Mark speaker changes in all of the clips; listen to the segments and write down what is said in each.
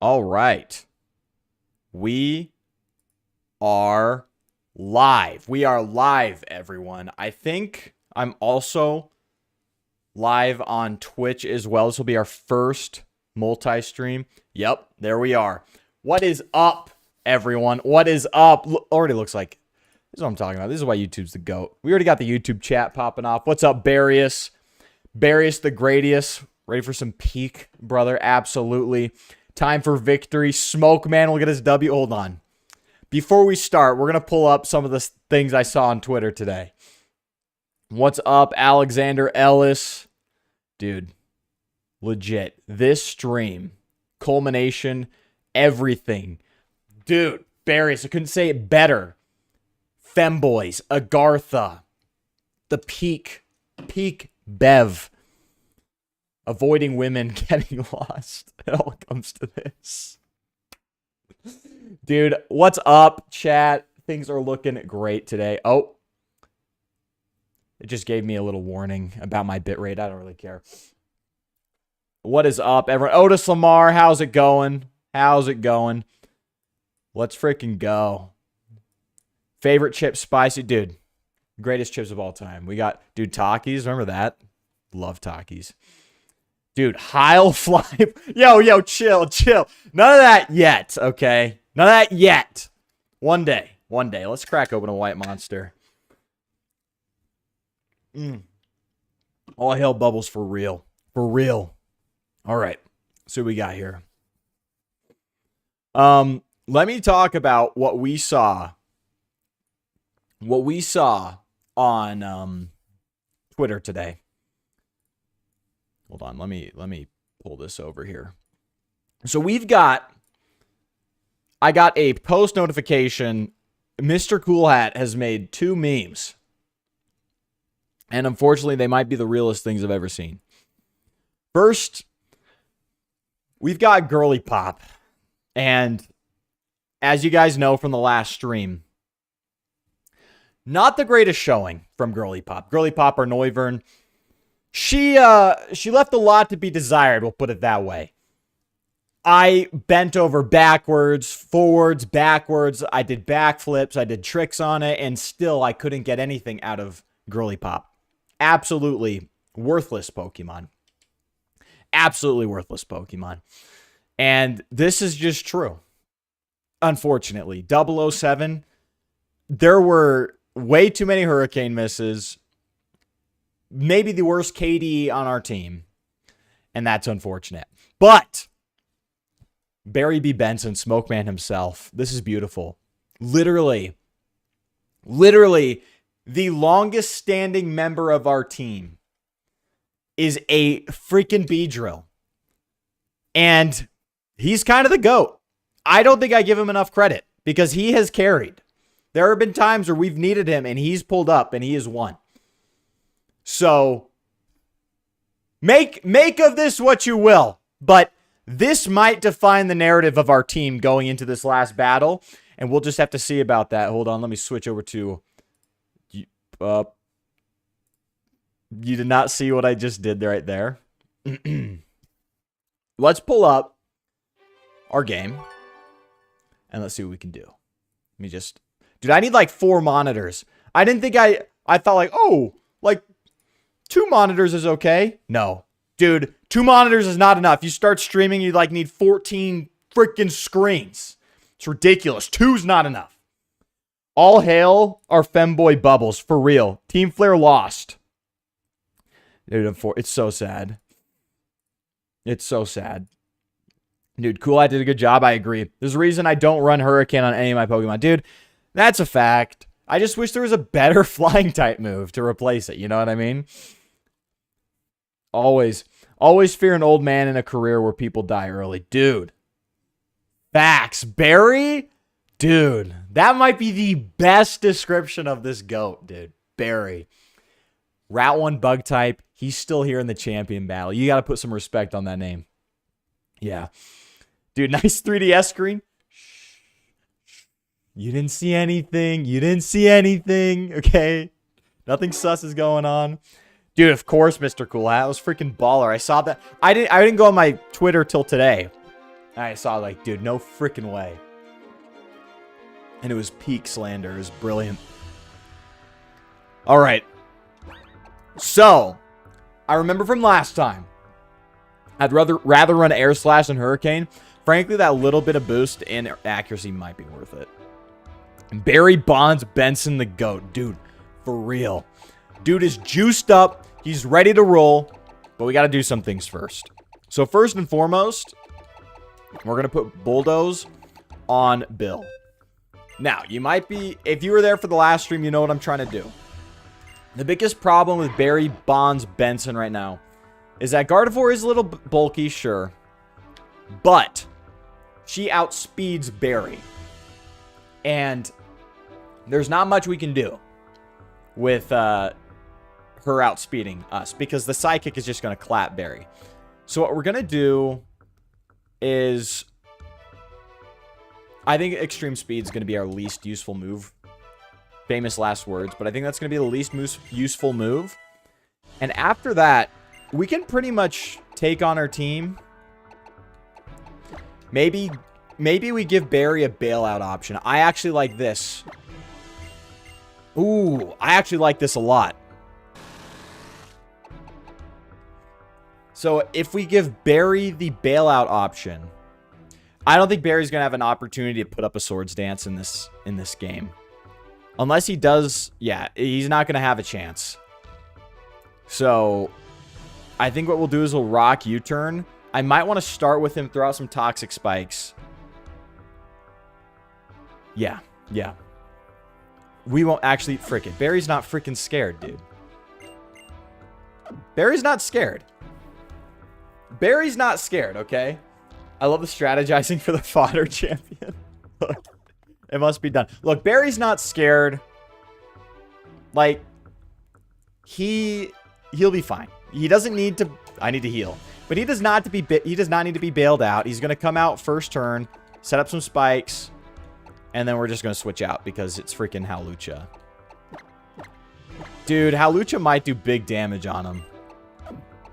Speaker 1: All right. We are live. We are live, everyone. I think I'm also live on Twitch as well. This will be our first multi-stream. Yep, there we are. What is up, everyone? What is up? Already looks like, this is what I'm talking about. This is why YouTube's the GOAT. We already got the YouTube chat popping off. What's up, Barius? Barius the Gradius. Ready for some peak, brother? Absolutely. Time for victory. Smoke Man will get his W. Hold on. Before we start, we're going to pull up some of the things I saw on Twitter today. What's up, Alexander Ellis? Dude, legit. This stream, culmination, everything. Dude, Barius, I couldn't say it better. Femboys, Agartha, the peak Bev. Avoiding women getting lost. It all comes to this. Dude, what's up, chat? Things are looking great today. Oh. It just gave me a little warning about my bitrate. I don't really care. What is up, everyone? Otis Lamar, how's it going? How's it going? Let's freaking go. Favorite chip, spicy. Dude, greatest chips of all time. We got, dude, Takis. Remember that? Love Takis. Dude, Heil Fly. Yo, chill. None of that yet, okay? None of that yet. One day. Let's crack open a white monster. All hail bubbles for real. For real. All right. So what we got here. Let me talk about what we saw. What we saw on Twitter today. Hold on, let me pull this over here. So I got a post notification. Mr. Cool Hat has made 2 memes. And unfortunately, they might be the realest things I've ever seen. First, we've got Girly Pop. And as you guys know from the last stream, not the greatest showing from Girly Pop. Girly Pop or Neuvern. She left a lot to be desired, we'll put it that way. I bent over backwards, forwards, backwards. I did backflips. I did tricks on it. And still, I couldn't get anything out of Girly Pop. Absolutely worthless Pokemon. Absolutely worthless Pokemon. And this is just true. Unfortunately. 007, there were way too many Hurricane misses. Maybe the worst KD on our team. And that's unfortunate. But Barry B. Benson, Smoke Man himself. This is beautiful. Literally, the longest standing member of our team is a freaking Beedrill. And he's kind of the GOAT. I don't think I give him enough credit because he has carried. There have been times where we've needed him and he's pulled up and he has won. So make of this what you will, but this might define the narrative of our team going into this last battle, and we'll just have to see about that. Hold on, let me switch over to you did not see what I just did right there. Let's pull up our game and let's see what we can do. Let me just, dude, I need like 4 monitors. I didn't think I thought like, oh, like 2 monitors is okay. No, dude, 2 monitors is not enough. You start streaming, you like need 14 freaking screens. It's ridiculous. 2's not enough. All hail our femboy bubbles for real. Team Flare lost. Dude, it's so sad. It's so sad. Dude, Cool, I did a good job. I agree. There's a reason I don't run Hurricane on any of my Pokemon. Dude, that's a fact. I just wish there was a better flying type move to replace it. You know what I mean? Always fear an old man in a career where people die early. Dude. Facts. Barry? Dude. That might be the best description of this GOAT, dude. Barry. Route 1 bug type. He's still here in the champion battle. You got to put some respect on that name. Yeah. Dude, nice 3DS screen. You didn't see anything. Okay? Nothing sus is going on. Dude, of course, Mr. Cool Hat. It was freaking baller. I saw that. I didn't go on my Twitter till today. I saw like, dude, no freaking way. And it was peak slander. It was brilliant. All right. So, I remember from last time, I'd rather run Air Slash than Hurricane. Frankly, that little bit of boost in accuracy might be worth it. Barry Bonds Benson the GOAT. Dude, for real. Dude is juiced up. He's ready to roll. But we got to do some things first. So first and foremost, we're going to put Bulldoze on Bill. Now, you might be, if you were there for the last stream, you know what I'm trying to do. The biggest problem with Barry Bonds Benson right now is that Gardevoir is a little bulky, sure. But she outspeeds Barry. And there's not much we can do with her outspeeding us because the Psychic is just going to clap Barry. So what we're going to do is, I think Extreme Speed is going to be our least useful move. Famous last words, but I think that's going to be the least useful move. And after that, we can pretty much take on our team. Maybe we give Barry a bailout option. I actually like this. Ooh, I actually like this a lot. So if we give Barry the bailout option, I don't think Barry's going to have an opportunity to put up a Swords Dance in this game. Unless he does, yeah, he's not going to have a chance. So I think what we'll do is we'll rock U-turn. I might want to start with him, throw out some Toxic Spikes. Yeah. We won't actually, frick it. Barry's not freaking scared, dude. Barry's not scared. Barry's not scared, okay? I love the strategizing for the fodder champion. It must be done. Look, Barry's not scared. Like, he'll be fine. He doesn't need to. I need to heal, but he does not need to be bailed out. He's gonna come out first turn, set up some spikes, and then we're just gonna switch out because it's freaking Hawlucha. Dude, Hawlucha might do big damage on him.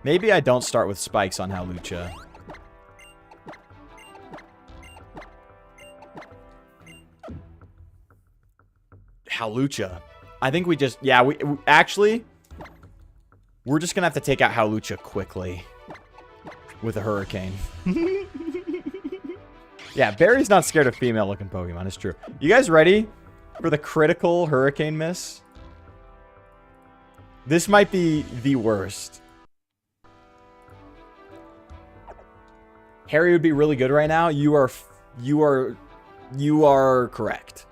Speaker 1: Maybe I don't start with spikes on Hawlucha. Hawlucha. I think we just, yeah, we actually, we're just gonna have to take out Hawlucha quickly with a Hurricane. Yeah, Barry's not scared of female-looking Pokemon. It's true. You guys ready for the critical Hurricane miss? This might be the worst. Harry would be really good right now. You are correct.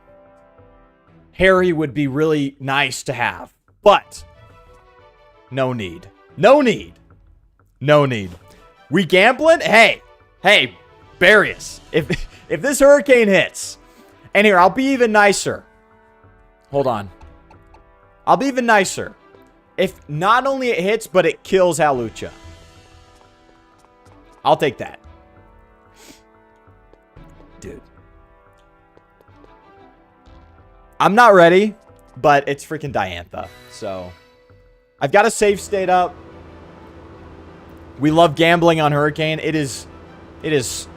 Speaker 1: Harry would be really nice to have, but no need. No need. No need. We gambling? Hey, Barrius. If this Hurricane hits, and here, I'll be even nicer. Hold on. I'll be even nicer. If not only it hits, but it kills Hawlucha. I'll take that. Dude. I'm not ready, but it's freaking Diantha. So, I've got a save state up. We love gambling on Hurricane. It is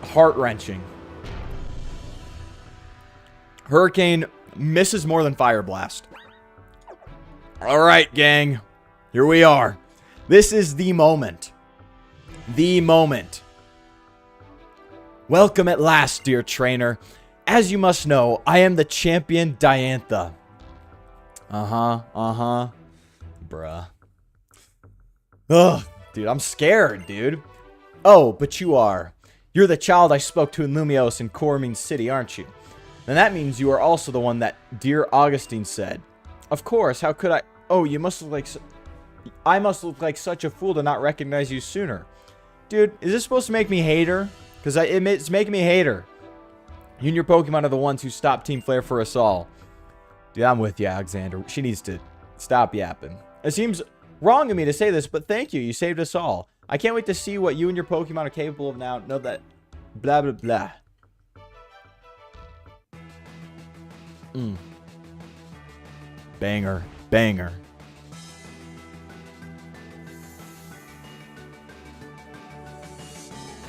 Speaker 1: heart-wrenching. Hurricane misses more than Fire Blast. All right, gang. Here we are. This is the moment. The moment. Welcome at last, dear trainer. As you must know, I am the champion Diantha. Bruh. Ugh, dude, I'm scared, dude. Oh, but you are. You're the child I spoke to in Lumios in Cormine City, aren't you? Then that means you are also the one that dear Augustine said. Of course, how could I? Oh, you must look like... I must look like such a fool to not recognize you sooner. Dude, is this supposed to make me hate her? Because it's making me hate her. You and your Pokemon are the ones who stopped Team Flare for us all. Dude, I'm with you, Alexander. She needs to stop yapping. It seems wrong of me to say this, but thank you. You saved us all. I can't wait to see what you and your Pokemon are capable of now. Know that... Blah, blah, blah. Banger. Banger.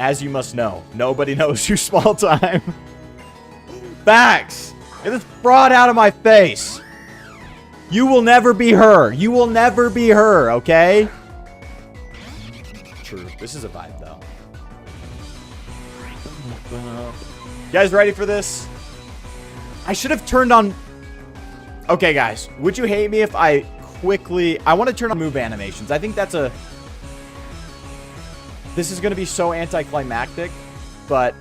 Speaker 1: As you must know, nobody knows you small time. Facts. Get this fraud out of my face. You will never be her. You will never be her, okay? True. This is a vibe, though. You guys ready for this? I should have turned on... Okay, guys. Would you hate me if I quickly... I want to turn on move animations. I think that's a... This is going to be so anticlimactic, but...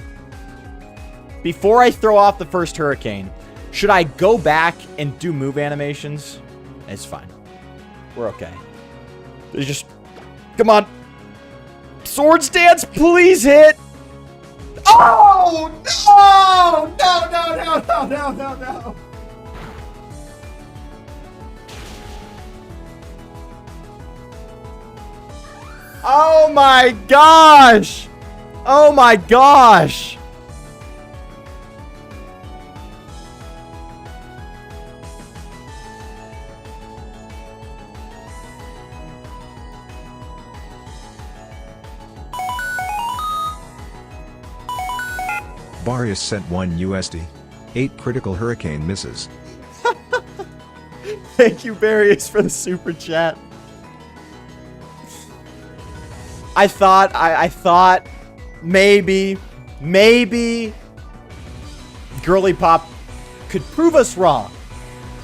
Speaker 1: Before I throw off the first hurricane, should I go back and do move animations? It's fine. We're okay. It's just... Come on. Swords dance, please hit! Oh! No! No, no, no, no, no, no, no. Oh my gosh! Oh my gosh!
Speaker 2: Barius sent 1 USD. 8 critical hurricane misses.
Speaker 1: Thank you, Barius, for the super chat. I thought maybe Girly Pop could prove us wrong.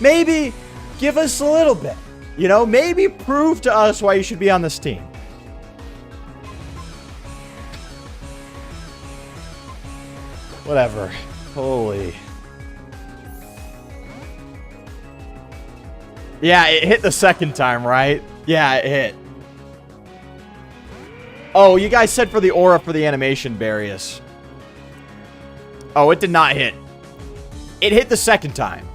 Speaker 1: Maybe give us a little bit. You know, maybe prove to us why you should be on this team. Whatever. Holy. Yeah, it hit the second time, right? Yeah, it hit. Oh, you guys said for the aura for the animation, Barius. Oh, it did not hit. It hit the second time.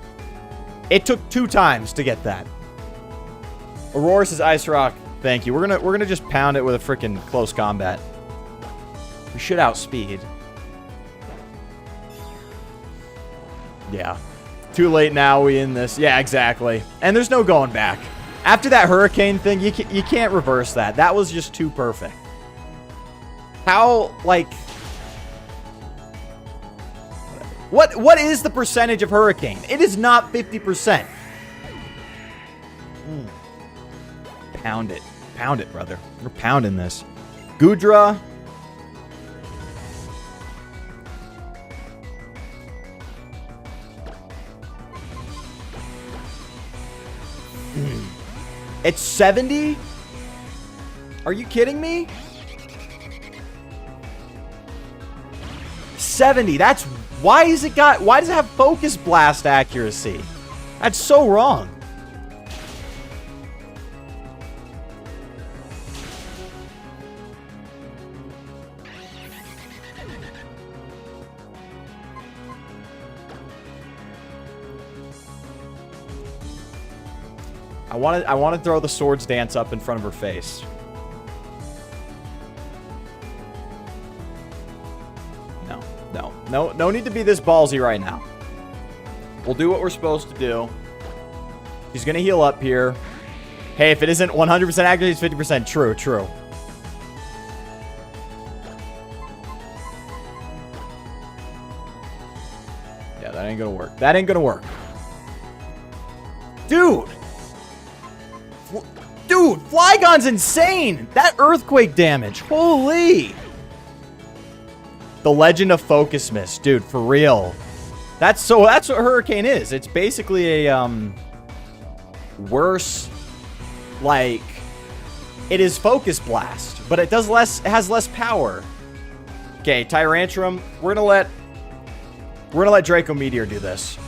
Speaker 1: It took 2 times to get that. Aurora says Ice Rock. Thank you. We're gonna just pound it with a freaking close combat. We should outspeed. Yeah. Too late now, we in this. Yeah, exactly. And there's no going back. After that hurricane thing, you can't reverse that. That was just too perfect. How, like... What is the percentage of hurricane? It is not 50%. Pound it. Pound it, brother. We're pounding this. Gudra... It's 70? Are you kidding me? 70. That's why does it have focus blast accuracy? That's so wrong. I want to throw the swords dance up in front of her face. No need to be this ballsy right now. We'll do what we're supposed to do. He's going to heal up here. Hey, if it isn't 100% accurate, it's 50%. True. Yeah, that ain't going to work. That ain't going to work. Dude, Flygon's insane. That earthquake damage. Holy. The Legend of Focus Miss. Dude, for real. That's what Hurricane is. It's basically a worse, like, it is Focus Blast, but it has less power. Okay, Tyrantrum. We're gonna let Draco Meteor do this.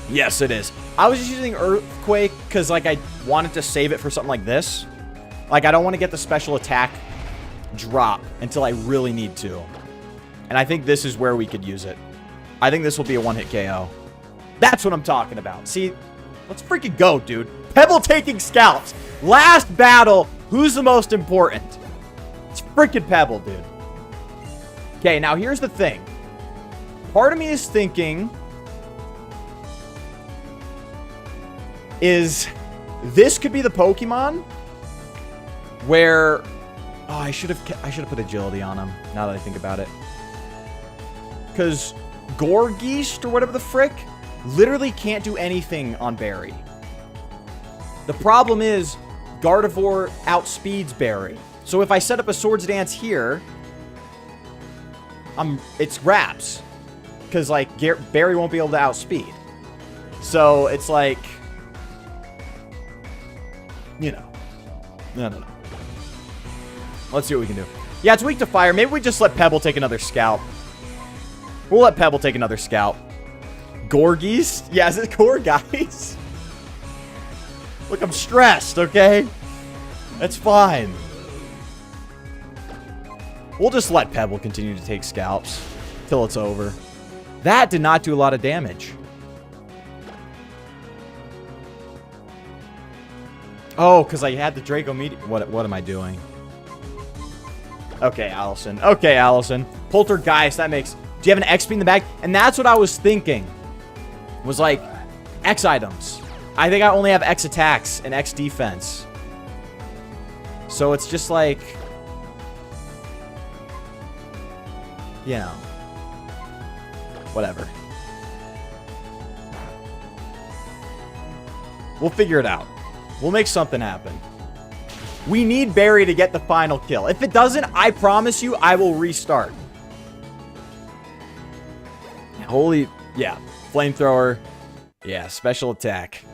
Speaker 1: Yes, it is. I was just using Earthquake because, like, I wanted to save it for something like this. Like, I don't want to get the special attack drop until I really need to. And I think this is where we could use it. I think this will be a one-hit KO. That's what I'm talking about. See, let's freaking go, dude. Pebble taking scalps. Last battle. Who's the most important? It's freaking Pebble, dude. Okay, now here's the thing. Part of me is thinking... this could be the Pokemon where... Oh, I should have put agility on him, now that I think about it. Because Gorgeist, or whatever the frick, literally can't do anything on Barry. The problem is, Gardevoir outspeeds Barry. So if I set up a Swords Dance here, it's wraps. Because, like, Barry won't be able to outspeed. So, it's like, you know. No. Let's see what we can do. Yeah, it's weak to fire. Maybe we just let Pebble take another Scout. We'll let Pebble take another Scout. Gorgeist? Yeah, is it core, guys? Look, I'm stressed, okay? That's fine. We'll just let Pebble continue to take Scalps till it's over. That did not do a lot of damage. Oh, because I had the Draco Meteor. What am I doing? Okay, Allison. Okay, Allison. Poltergeist, that makes... Do you have an XP in the bag? And that's what I was thinking. Was like, X items. I think I only have X attacks and X defense. So it's just like... You know. Whatever. We'll figure it out. We'll make something happen. We need Barry to get the final kill. If it doesn't, I promise you, I will restart. Holy... Yeah. Flamethrower. Yeah, special attack.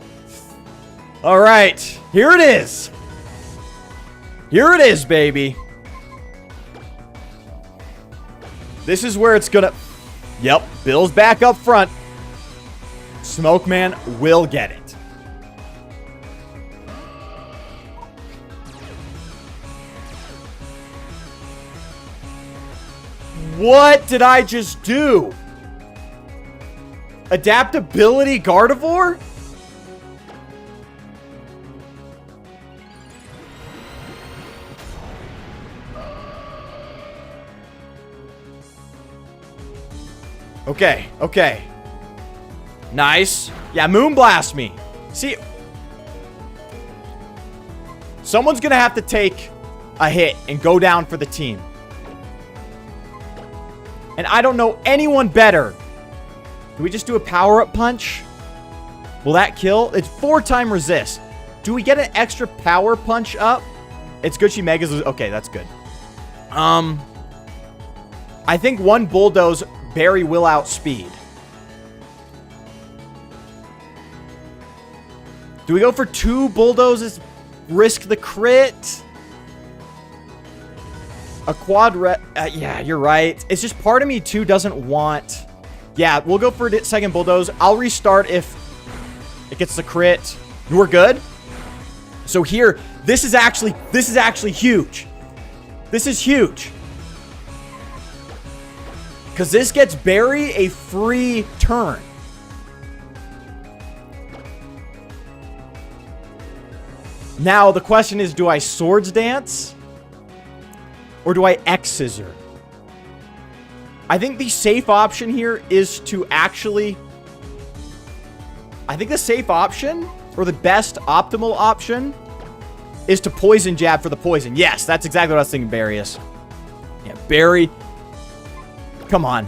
Speaker 1: Alright. Here it is. Here it is, baby. This is where it's gonna... Yep. Bill's back up front. Smokeman will get it. What did I just do? Adaptability Gardevoir? Okay, okay. Nice. Yeah, Moonblast me. See, someone's gonna have to take a hit and go down for the team. And I don't know anyone better. Do we just do a power-up punch? Will that kill? It's 4-time resist. Do we get an extra power punch up? It's good she megas. Okay, that's good. I think one bulldoze, Barry will outspeed. Do we go for 2 bulldozes? Risk the crit? A quad yeah, you're right. It's just part of me too doesn't want... Yeah, we'll go for a second bulldoze. I'll restart if it gets the crit. We're good. So here, this is actually huge. This is huge. Because this gets Barry a free turn. Now, the question is, do I Swords Dance? Or do I X-Scissor? I think the safe option here is to actually... I think the safe option, or the best optimal option, is to Poison Jab for the poison. Yes, that's exactly what I was thinking, Barrius. Yeah, Barry. Come on.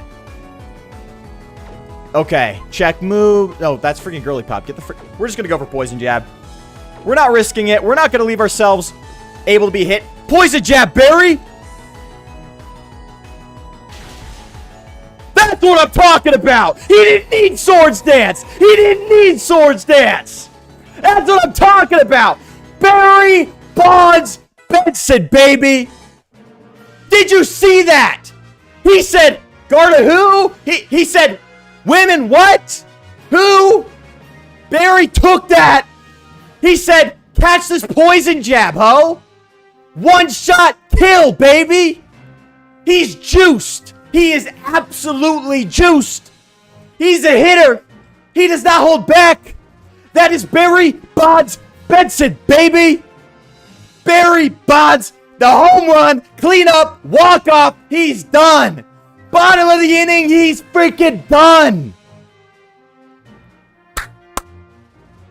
Speaker 1: Okay, check move. No, that's freaking Girly Pop. Get the frick... We're just going to go for Poison Jab. We're not risking it. We're not going to leave ourselves able to be hit. Poison Jab, Barry! That's what I'm talking about! He didn't need Swords Dance! He didn't need Swords Dance! That's what I'm talking about! Barry Bonds Benson, baby! Did you see that? He said, Garda who? He said, women what? Who? Barry took that! He said, catch this Poison Jab, ho! One shot kill, baby! He's juiced! He is absolutely juiced! He's a hitter! He does not hold back! That is Barry Bonds Benson, baby! Barry Bonds, the home run, clean up, walk off, he's done! Bottom of the inning, he's freaking done!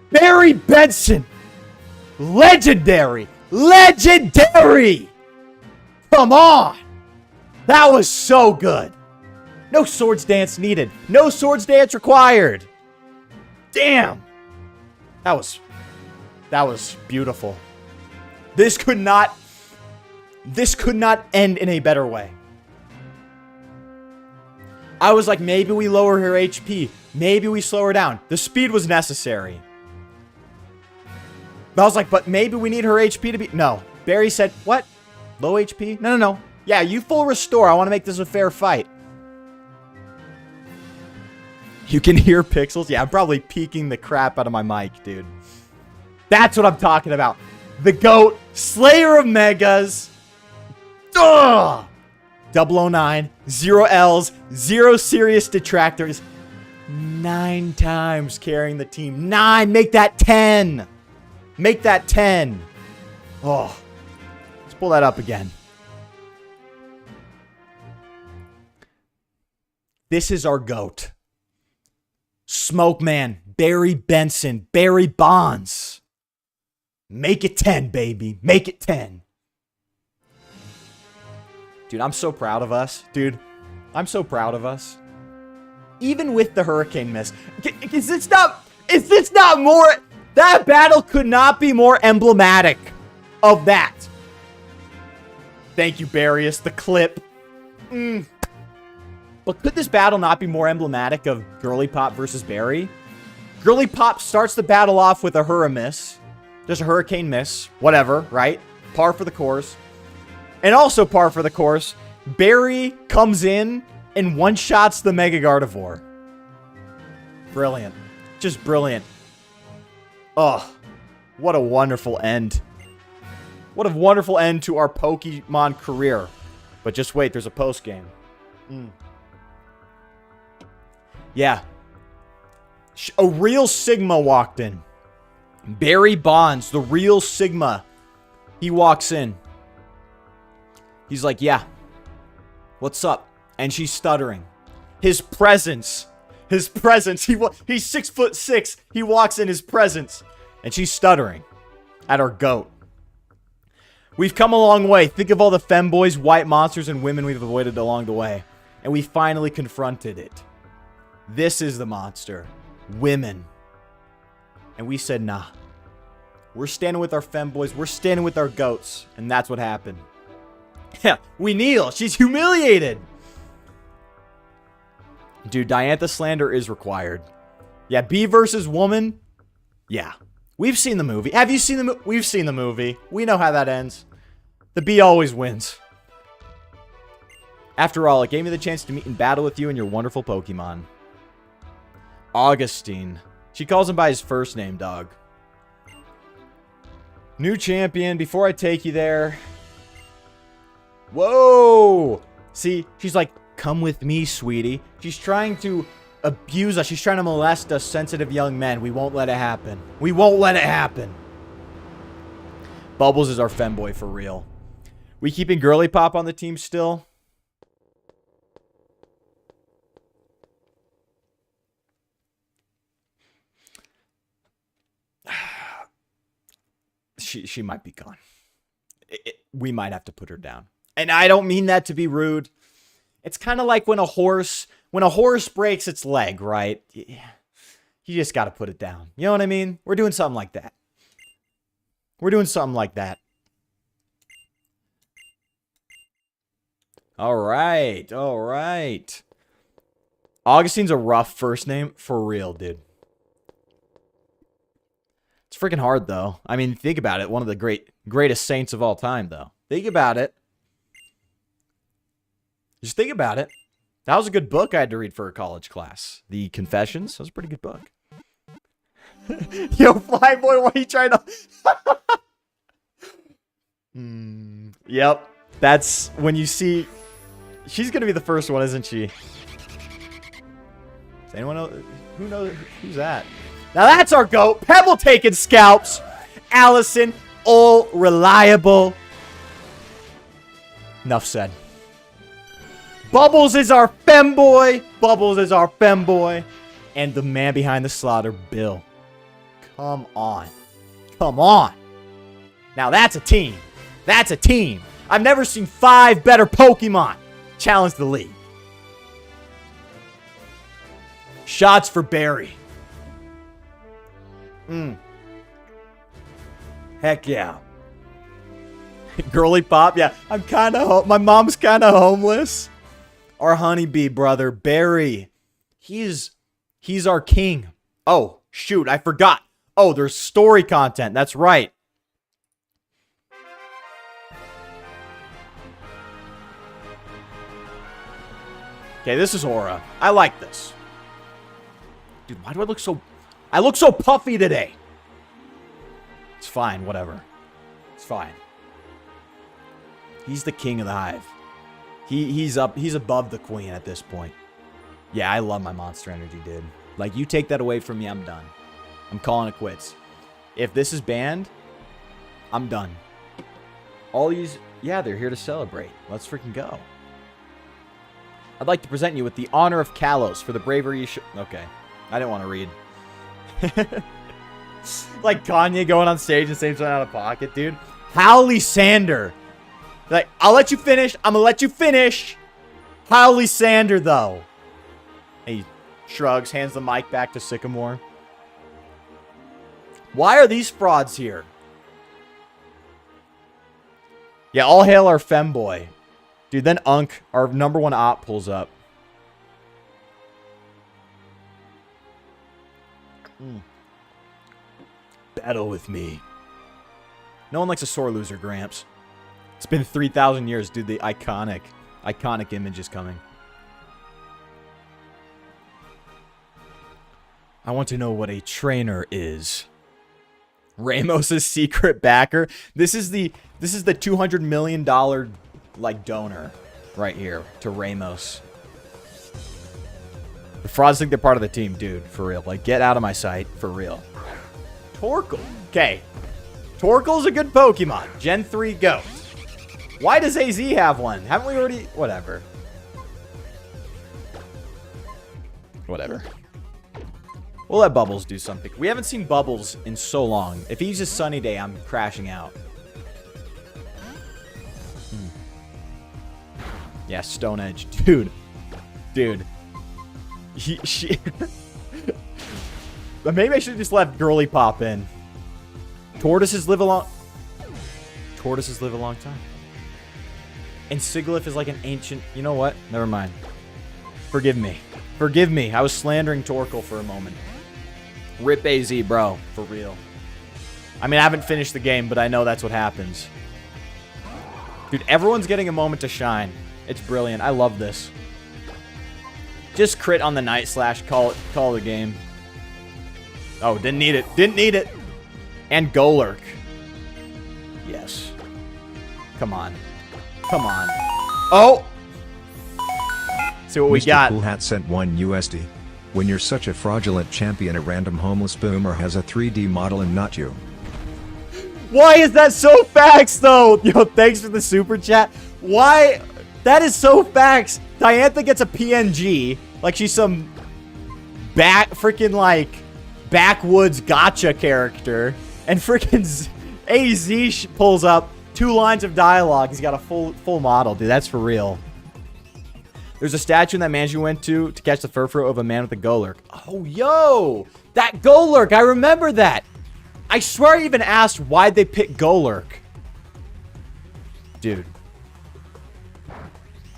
Speaker 1: Barry Benson! Legendary! Legendary! Come on! That was so good. No swords dance needed. No swords dance required. Damn. That was beautiful. This could not end in a better way. I was like, maybe we lower her HP. Maybe we slow her down. The speed was necessary. But I was like, but maybe we need her HP to be... No. Barry said, what? Low HP? No. Yeah, you full restore. I want to make this a fair fight. You can hear pixels? Yeah, I'm probably peeking the crap out of my mic, dude. That's what I'm talking about. The GOAT, Slayer of Megas. Ugh! 009, 0 L's, 0 serious detractors. 9 times carrying the team. 9! Make that 10! Make that 10! Oh. Let's pull that up again. This is our GOAT. Smoke Man, Barry Benson, Barry Bonds. Make it 10, baby. Make it 10. Dude, I'm so proud of us. Dude, I'm so proud of us. Even with the hurricane miss. Is this not more... That battle could not be more emblematic of that. Thank you, Barius. The clip. But could this battle not be more emblematic of Girly Pop versus Barry? Girly Pop starts the battle off with a Hurra miss. There's a hurricane miss. Whatever, right? Par for the course. And also par for the course, Barry comes in and one-shots the Mega Gardevoir. Brilliant. Just brilliant. Oh, what a wonderful end. What a wonderful end to our Pokemon career. But just wait, there's a post-game. Yeah. A real Sigma walked in. Barry Bonds, the real Sigma. He walks in. He's like, yeah. What's up? And she's stuttering. His presence. He's 6'6". He walks in his presence. And she's stuttering. At our GOAT. We've come a long way. Think of all the femboys, white monsters, and women we've avoided along the way. And we finally confronted it. This is the monster. Women. And we said, nah. We're standing with our femboys. We're standing with our GOATs. And that's what happened. Yeah, we kneel. She's humiliated. Dude, Diantha slander is required. Yeah, bee versus woman. Yeah. We've seen the movie. Have you seen the movie? We've seen the movie. We know how that ends. The bee always wins. After all, it gave me the chance to meet and battle with you and your wonderful Pokemon. Augustine. She calls him by his first name, dog. New champion. Before I take you there... Whoa! See, she's like, come with me, sweetie. She's trying to abuse us. She's trying to molest us sensitive young men. We won't let it happen. We won't let it happen. Bubbles is our femboy for real. We keeping Girly Pop on the team still? She might be gone. We might have to put her down. And I don't mean that to be rude. It's kind of like when a horse breaks its leg, right? You just got to put it down. You know what I mean? We're doing something like that. We're doing something like that. All right. All right. Augustine's a rough first name for real, dude. It's freaking hard, though. I mean, think about it. One of the greatest saints of all time, though. Think about it. Just think about it. That was a good book I had to read for a college class. The Confessions. That was a pretty good book. Yo, Flyboy, why are you trying to... Yep. That's when you see... She's going to be the first one, isn't she? Does anyone know? Who knows? Who's that? Now that's our GOAT. Pebble taking scalps. Allison, all reliable. Enough said. Bubbles is our femboy. Bubbles is our femboy. And the man behind the slaughter, Bill. Come on. Come on. Now that's a team. That's a team. I've never seen 5 better Pokemon. Challenge the league. Shots for Barry. Heck yeah. Girly Pop, yeah. I'm kind of, my mom's kind of homeless. Our honeybee brother, Barry. He's our king. Oh, shoot, I forgot. Oh, there's story content. That's right. Okay, this is Aura. I like this. Dude, why do I look so... I look so puffy today. It's fine, whatever. It's fine. He's the king of the hive. He's above the queen at this point. Yeah, I love my monster energy, dude. Like, you take that away from me, I'm done. I'm calling it quits. If this is banned, I'm done. All these... Yeah, they're here to celebrate. Let's freaking go. I'd like to present you with the honor of Kalos for the bravery you show... Okay. I didn't want to read. Like Kanye going on stage and saying something out of pocket, dude. Howley Sander. Like, I'll let you finish. I'm going to let you finish. Howley Sander, though. He shrugs, hands the mic back to Sycamore. Why are these frauds here? Yeah, all hail our femboy. Dude, then Unk, our #1 op, pulls up. Battle with me. No one likes a sore loser, Gramps. It's been 3,000 years, dude. The iconic image is coming. I want to know what a trainer is. Ramos's secret backer. This is the $200 million like donor right here to Ramos. The frauds think they're part of the team, dude. For real. Like, get out of my sight. For real. Torkoal. Okay. Torkoal's a good Pokemon. Gen 3 GOAT. Why does AZ have one? Haven't we already... Whatever. Whatever. We'll let Bubbles do something. We haven't seen Bubbles in so long. If he uses Sunny Day, I'm crashing out. Yeah, Stone Edge. Dude. Dude. But maybe I should have just left Girly Pop in. Tortoises live a long time. And Sigilyph is like an ancient... You know what? Never mind. Forgive me. Forgive me. I was slandering Torkoal for a moment. Rip AZ, bro. For real. I mean, I haven't finished the game, but I know that's what happens. Dude, everyone's getting a moment to shine. It's brilliant. I love this. Just crit on the Night Slash. Call the game. Oh, didn't need it. Didn't need it. And Golurk. Yes. Come on. Come on. Oh! See what we got.
Speaker 2: Cool Hat sent $1. When you're such a fraudulent champion, a random homeless boomer has a 3D model and not you.
Speaker 1: Why is that so facts, though? Yo, thanks for the super chat. Why? That is so facts. Diantha gets a PNG. Like she's some freaking like backwoods gotcha character. And freaking AZ pulls up 2 lines of dialogue. He's got a full model. Dude, that's for real. There's a statue in that mansion you went to catch the furfur of a man with a Golurk. Oh, yo! That Golurk! I remember that! I swear I even asked why'd they pick Golurk. Dude.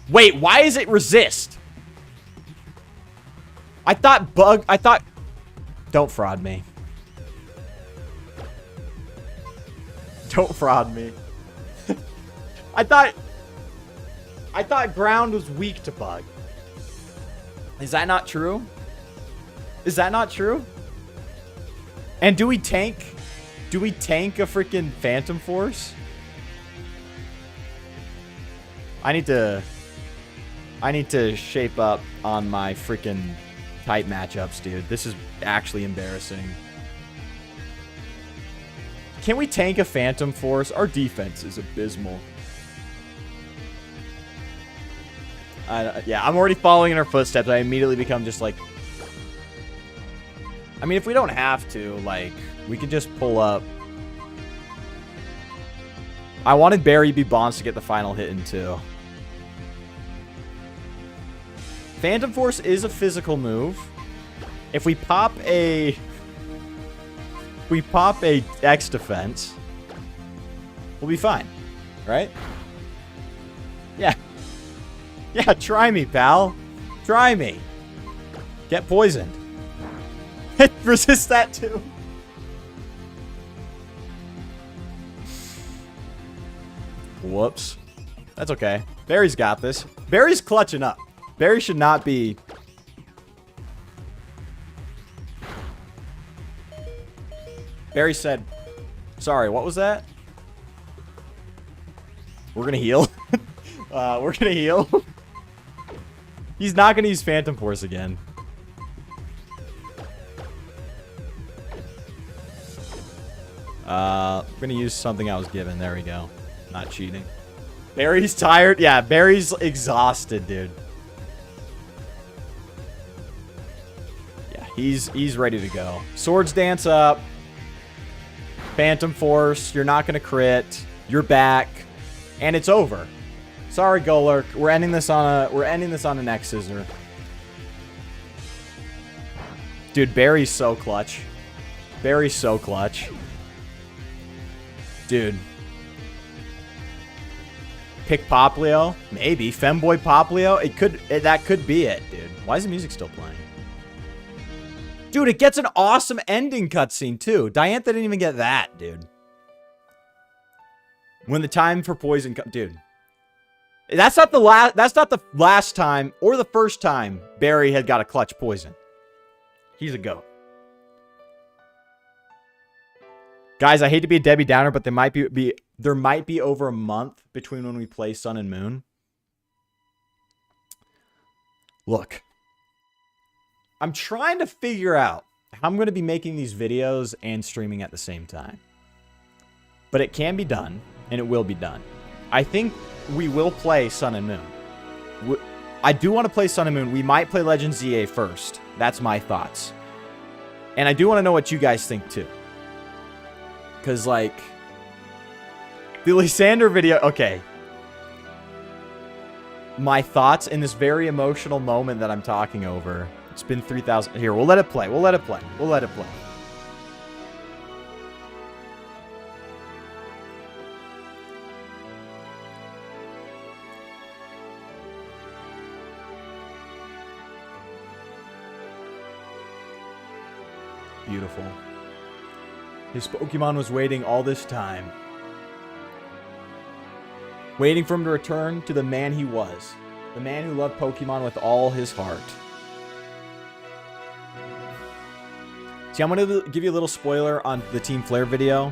Speaker 1: Wait, why is it resist? I thought... Don't fraud me. Don't fraud me. I thought ground was weak to bug. Is that not true? Is that not true? And do we tank a freaking Phantom Force? I need to shape up on my freaking type matchups, dude. This is actually embarrassing. Can we tank a Phantom Force? Our defense is abysmal. Yeah, I'm already following in her footsteps. I immediately become just like... I mean, if we don't have to, like, we could just pull up... I wanted Barry B. Bonds to get the final hit in too. Phantom Force is a physical move. If we pop a X defense, we'll be fine, right? Yeah. Yeah, try me, pal. Try me. Get poisoned. Resist that too. Whoops. That's okay. Barry's got this. Barry's clutching up. Barry should not be... Barry said... Sorry, what was that? We're gonna heal. We're gonna heal. He's not gonna use Phantom Force again. We're gonna use something I was given. There we go. Not cheating. Barry's tired. Yeah, Barry's exhausted, dude. Yeah, he's ready to go. Swords Dance up. Phantom Force. You're not gonna crit. You're back, and it's over. Sorry, Golurk. We're ending this on an X Scissor. Dude, Barry's so clutch. Barry's so clutch. Dude. Pick Poplio? Maybe. Femboy Poplio? That could be it, dude. Why is the music still playing? Dude, it gets an awesome ending cutscene, too. Diantha didn't even get that, dude. When the time for poison comes... Dude. That's not the last time or the first time Barry had got a clutch poison. He's a goat. Guys, I hate to be a Debbie Downer, but there might be over a month between when we play Sun and Moon. Look. I'm trying to figure out how I'm going to be making these videos and streaming at the same time. But it can be done, and it will be done. I think we will play Sun and Moon. I do want to play Sun and Moon. We might play Legend ZA first. That's my thoughts. And I do want to know what you guys think, too. Because, like, the Lysander video... Okay. My thoughts in this very emotional moment that I'm talking over. It's been 3,000... Here, we'll let it play. We'll let it play. We'll let it play. Beautiful. His Pokemon was waiting all this time. Waiting for him to return to the man he was. The man who loved Pokemon with all his heart. See, I'm going to give you a little spoiler on the Team Flare video.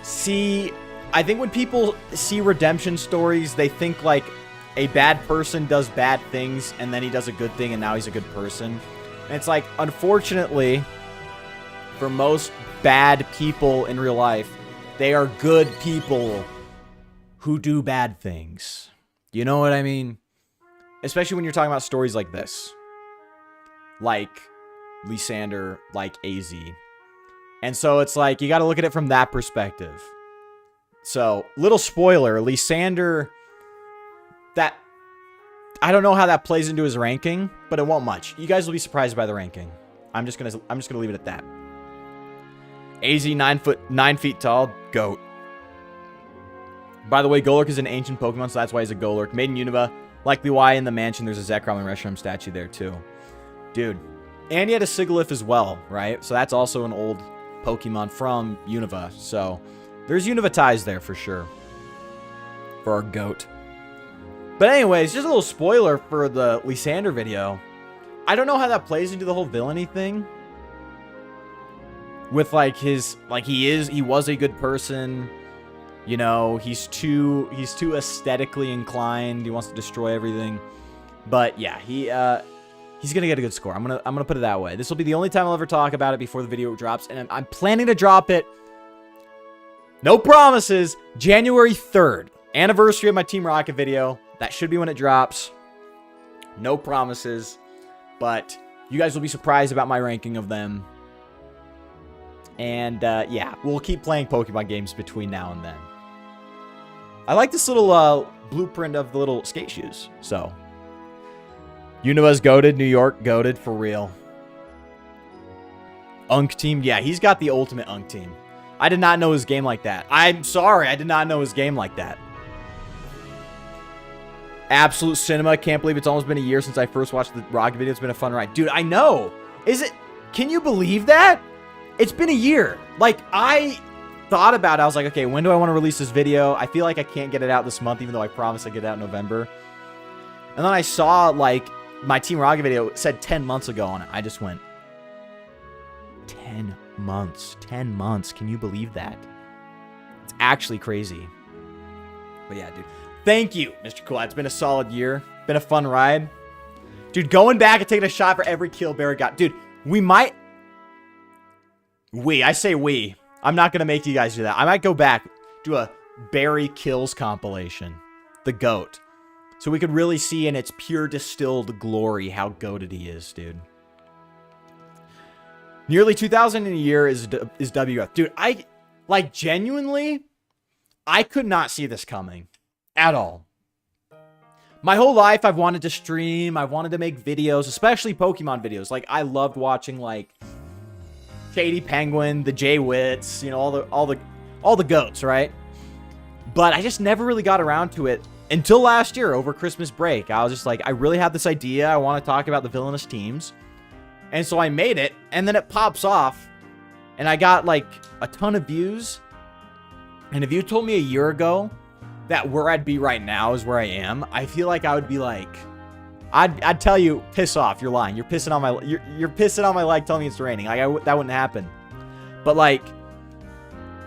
Speaker 1: See, I think when people see redemption stories, they think like a bad person does bad things and then he does a good thing and now he's a good person. And it's like, unfortunately, for most bad people in real life, they are good people who do bad things. You know what I mean? Especially when you're talking about stories like this. Like Lysander, like AZ. And so it's like, you got to look at it from that perspective. So, little spoiler, Lysander, that... I don't know how that plays into his ranking, but it won't much. You guys will be surprised by the ranking. I'm just gonna leave it at that. AZ 9 feet tall, goat. By the way, Golurk is an ancient Pokemon, so that's why he's a Golurk. Made in Unova, likely why in the mansion there's a Zekrom and Reshiram statue there too. Dude. And he had a Sigilyph as well, right? So that's also an old Pokemon from Unova. So there's Unova ties there for sure. For our goat. But anyways, just a little spoiler for the Lysander video. I don't know how that plays into the whole villainy thing. With like his, like he was a good person. You know, he's too aesthetically inclined. He wants to destroy everything. But yeah, he's gonna get a good score. I'm gonna put it that way. This will be the only time I'll ever talk about it before the video drops, and I'm planning to drop it. No promises. January 3rd, anniversary of my Team Rocket video. That should be when it drops. No promises. But you guys will be surprised about my ranking of them. And, yeah, we'll keep playing Pokemon games between now and then. I like this little, blueprint of the little skate shoes. So, Univa's goated. New York goated for real. Unk team. Yeah, he's got the ultimate Unk team. I did not know his game like that. I'm sorry. I did not know his game like that. Absolute cinema. Can't believe it's almost been a year since I first watched the Rocket video. It's been a fun ride. Dude, I know. Is it? Can you believe that? It's been a year. Like, I thought about it. I was like, okay, when do I want to release this video? I feel like I can't get it out this month, even though I promised I'd get it out in November. And then I saw, like, my Team Rocket video said 10 months ago on it. I just went, 10 months. 10 months. Can you believe that? It's actually crazy. But yeah, dude. Thank you, Mr. Cool. It's been a solid year. Been a fun ride. Dude, going back and taking a shot for every kill Barry got. Dude, we might... I say we. I'm not going to make you guys do that. I might go back, do a Barry kills compilation. The GOAT. So we could really see in its pure distilled glory how goated he is, dude. Nearly 2,000 in a year is WF. Dude, like, genuinely, I could not see this coming. At all. My whole life, I've wanted to stream. I've wanted to make videos, especially Pokemon videos. Like, I loved watching, like, Shady Penguin, the Jay Wits, you know, all the goats, right? But I just never really got around to it until last year over Christmas break. I was just like, I really have this idea. I want to talk about the villainous teams. And so I made it, and then it pops off, and I got, like, a ton of views. And if you told me a year ago that where I'd be right now is where I am, I feel like I would be like, I'd tell you, piss off. You're lying. You're pissing on my you're pissing on my leg, telling me it's raining. Like that wouldn't happen. But like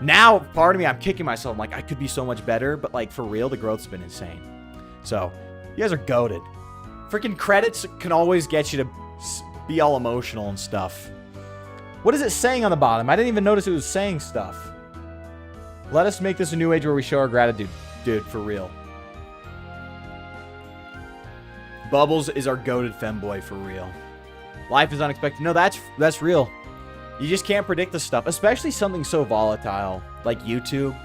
Speaker 1: now, part of me, I'm kicking myself. I'm like, I could be so much better. But like for real, the growth's been insane. So you guys are goated. Freaking credits can always get you to be all emotional and stuff. What is it saying on the bottom? I didn't even notice it was saying stuff. Let us make this a new age where we show our gratitude. Dude, for real. Bubbles is our goated femboy for real. Life is unexpected. No, that's real. You just can't predict this stuff, especially something so volatile like YouTube.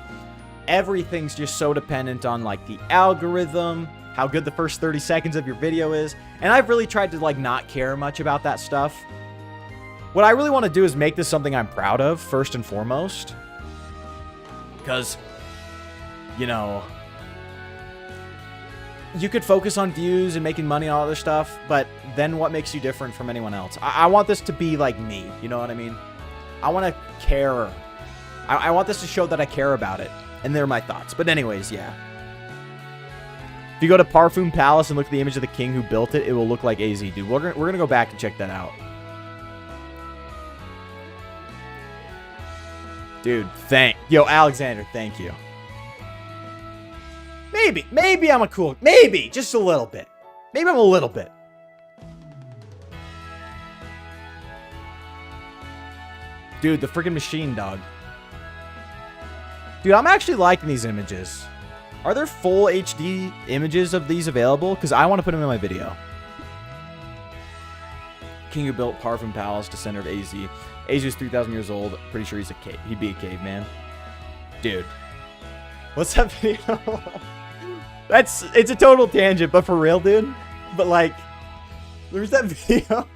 Speaker 1: Everything's just so dependent on like the algorithm, how good the first 30 seconds of your video is. And I've really tried to like not care much about that stuff. What I really want to do is make this something I'm proud of first and foremost. Because, you know, you could focus on views and making money and all other stuff, but then what makes you different from anyone else? I want this to be like me, you know what I mean? I want to care. I want this to show that I care about it. And they're my thoughts. But anyways, yeah. If you go to Parfum Palace and look at the image of the king who built it, it will look like AZ. Dude, we're gonna go back and check that out. Dude, yo, Alexander, thank you. Maybe I'm a cool... Maybe, just a little bit. Maybe I'm a little bit. Dude, the freaking machine, dog. Dude, I'm actually liking these images. Are there full HD images of these available? Because I want to put them in my video. King who built Parfum Palace, descendant of AZ. AZ is 3,000 years old. Pretty sure he's a cave. He'd be a caveman. Dude. What's that video? It's a total tangent, but for real, dude. But like, there's that video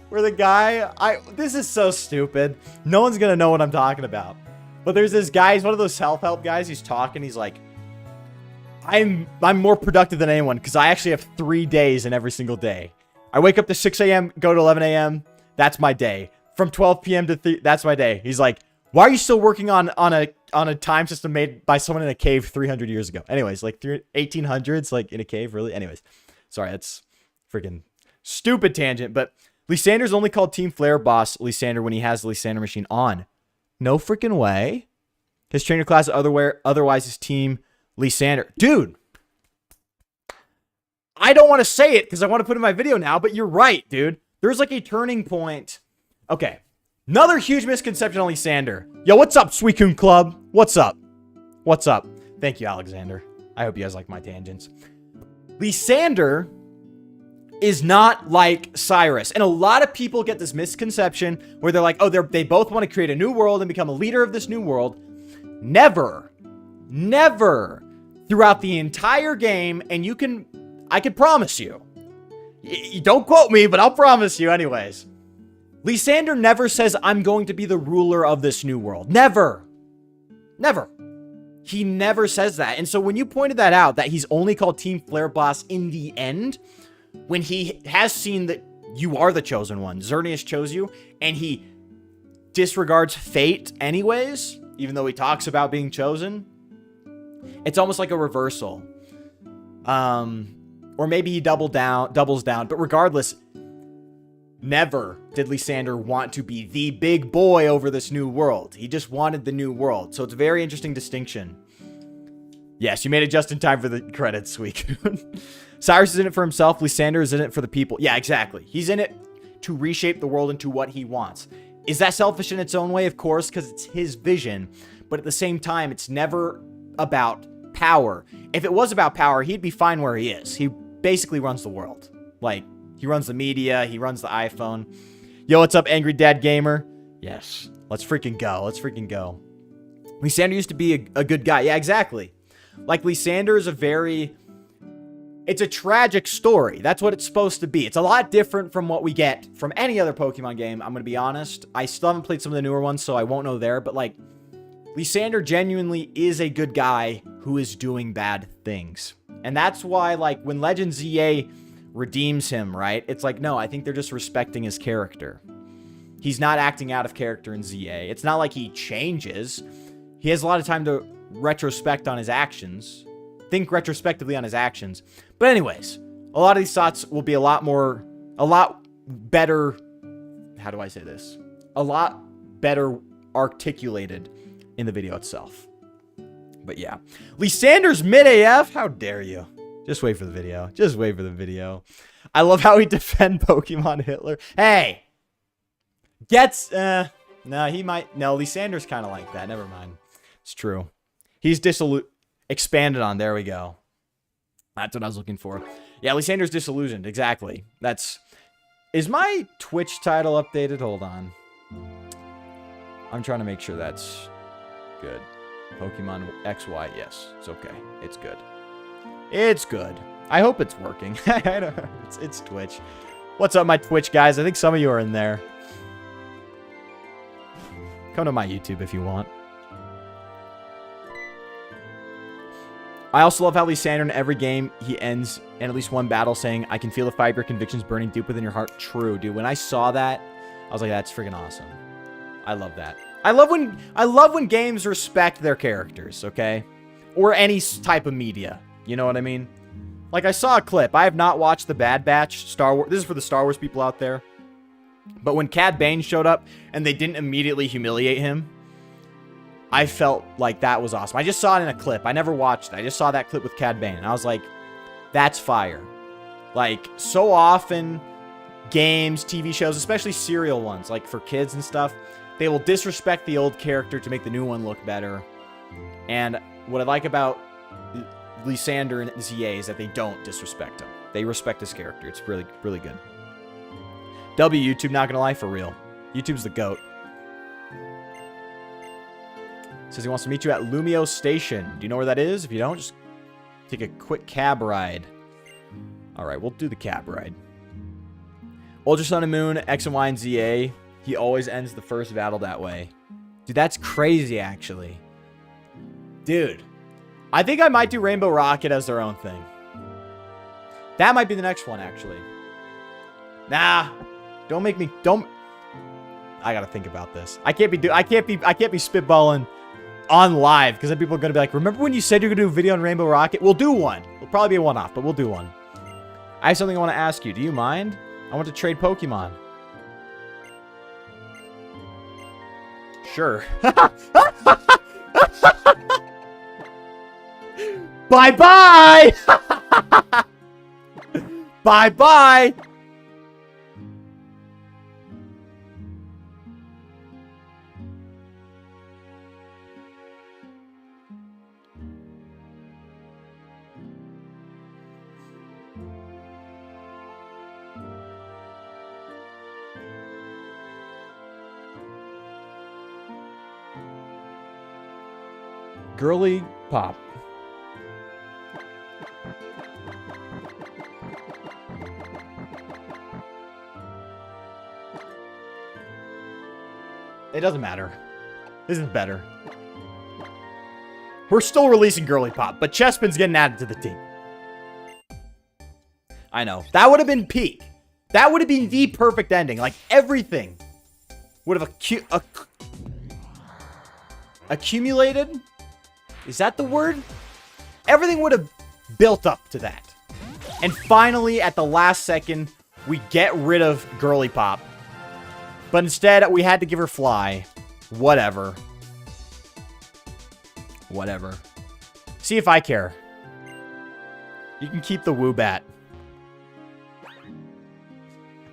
Speaker 1: where the guy, this is so stupid. No one's gonna know what I'm talking about. But there's this guy, he's one of those self-help guys. He's talking, he's like, I'm more productive than anyone because I actually have 3 days in every single day. I wake up to 6 a.m., go to 11 a.m. That's my day. From 12 p.m. to 3, that's my day. He's like, why are you still working on a time system made by someone in a cave 300 years ago? Anyways, like 1800s, like in a cave, really? Anyways, sorry, that's freaking stupid tangent. But Lysander's only called Team Flare Boss Lysander when he has the Lysander machine on. No freaking way. His trainer class otherwise is Team Lysander. Dude, I don't want to say it because I want to put it in my video now, but you're right, dude. There's like a turning point. Okay. Another huge misconception on Lysander. Yo, what's up, Suicune Club? What's up? What's up? Thank you, Alexander. I hope you guys like my tangents. Lysander is not like Cyrus. And a lot of people get this misconception where they're like, oh, they both want to create a new world and become a leader of this new world. Never throughout the entire game, and I can promise you, you don't quote me, but I'll promise you anyways. Lysander never says, I'm going to be the ruler of this new world. Never. He never says that. And so when you pointed that out, that he's only called Team Flare Boss in the end, when he has seen that you are the chosen one, Xerneas chose you, and he disregards fate anyways, even though he talks about being chosen, it's almost like a reversal. Or maybe he doubles down, but regardless, never did Lysander want to be the big boy over this new world. He just wanted the new world. So it's a very interesting distinction. Yes, you made it just in time for the credits, Suicune. Cyrus is in it for himself. Lysander is in it for the people. Yeah, exactly. He's in it to reshape the world into what he wants. Is that selfish in its own way? Of course, because it's his vision. But at the same time, it's never about power. If it was about power, he'd be fine where he is. He basically runs the world. Like, he runs the media. He runs the iPhone. Yo, what's up, Angry Dad Gamer? Yes. Let's freaking go. Lysander used to be a good guy. Yeah, exactly. Like, Lysander is it's a tragic story. That's what it's supposed to be. It's a lot different from what we get from any other Pokemon game. I'm going to be honest. I still haven't played some of the newer ones, so I won't know there. But, like, Lysander genuinely is a good guy who is doing bad things. And that's why, like, when Legend ZA redeems him, right? It's like, no, I think they're just respecting his character. He's not acting out of character in ZA. It's not like he changes. He has a lot of time to retrospect on his actions. Think retrospectively on his actions. But anyways, a lot of these thoughts will be a lot better, how do I say this? A lot better articulated in the video itself. But yeah. Lysander's mid AF? How dare you? Just wait for the video. I love how he defend Pokemon Hitler. Hey! No, Lysander's kind of like that. Never mind. It's true. He's expanded on. There we go. That's what I was looking for. Yeah, Lysander's disillusioned. Exactly. Is my Twitch title updated? Hold on. I'm trying to make sure that's good. Pokemon XY. Yes. It's okay. It's good. It's good. I hope it's working. I don't know. It's Twitch. What's up, my Twitch guys? I think some of you are in there. Come to my YouTube if you want. I also love how Lysander in every game, he ends in at least one battle saying, I can feel the fiber convictions burning deep within your heart. True, dude. When I saw that, I was like, that's freaking awesome. I love that. I love when games respect their characters, okay? Or any type of media. You know what I mean? Like, I saw a clip. I have not watched The Bad Batch, Star Wars. This is for the Star Wars people out there. But when Cad Bane showed up and they didn't immediately humiliate him, I felt like that was awesome. I just saw it in a clip. I never watched it. I just saw that clip with Cad Bane. And I was like, that's fire. Like, so often, games, TV shows, especially serial ones, like for kids and stuff, they will disrespect the old character to make the new one look better. And what I like about Lysander and ZA is that they don't disrespect him. They respect his character. It's really, really good. YouTube, not gonna lie, for real. YouTube's the GOAT. Says he wants to meet you at Lumio Station. Do you know where that is? If you don't, just take a quick cab ride. Alright, we'll do the cab ride. Ultra Sun and Moon, X and Y and ZA. He always ends the first battle that way. Dude, that's crazy, actually. Dude. I think I might do Rainbow Rocket as their own thing. That might be the next one, actually. Nah. Don't make me... I gotta think about this. I can't be spitballing on live, because then people are gonna be like, remember when you said you're gonna do a video on Rainbow Rocket? We'll do one. It'll probably be a one-off, but we'll do one. I have something I want to ask you. Do you mind? I want to trade Pokemon. Sure. Bye-bye! Bye-bye! Girly pop. It doesn't matter. This is better. We're still releasing Girly Pop, but Chespin's getting added to the team. I know. That would have been peak. That would have been the perfect ending. Like, everything would have accumulated. Is that the word? Everything would have built up to that. And finally, at the last second, we get rid of Girly Pop. But instead, we had to give her Fly. Whatever. Whatever. See if I care. You can keep the Woobat.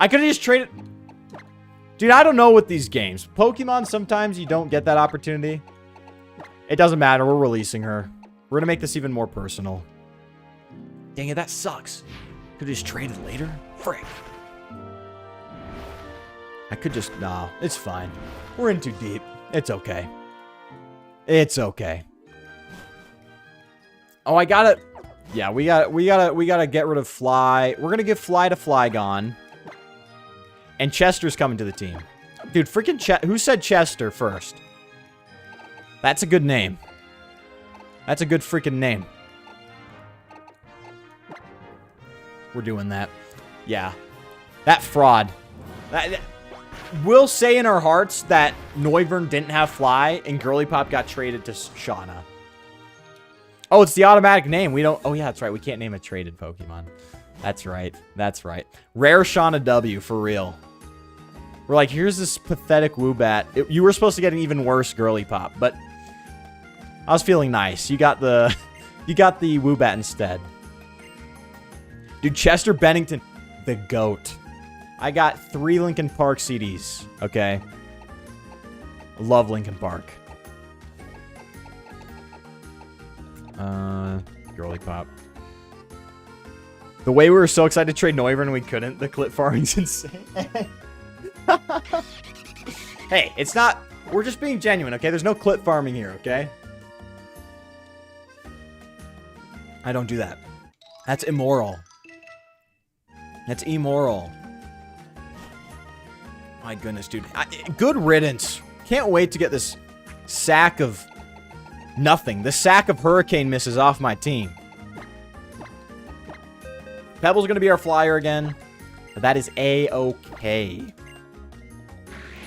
Speaker 1: I could have just traded... Dude, I don't know with these games. Pokemon, sometimes you don't get that opportunity. It doesn't matter. We're releasing her. We're going to make this even more personal. Dang it, that sucks. Could have just traded later? Frick. I could just... Nah, it's fine. We're in too deep. It's okay. It's okay. Oh, I gotta... Yeah, we gotta get rid of Fly. We're gonna give Fly to Flygon. And Chester's coming to the team. Dude, freaking who said Chester first? That's a good name. That's a good freaking name. We're doing that. Yeah. That fraud. We'll say in our hearts that Noivern didn't have Fly and Girly Pop got traded to Shauna. Oh, it's the automatic name. We don't... Oh, yeah, that's right. We can't name a traded Pokemon. That's right. That's right. Rare Shauna W, for real. We're like, here's this pathetic Woobat. You were supposed to get an even worse Girly Pop, but I was feeling nice. You got the... You got the Woobat instead. Dude, Chester Bennington, the GOAT. I got 3 Linkin Park CDs, okay? Love Linkin Park. Girly Pop. The way we were so excited to trade Noivern and we couldn't. The clip farming's insane. Hey, it's not... We're just being genuine, okay? There's no clip farming here, okay? I don't do that. That's immoral. That's immoral. My goodness, dude. Good riddance. Can't wait to get this sack of nothing. The sack of hurricane misses off my team. Pebble's going to be our flyer again. But that is A-okay.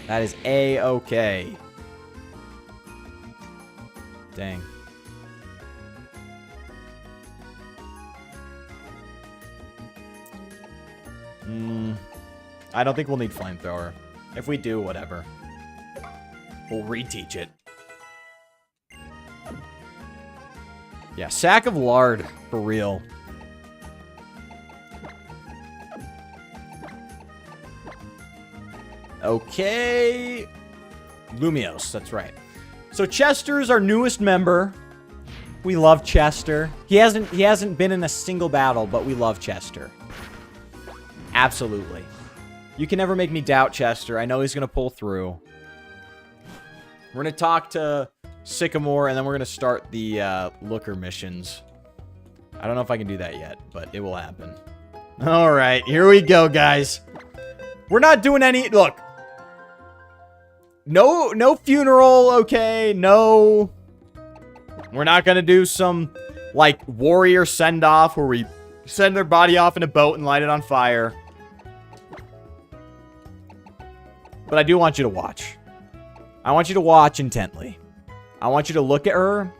Speaker 1: That is A-okay. Dang. I don't think we'll need Flamethrower. If we do, whatever. We'll reteach it. Yeah, sack of lard. For real. Okay. Lumiose, that's right. So Chester's our newest member. We love Chester. He hasn't been in a single battle, but we love Chester. Absolutely. You can never make me doubt Chester. I know he's going to pull through. We're going to talk to Sycamore, and then we're going to start the Looker missions. I don't know if I can do that yet, but it will happen. All right, here we go, guys. We're not doing any... Look. No funeral, okay? No. We're not going to do some, like, warrior send-off where we send their body off in a boat and light it on fire. But I do want you to watch. I want you to watch intently. I want you to look at her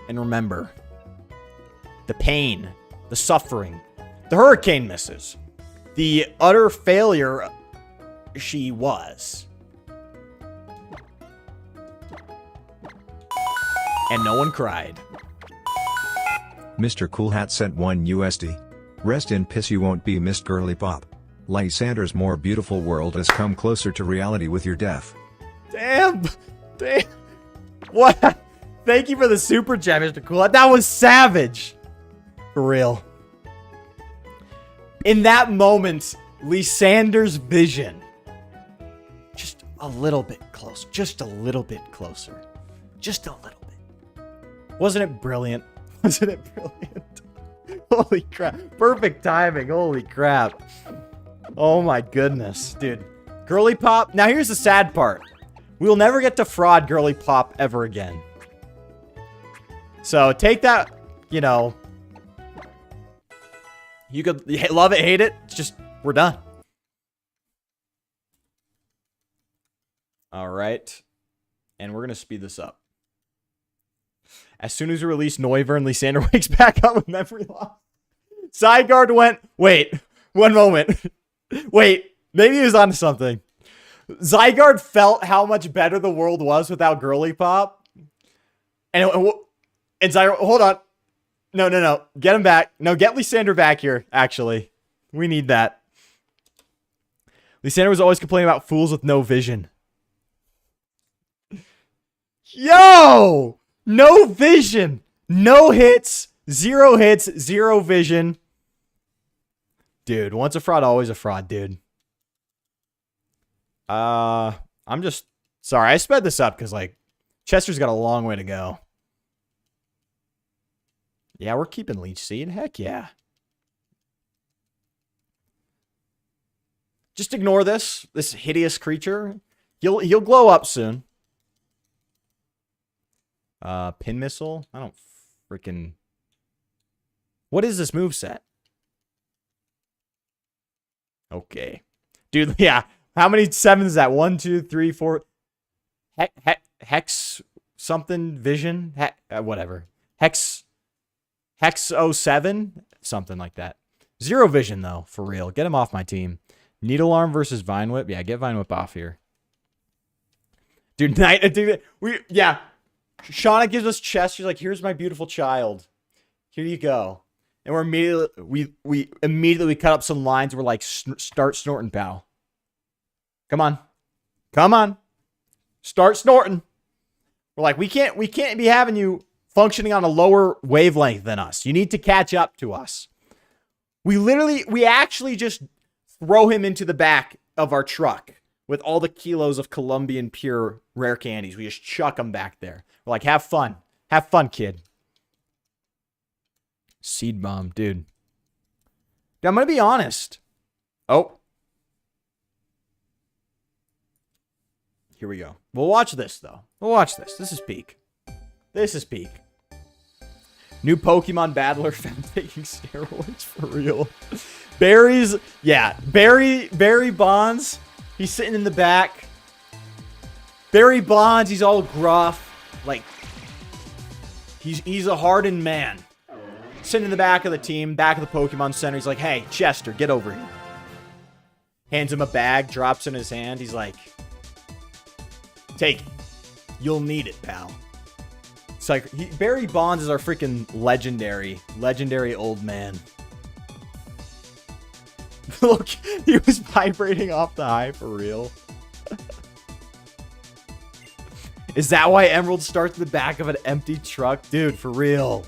Speaker 1: and remember the pain, the suffering, the hurricane misses, the utter failure she was. And no one cried.
Speaker 2: Mr. Cool Hat sent 1 USD. Rest in piss, you won't be missed, Girly Pop. Lysander's more beautiful world has come closer to reality with your death.
Speaker 1: Damn. Damn. What? Thank you for the super chat, Mr. Cool Hat. That was savage. For real. In that moment, Lysander's vision. Just a little bit close. Just a little bit closer. Just a little bit. Wasn't it brilliant? Wasn't it brilliant? Holy crap. Perfect timing. Holy crap. Oh my goodness. Dude. Girly Pop. Now here's the sad part. We will never get to fraud Girly Pop ever again. So take that, you know. You could love it, hate it. It's just, we're done. All right. And we're going to speed this up. As soon as we release Noivern, Lysander wakes back up with memory loss. Zygarde went, wait, one moment. Wait, maybe he was onto something. Zygarde felt how much better the world was without Girly Pop. And Zygarde, hold on. No. Get him back. No, get Lysander back here, actually. We need that. Lysander was always complaining about fools with no vision. Yo! No vision. No hits. 0 hits. 0 vision. Dude, once a fraud, always a fraud, dude. I'm just... Sorry, I sped this up because, like, Chester's got a long way to go. Yeah, we're keeping Leech Seed. Heck yeah. Just ignore this hideous creature. He'll glow up soon. Pin Missile? I don't freaking... What is this moveset? Okay. Dude, yeah. How many 7s is that? 1, 2, 3, 4... Hex something vision? Whatever. Hex 07? Something like that. 0 vision, though, for real. Get him off my team. Needle Arm versus Vine Whip? Yeah, get Vine Whip off here. Dude, yeah. Shauna gives us chest. She's like, here's my beautiful child. Here you go. And we're immediately, we immediately cut up some lines. We're like, start snorting, pal. Come on. Come on. Start snorting. We're like, we can't be having you functioning on a lower wavelength than us. You need to catch up to us. We actually just throw him into the back of our truck with all the kilos of Colombian pure rare candies. We just chuck them back there. We're like, have fun. Have fun, kid. Seed Bomb, dude. I'm going to be honest. Oh. Here we go. We'll watch this, though. We'll watch this. This is peak. This is peak. New Pokemon Battler found taking steroids for real. Barry's, yeah. Barry Bonds. He's sitting in the back. Barry Bonds, he's all gruff. Like, he's a hardened man. Sitting in the back of the team, back of the Pokemon Center. He's like, hey, Chester, get over here. Hands him a bag, drops in his hand. He's like, take it. You'll need it, pal. It's like, Barry Bonds is our freaking legendary old man. Look, he was vibrating off the high for real. Is that why Emerald starts in the back of an empty truck? Dude, for real.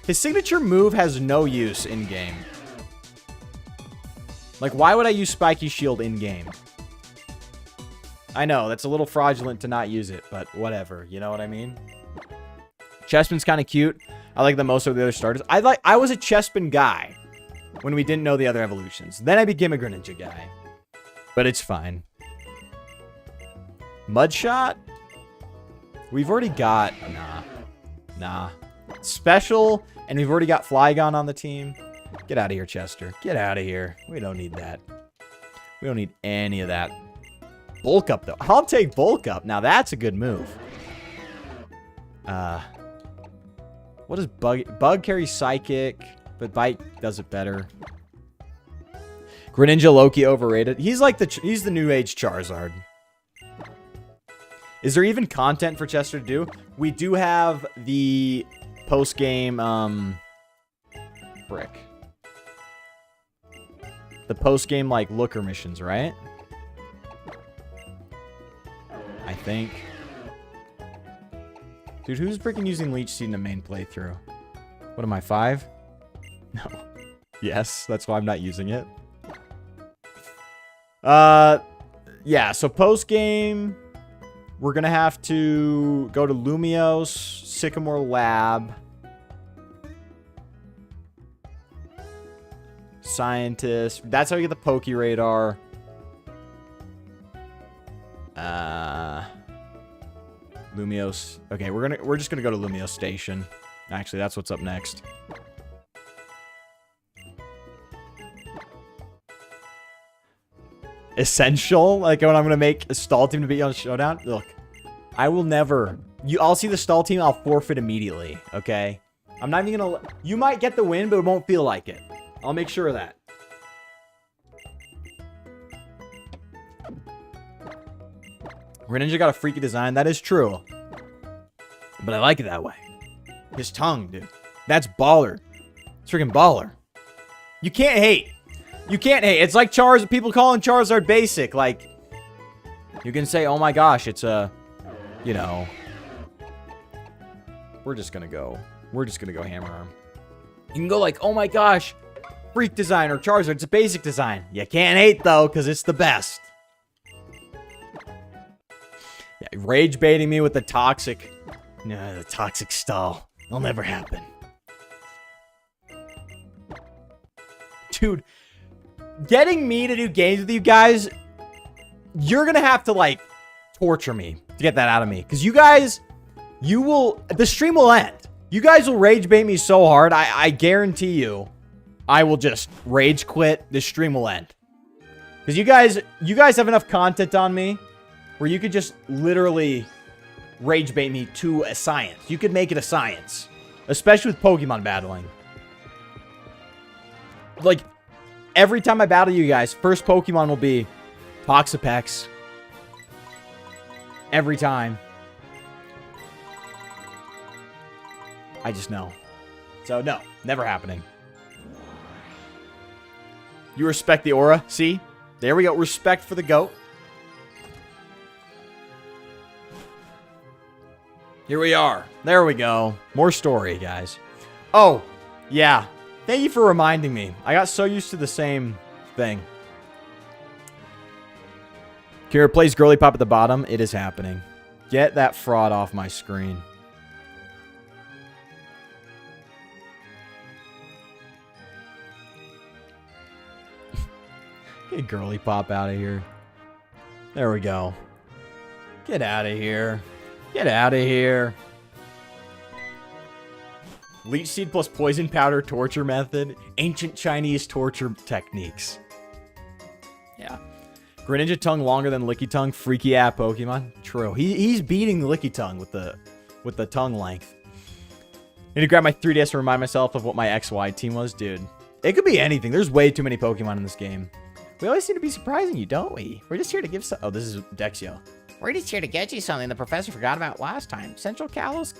Speaker 1: His signature move has no use in-game. Like, why would I use Spiky Shield in-game? I know, that's a little fraudulent to not use it, but whatever. You know what I mean? Chespin's kind of cute. I like the most of the other starters. I was a Chespin guy when we didn't know the other evolutions. Then I became a Greninja guy. But it's fine. Mudshot? We've already got... Nah. Special, and we've already got Flygon on the team. Get out of here, Chester. Get out of here. We don't need that. We don't need any of that. Bulk Up, though. I'll take Bulk Up. Now, that's a good move. What does Bug carry Psychic, but Bite does it better. Greninja Loki overrated. He's like he's the new age Charizard. Is there even content for Chester to do? We do have the post-game, frick. The post-game, like, looker missions, right? I think. Dude, who's freaking using Leech Seed in a main playthrough? What am I, 5? No. Yes, that's why I'm not using it. Yeah, so post-game... We're going to have to go to Lumiose, Sycamore Lab. Scientist. That's how you get the Poke Radar. Lumiose. Okay, we're just gonna go to Lumiose Station. Actually, that's what's up next. Essential? Like when I'm gonna make a stall team to beat you on Showdown? Look, I will never. I'll see the stall team, I'll forfeit immediately, okay? I'm not even gonna. You might get the win, but it won't feel like it. I'll make sure of that. Greninja got a freaky design. That is true. But I like it that way. His tongue, dude. That's baller. It's freaking baller. You can't hate. You can't hate. It's like people calling Charizard basic. Like, you can say, oh my gosh, it's a, you know. We're just gonna go hammer arm. You can go like, oh my gosh, freak design or Charizard. It's a basic design. You can't hate though, because it's the best. Yeah, rage baiting me with the toxic. No, the toxic stall. It'll never happen. Dude, getting me to do games with you guys, you're gonna have to, like, torture me to get that out of me. Because you guys, the stream will end. You guys will rage bait me so hard, I guarantee you, I will just rage quit. This stream will end. Because you guys have enough content on me where you could just literally rage bait me to a science. You could make it a science. Especially with Pokemon battling. Like, every time I battle you guys, first Pokemon will be Toxapex. Every time. I just know. So, no. Never happening. You respect the aura? See? There we go. Respect for the GOAT. Here we are. There we go. More story, guys. Oh, yeah. Thank you for reminding me. I got so used to the same thing. Can you replace Girly Pop at the bottom? It is happening. Get that fraud off my screen. Get Girly Pop out of here. There we go. Get out of here. Get out of here. Leech Seed plus Poison Powder torture method. Ancient Chinese torture techniques. Yeah. Greninja tongue longer than Licky Tongue. Freaky app Pokemon. True. He's beating Licky Tongue with the tongue length. Need to grab my 3DS to remind myself of what my XY team was. Dude, it could be anything. There's way too many Pokemon in this game. We always seem to be surprising you, don't we? We're just here to give some... Oh, this is Dexio. We're just here to get you something the professor forgot about last time. Central Kalos.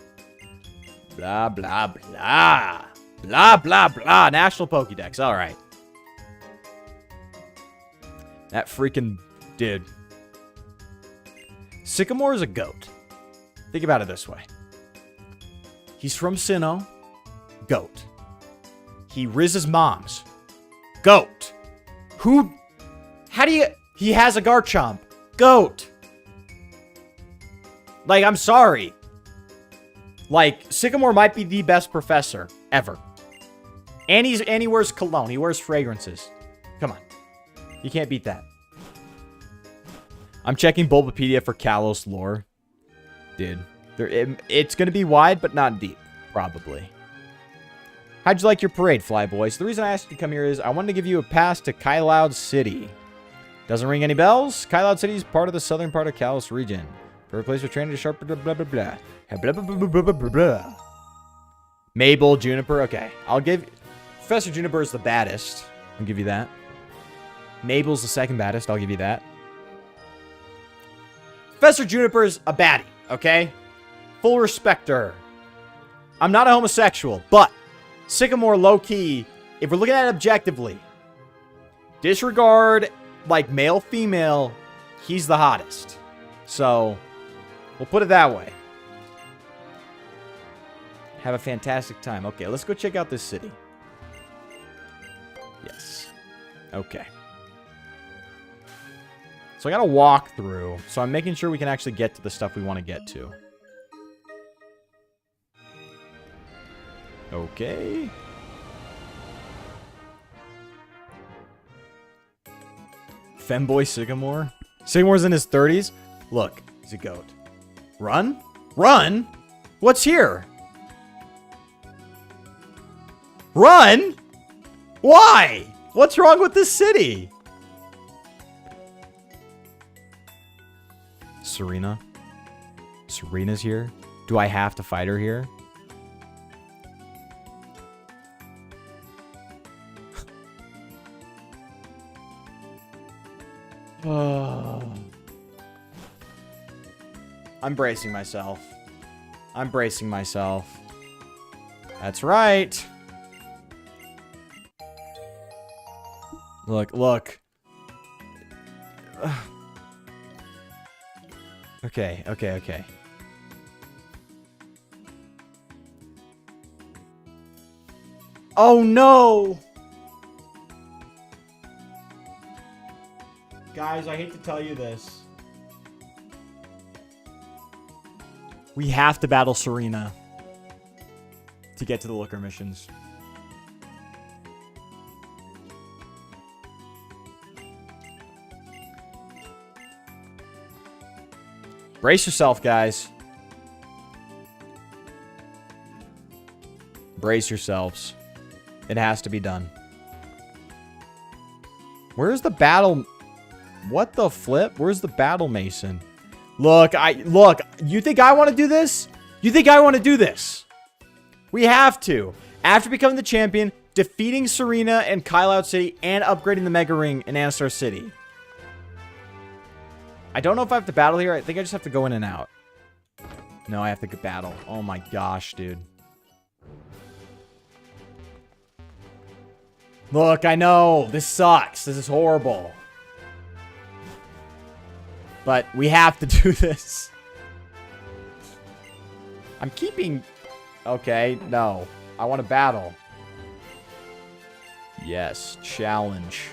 Speaker 1: Blah, blah, blah. Blah, blah, blah. National Pokédex. All right. That freaking... Dude. Sycamore is a goat. Think about it this way. He's from Sinnoh. Goat. He Riz's mom's. Goat. Who... How do you... He has a Garchomp. Goat. Like, I'm sorry. Like, Sycamore might be the best professor ever. And he wears cologne. He wears fragrances. Come on. You can't beat that. I'm checking Bulbapedia for Kalos lore. Dude. It's going to be wide, but not deep. Probably. How'd you like your parade, FLYBOY? The reason I asked you to come here is I wanted to give you a pass to Kyloud City. Doesn't ring any bells? Kyloud City is part of the southern part of Kalos region. For a place for training to sharp blah blah blah blah. Blah blah blah blah blah blah blah. Mabel, Juniper. Okay. I'll give... Professor Juniper is the baddest. I'll give you that. Mabel's the second baddest. I'll give you that. Professor Juniper's a baddie, okay? Full respect to her. I'm not a homosexual, but Sycamore, low-key, if we're looking at it objectively, disregard, like, male-female, he's the hottest. So, we'll put it that way. Have a fantastic time. Okay, let's go check out this city. Yes. Okay. So I got to walk through. So I'm making sure we can actually get to the stuff we want to get to. Okay. Femboy Sycamore? Sycamore's in his 30s? Look, he's a goat. Run? Run? What's here? Run? Why? What's wrong with this city? Serena? Serena's here? Do I have to fight her here? I'm bracing myself. I'm bracing myself. That's right. Look, look. Okay, okay, okay. Oh no! Guys, I hate to tell you this. We have to battle Serena to get to the Looker missions. Brace yourself, guys. Brace yourselves. It has to be done. Where's the battle? What the flip? Where's the battle mason? Look, you think I want to do this? You think I want to do this? We have to. After becoming the champion, defeating Serena and Kyle Out City, and upgrading the Mega Ring in Anastar City. I don't know if I have to battle here. I think I just have to go in and out. No, I have to battle. Oh my gosh, dude. Look, I know. This sucks. This is horrible. But we have to do this. I'm keeping... Okay, no. I want to battle. Yes, challenge.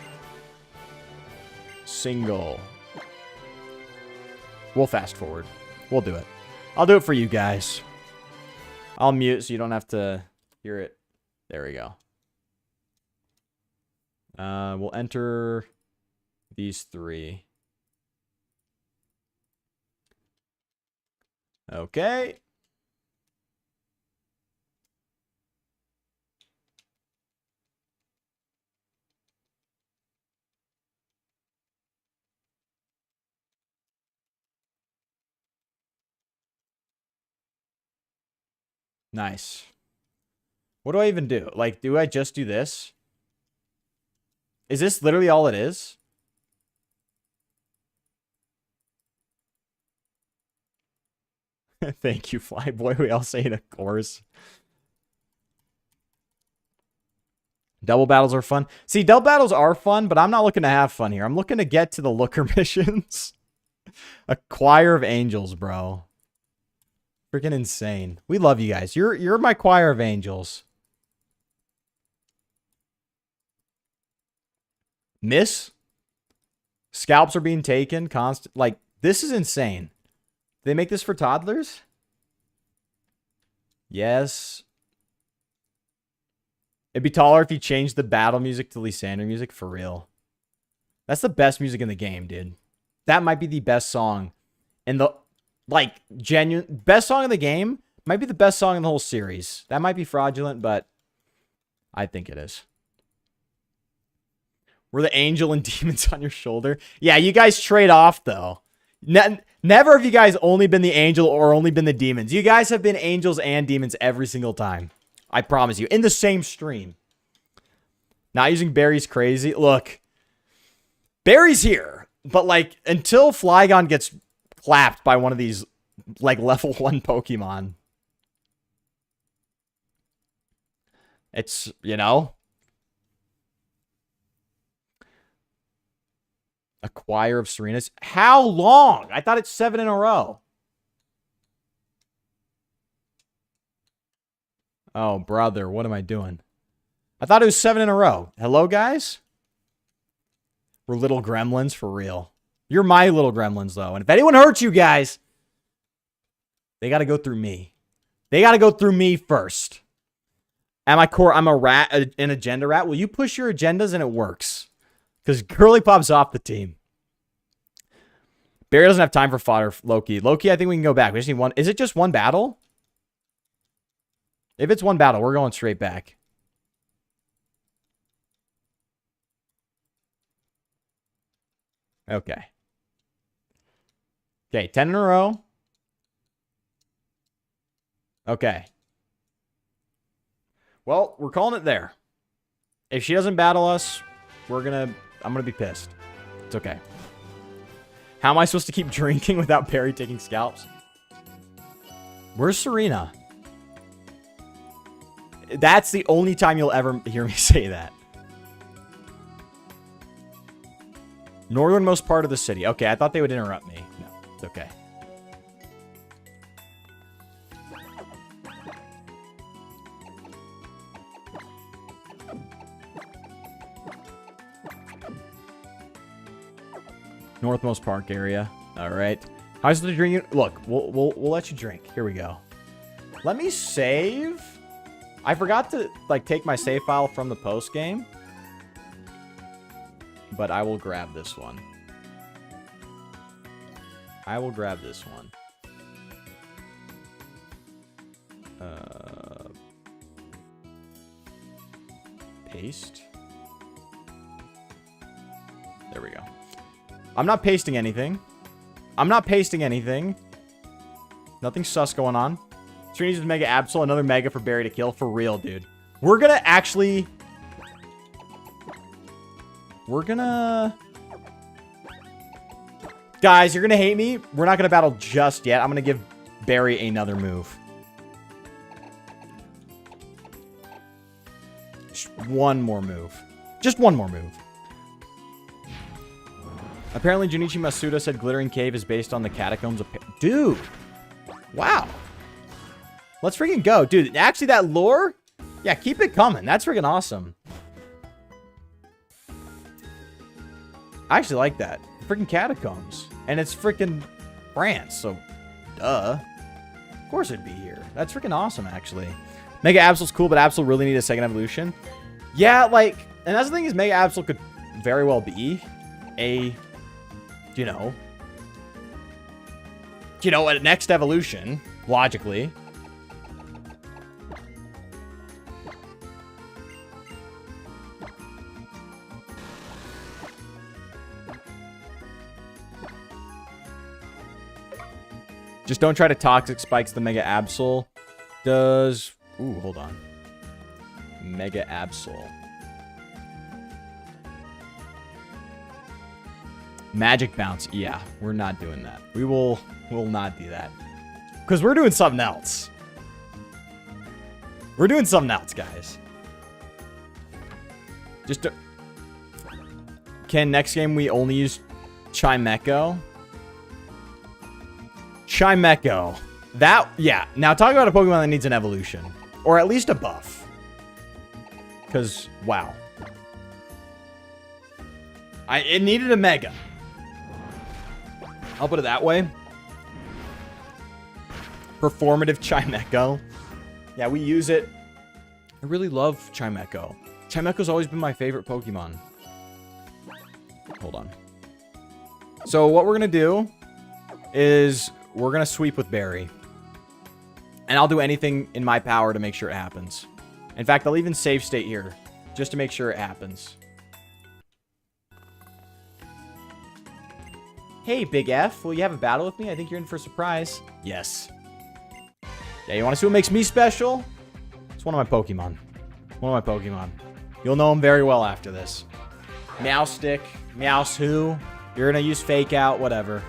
Speaker 1: Single. We'll fast forward. We'll do it. I'll do it for you guys. I'll mute so you don't have to hear it. There we go. We'll enter these three. Okay. Nice. What do I even do? Like, do I just do this? Is this literally all it is? Thank you, Flyboy. We all say it, of course. Double battles are fun. See, double battles are fun, but I'm not looking to have fun here. I'm looking to get to the Looker missions. A choir of angels, bro. Freaking insane. We love you guys. You're my choir of angels. Miss? Scalps are being taken. Constant. Like, this is insane. They make this for toddlers? Yes. It'd be taller if you changed the battle music to Lysander music. For real. That's the best music in the game, dude. That might be the best song. And the... Like, genuine... Best song in the game might be the best song in the whole series. That might be fraudulent, but... I think it is. We're the angel and demons on your shoulder. Yeah, you guys trade off, though. Never have you guys only been the angel or only been the demons. You guys have been angels and demons every single time. I promise you. In the same stream. Not using Barry's crazy. Look. Barry's here. But, like, until Flygon gets clapped by one of these, like, level 1 Pokemon. It's, you know. A choir of Serenas. How long? I thought it's 7 in a row. Oh, brother. What am I doing? I thought it was 7 in a row. Hello, guys? We're little gremlins for real. You're my little gremlins, though. And if anyone hurts you guys, they got to go through me. They got to go through me first. At my core, I'm a rat, an agenda rat. Well, you push your agendas and it works. Because Curly Pop's off the team. Barry doesn't have time for fodder, Loki. Loki, I think we can go back. We just need one. Is it just one battle? If it's one battle, we're going straight back. Okay. Okay, 10 in a row. Okay. Well, we're calling it there. If she doesn't battle us, I'm gonna be pissed. It's okay. How am I supposed to keep drinking without Barry taking scalps? Where's Serena? That's the only time you'll ever hear me say that. Northernmost part of the city. Okay, I thought they would interrupt me. No, it's okay. Northmost Park area. All right. How's the drink? Look, we'll let you drink. Here we go. Let me save. I forgot to take my save file from the post game, but I will grab this one. I will grab this one. Paste. There we go. I'm not pasting anything. I'm not pasting anything. Nothing sus going on. Serena uses Mega Absol. Another Mega for Barry to kill. For real, dude. We're gonna actually... We're gonna... Guys, you're gonna hate me. We're not gonna battle just yet. I'm gonna give Barry another move. Just one more move. Just one more move. Apparently, Junichi Masuda said Glittering Cave is based on the catacombs of... Dude! Wow. Let's freaking go. Dude, actually, that lore? Yeah, keep it coming. That's freaking awesome. I actually like that. Freaking catacombs. And it's freaking France, so... Duh. Of course it'd be here. That's freaking awesome, actually. Mega Absol's cool, but Absol really need a second evolution. Yeah, like... And that's the thing is, Mega Absol could very well be a... You know, a next evolution, logically. Just don't try to Toxic Spikes the Mega Absol. Does... Ooh, hold on. Mega Absol. Magic Bounce. Yeah, we're not doing that. We'll not do that. Because we're doing something else. We're doing something else, guys. Just to... Can next game we only use Chimecho? Chimecho. That, yeah. Now talk about a Pokemon that needs an evolution. Or at least a buff. Because, wow. It needed a Mega. I'll put it that way. Performative Chimecho. Yeah, we use it. I really love Chimecho. Chimecho's always been my favorite Pokemon. Hold on. So what we're going to do is we're going to sweep with Barry. And I'll do anything in my power to make sure it happens. In fact, I'll even save state here just to make sure it happens. Hey, Big F, will you have a battle with me? I think you're in for a surprise. Yes. Yeah, you want to see what makes me special? It's one of my Pokemon. One of my Pokemon. You'll know him very well after this. Meowstick, Meowswho. You're going to use Fake Out, whatever.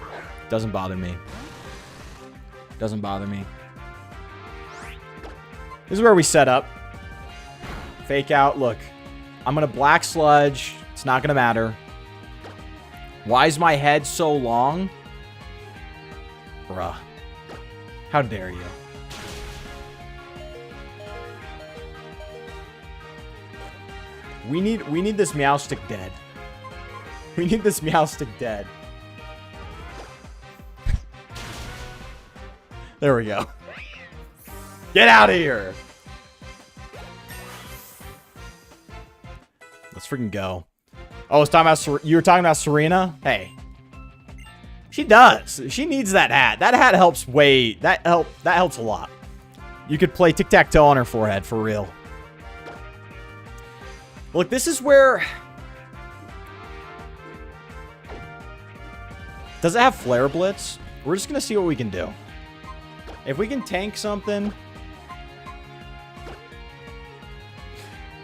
Speaker 1: Doesn't bother me. Doesn't bother me. This is where we set up. Fake Out. Look, I'm going to Black Sludge. It's not going to matter. Why is my head so long? Bruh. How dare you? We need this Meowstick dead. We need this Meowstick dead. There we go. Get out of here. Let's freaking go. Oh, it's talking about you were talking about Serena? Hey. She does. She needs that hat. That hat helps way. That helps a lot. You could play tic-tac-toe on her forehead for real. Look, this is where... Does it have Flare Blitz? We're just going to see what we can do. If we can tank something...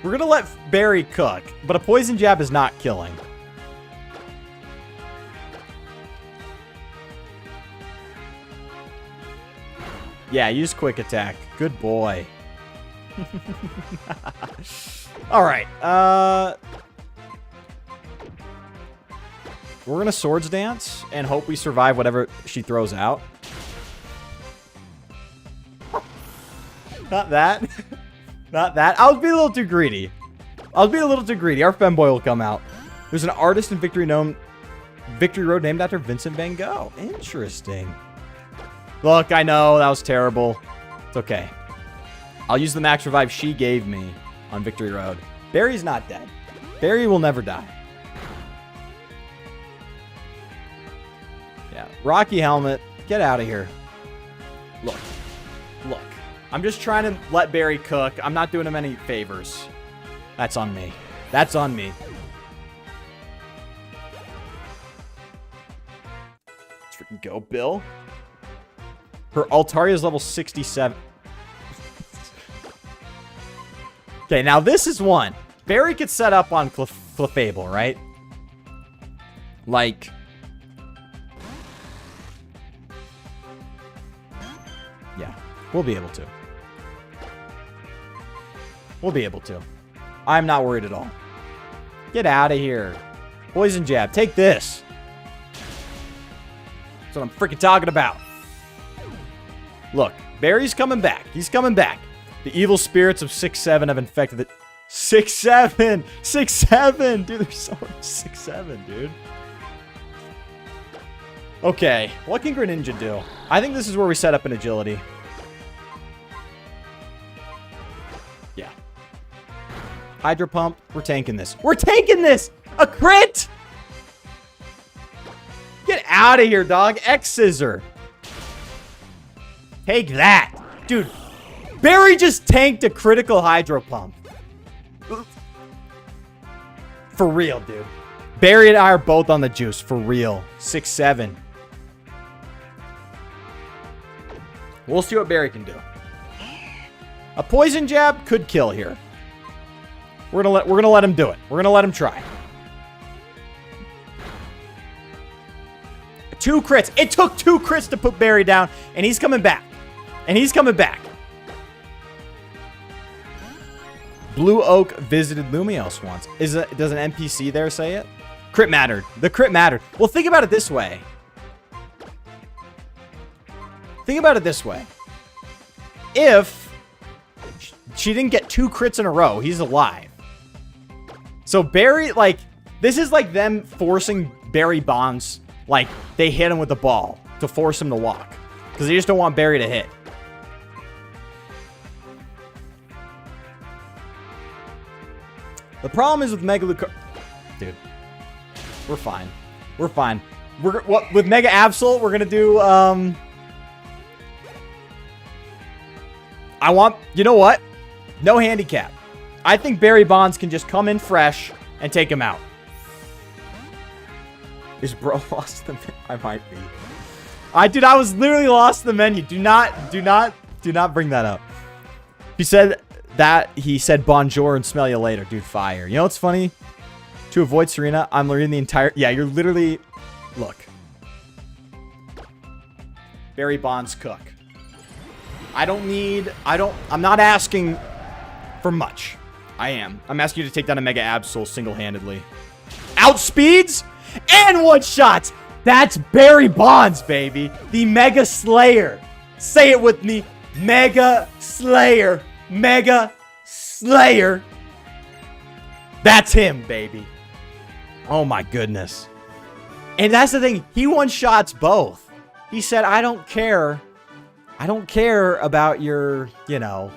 Speaker 1: We're going to let Barry cook, but a Poison Jab is not killing. Yeah, use Quick Attack. Good boy. Alright, we're going to Swords Dance and hope we survive whatever she throws out. Not that. Not that. I was being a little too greedy. Our femboy will come out. There's an artist in Victory Road named after Vincent van Gogh. Interesting. Look, I know that was terrible. It's okay. I'll use the max revive she gave me on Victory Road. Barry's not dead. Barry will never die. Yeah. Rocky Helmet. Get out of here. Look. Look. I'm just trying to let Barry cook. I'm not doing him any favors. That's on me. That's on me. Let's freaking go, Bill. Her Altaria is level 67. Okay, now this is one. Barry could set up on Clefable, right? Like... Yeah, we'll be able to. We'll be able to. I'm not worried at all. Get out of here. Poison Jab, take this. That's what I'm freaking talking about. Look, Barry's coming back. He's coming back. The evil spirits of 6-7 have infected the... 6-7! 6-7! Dude, there's so much 6-7, dude. Okay, what can Greninja do? I think this is where we set up an agility. Yeah. Hydro Pump, we're tanking this. We're tanking this! A crit! Get out of here, dog. X-Scissor. Take that. Dude, Barry just tanked a critical Hydro Pump. For real, dude. Barry and I are both on the juice. For real. 6-7. We'll see what Barry can do. A Poison Jab could kill here. We're gonna let him do it. We're gonna let him try. 2 crits. It took 2 crits to put Barry down, and he's coming back. And he's coming back. Blue Oak visited Lumios once. Does an NPC there say it? Crit mattered. The crit mattered. Well, think about it this way. Think about it this way. If she didn't get 2 crits in a row, he's alive. So Barry, like, this is like them forcing Barry Bonds, like, they hit him with the ball to force him to walk. Because they just don't want Barry to hit. The problem is with Mega Lucario... Dude. We're fine. We're fine. With Mega Absol, we're going to do... I want... You know what? No handicap. I think Barry Bonds can just come in fresh and take him out. Is bro lost the menu? I might be. Dude, I was literally lost the menu. Do not bring that up. He said bonjour and smell you later. Dude, fire. You know what's funny? To avoid Serena, I'm learning the entire... Yeah, you're literally... Look. Barry Bonds cook. I'm not asking for much. I'm asking you to take down a Mega Absol single-handedly. Outspeeds and one-shots. That's Barry Bonds, baby. The Mega Slayer. Say it with me. Mega Slayer. Mega Slayer. That's him, baby. Oh my goodness. And that's the thing. He one-shots both. He said, I don't care. I don't care about your, you know,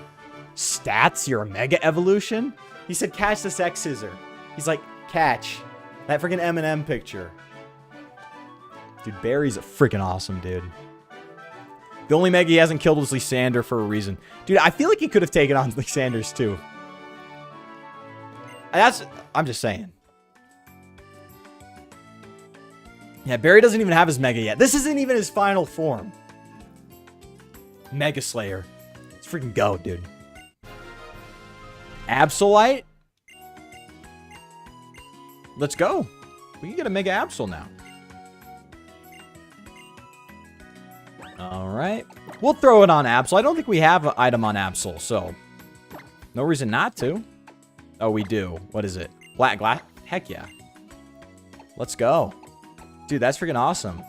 Speaker 1: stats, your Mega Evolution. He said, catch this X Scissor. He's like, catch that freaking M&M picture. Dude, Barry's a freaking awesome dude. The only Mega he hasn't killed was Lysander for a reason. Dude, I feel like he could have taken on Lysander's too. I'm just saying. Yeah, Barry doesn't even have his Mega yet. This isn't even his final form. Mega Slayer. Let's freaking go, dude. Absolite? Let's go. We can get a Mega Absol now. Alright. We'll throw it on Absol. I don't think we have an item on Absol, so no reason not to. Oh, we do. What is it? Black glass? Heck yeah. Let's go. Dude, that's freaking awesome.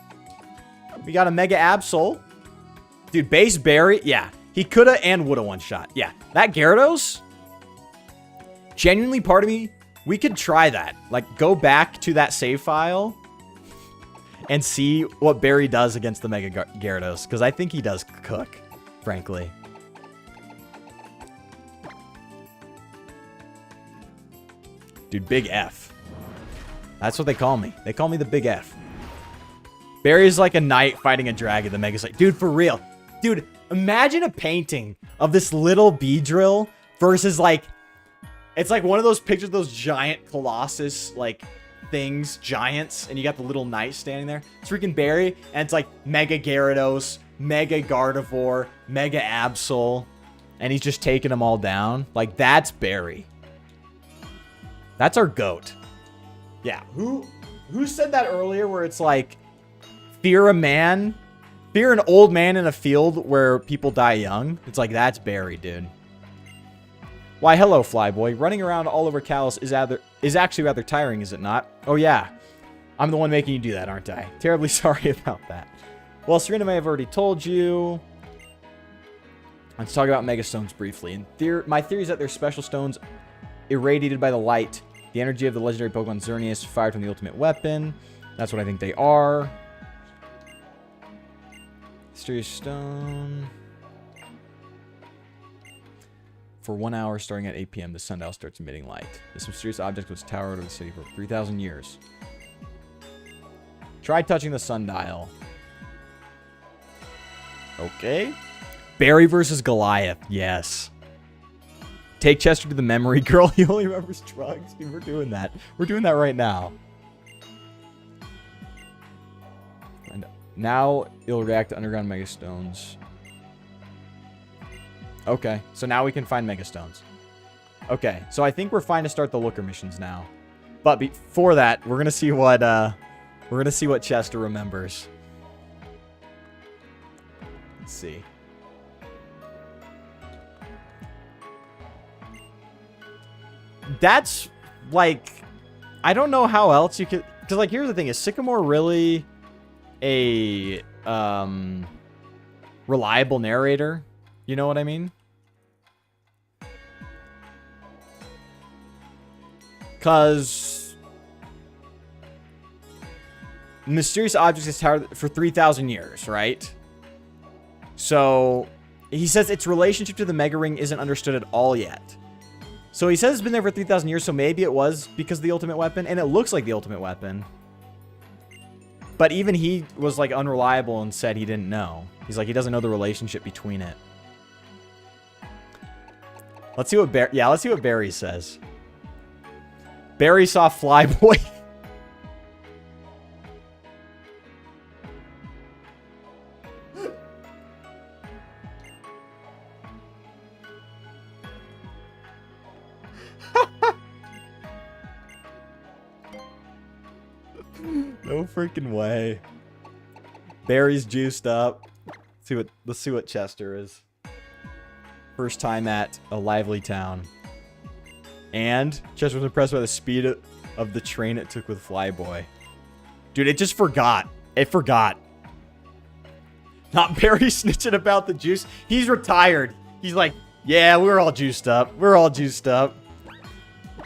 Speaker 1: We got a Mega Absol. Dude, base Barry. Yeah, he coulda and woulda one-shot. Yeah, that Gyarados. Genuinely, part of me, we could try that. Like, go back to that save file and see what Barry does against the Mega Gyarados. Because I think he does cook, frankly. Dude, Big F. That's what they call me. They call me the Big F. Barry's like a knight fighting a dragon. The Mega's like, dude, for real. Dude, imagine a painting of this little Beedrill versus like, it's like one of those pictures of those giant Colossus, like, things, giants, and you got the little knight standing there. It's freaking Barry, and it's like Mega Gyarados, Mega Gardevoir, Mega Absol, and he's just taking them all down. Like, that's Barry. That's our GOAT. Yeah, who said that earlier where it's like, fear an old man in a field where people die young? It's like, that's Barry, dude. Why, hello, FLYBOY. Running around all over Kalos is actually rather tiring, is it not? Oh, yeah. I'm the one making you do that, aren't I? Terribly sorry about that. Well, Serena may have already told you. Let's talk about Mega Stones briefly. My theory is that they're special stones irradiated by the light. The energy of the legendary Pokemon Xerneas fired from the ultimate weapon. That's what I think they are. Mysterious Stone. For 1 hour, starting at 8 p.m., the sundial starts emitting light. This mysterious object was towered over the city for 3,000 years. Try touching the sundial. Okay. Barry versus Goliath. Yes. Take Chester to the memory girl. He only remembers drugs. Dude, we're doing that. We're doing that right now. And now it'll react to underground Mega Stones. Okay, so now we can find Mega Stones. Okay, so I think we're fine to start the looker missions now. But before that, we're gonna see what Chester remembers. Let's see. That's like, I don't know how else you could, because like here's the thing: is Sycamore really a reliable narrator? You know what I mean? Because mysterious objects is towered for 3,000 years, right? So he says its relationship to the Mega Ring isn't understood at all yet. So he says it's been there for 3,000 years, so maybe it was because of the ultimate weapon, and it looks like the ultimate weapon. But even he was like unreliable and said he didn't know. He's like, he doesn't know the relationship between it. Let's see what let's see what Barry says. Barry saw FLYBOY. No freaking way. Barry's juiced up. Let's see what Chester is. First time at a lively town. And Chester was impressed by the speed of the train it took with FLYBOY. Dude, it just forgot. It forgot. Not Barry snitching about the juice. He's retired. He's like, yeah, we're all juiced up. We're all juiced up.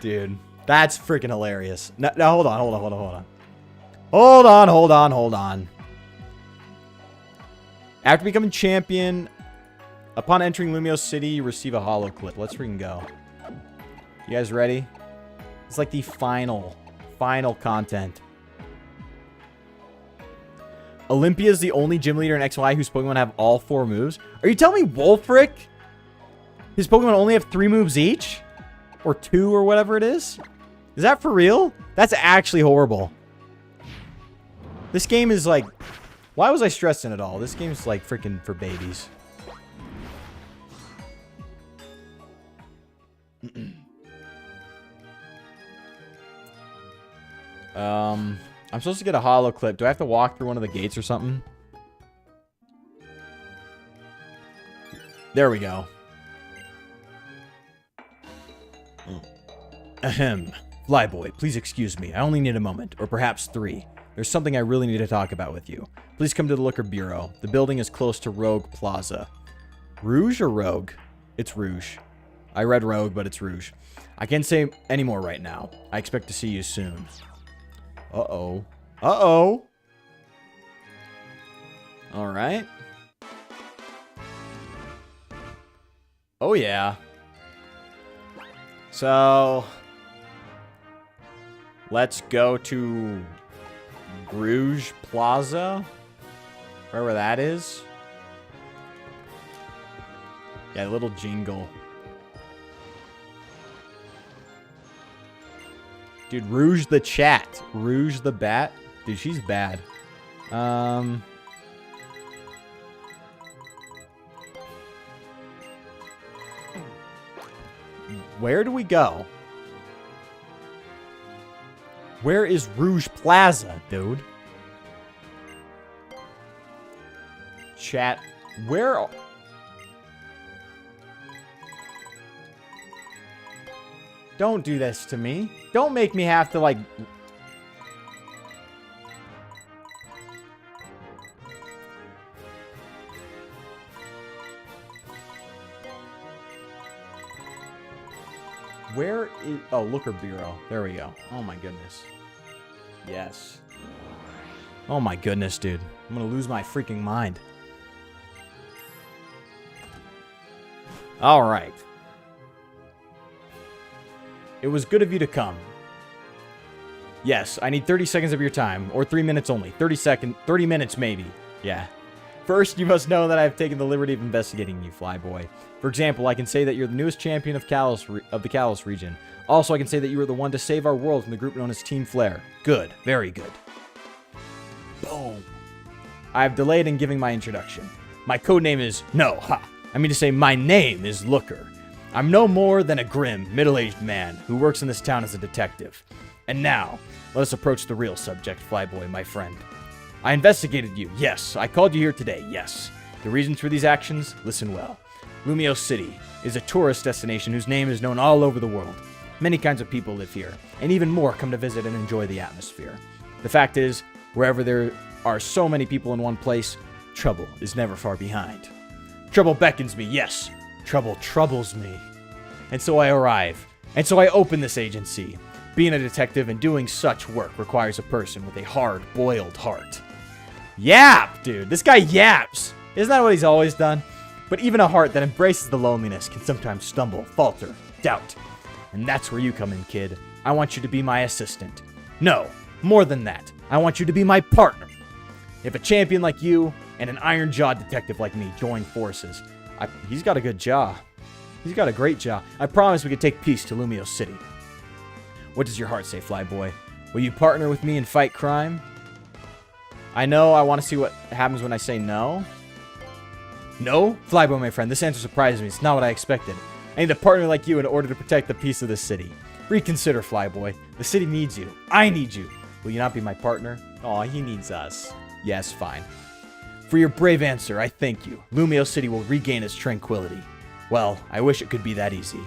Speaker 1: Dude, that's freaking hilarious. No, hold on. Hold on. After becoming champion Upon entering Lumio City, you receive a holo clip. Let's freaking go. You guys ready? It's like the final content. Olympia is the only gym leader in XY whose Pokemon have all 4 moves. Are you telling me Wolfric? His Pokemon only have 3 moves each? Or 2 or whatever it is? Is that for real? That's actually horrible. This game is like... Why was I stressing it all? This game's like freaking for babies. I'm supposed to get a holo clip. Do I have to walk through one of the gates or something? There we go. Ahem. Flyboy, please excuse me. I only need a moment, or perhaps 3. There's something I really need to talk about with you. Please come to the Liquor Bureau. The building is close to Rogue Plaza. Rouge or Rogue? It's Rouge. I read Rogue, but it's Rouge. I can't say any more right now. I expect to see you soon. Uh-oh. Uh-oh. Alright. Oh, yeah. So... let's go to... Rouge Plaza? Wherever that is. Yeah, little jingle. Dude, Rouge the chat. Rouge the bat. Dude, she's bad. Where do we go? Where is Rouge Plaza, dude? Chat. Where... Don't do this to me. Don't make me have to, like... Where is... Oh, Looker Bureau. There we go. Oh, my goodness. Yes. Oh, my goodness, dude. I'm gonna lose my freaking mind. All right. It was good of you to come. Yes, I need 30 seconds of your time, or 3 minutes only. 30 minutes maybe. Yeah. First, you must know that I have taken the liberty of investigating you, Flyboy. For example, I can say that you're the newest champion of the Kalos region. Also, I can say that you were the one to save our world from the group known as Team Flare. Good. Very good. Boom. I have delayed in giving my introduction. My codename is... No, ha. I mean to say my name is Looker. I'm no more than a grim, middle-aged man who works in this town as a detective. And now, let us approach the real subject, Flyboy, my friend. I investigated you, yes. I called you here today, yes. The reasons for these actions? Listen well. Lumio City is a tourist destination whose name is known all over the world. Many kinds of people live here, and even more come to visit and enjoy the atmosphere. The fact is, wherever there are so many people in one place, trouble is never far behind. Trouble beckons me, yes. Trouble troubles me. And so I arrive. And so I open this agency. Being a detective and doing such work requires a person with a hard-boiled heart. Yap, dude. This guy yaps. Isn't that what he's always done? But even a heart that embraces the loneliness can sometimes stumble, falter, doubt. And that's where you come in, kid. I want you to be my assistant. No, more than that. I want you to be my partner. If a champion like you and an iron-jawed detective like me join forces, he's got a good jaw. He's got a great jaw. I promise we could take peace to Lumio City. What does your heart say, Flyboy? Will you partner with me and fight crime? I know I want to see what happens when I say no. No? Flyboy, my friend, this answer surprises me. It's not what I expected. I need a partner like you in order to protect the peace of this city. Reconsider, Flyboy. The city needs you. I need you. Will you not be my partner? Aw, he needs us. Yes, fine. For your brave answer, I thank you. Lumio City will regain its tranquility. Well, I wish it could be that easy.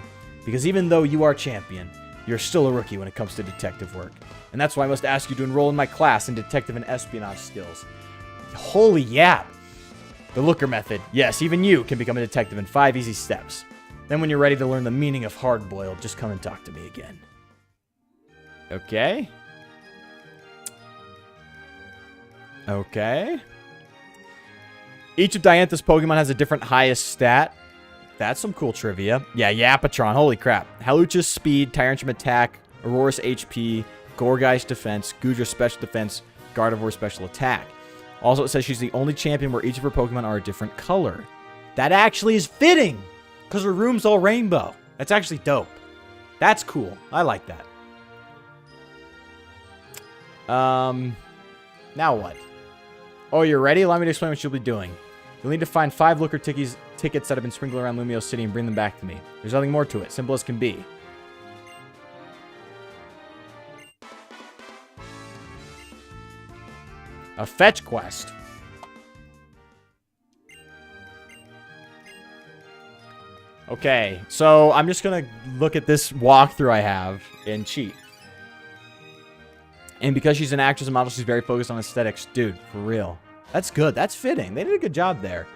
Speaker 1: Because even though you are champion, you're still a rookie when it comes to detective work. And that's why I must ask you to enroll in my class in detective and espionage skills. Holy yap! The Looker method. Yes, even you can become a detective in 5 easy steps. Then when you're ready to learn the meaning of hard-boiled, just come and talk to me again. Okay. Okay. Each of Diantha's Pokemon has a different highest stat. That's some cool trivia. Yeah, Yapatron. Holy crap. Halucha's speed, Tyrantrum attack, Aurora's HP, Gorgai's defense, Gudra's special defense, Gardevoir's special attack. Also, it says she's the only champion where each of her Pokemon are a different color. That actually is fitting, because her room's all rainbow. That's actually dope. That's cool. I like that. Now what? Oh, you're ready? Allow me to explain what you'll be doing. You'll need to find 5 Looker tickets that have been sprinkled around Lumio City and bring them back to me. There's nothing more to it. Simple as can be. A fetch quest. Okay, so I'm just gonna look at this walkthrough I have and cheat. And because she's an actress and model, she's very focused on aesthetics. Dude, for real. That's good. That's fitting. They did a good job there.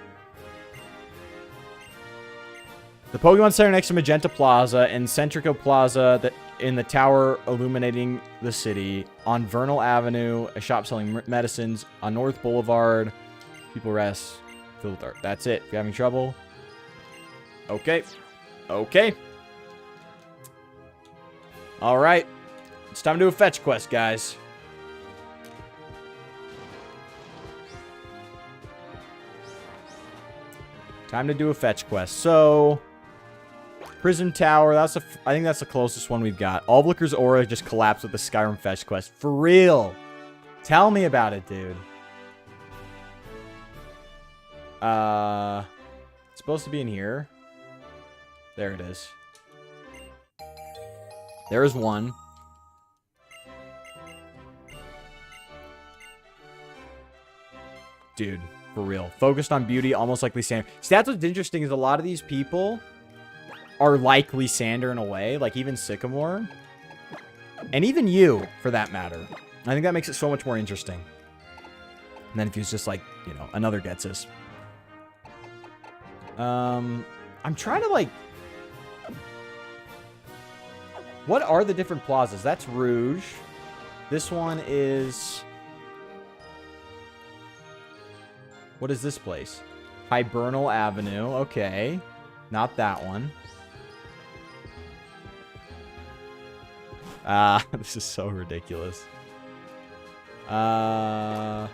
Speaker 1: The Pokemon Center next to Magenta Plaza and Centrico Plaza in the tower illuminating the city. On Vernal Avenue, a shop selling medicines. On North Boulevard, people rest. Filled with art. That's it. If you're having trouble. Okay. Okay. Alright. It's time to do a fetch quest, guys. Time to do a fetch quest. So, Prison Tower. I think that's the closest one we've got. Alblicker's aura just collapsed with the Skyrim fetch quest. For real. Tell me about it, dude. It's supposed to be in here. There it is. There is one. Dude, for real. Focused on beauty, almost like Lysander. See, that's what's interesting is a lot of these people are like Lysander in a way. Like even Sycamore. And even you, for that matter. I think that makes it so much more interesting. And then if he's just like, you know, another Getsus. I'm trying to like... What are the different plazas? That's Rouge. This one is... What is this place? Hibernal Avenue. Okay. Not that one. This is so ridiculous. Bruh.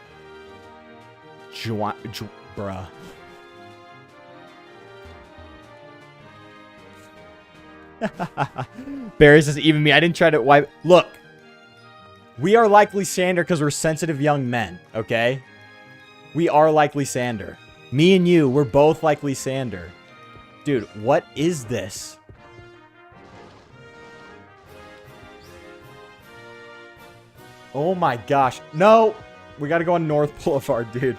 Speaker 1: Barry says, even me. I didn't try to wipe. Look. We are like Lysander because we're sensitive young men, okay? We are like Lysander. Me and you, we're both like Lysander. Dude, what is this? Oh my gosh. No! We gotta go on North Boulevard, dude.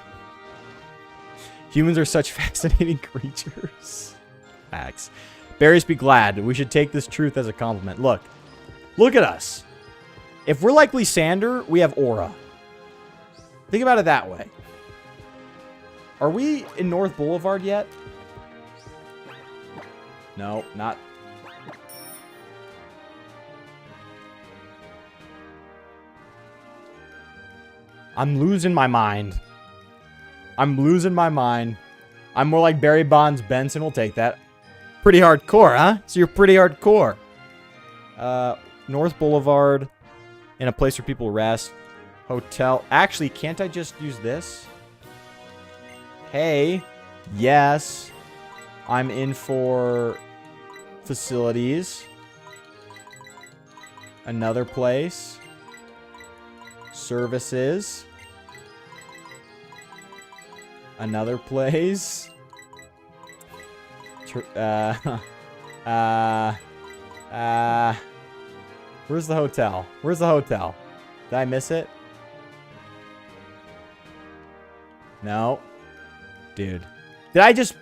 Speaker 1: Humans are such fascinating creatures. Facts. Berries be glad. We should take this truth as a compliment. Look. Look at us. If we're like Lysander, we have aura. Think about it that way. Are we in North Boulevard yet? No, not. I'm losing my mind. I'm losing my mind. I'm more like Barry Bonds. Benson will take that. Pretty hardcore, huh? So you're pretty hardcore. North Boulevard. In a place where people rest. Hotel. Actually, can't I just use this? Hey. Yes. I'm in for facilities. Another place. Services. Another place. Where's the hotel? Where's the hotel? Did I miss it? No. Dude. Did I just...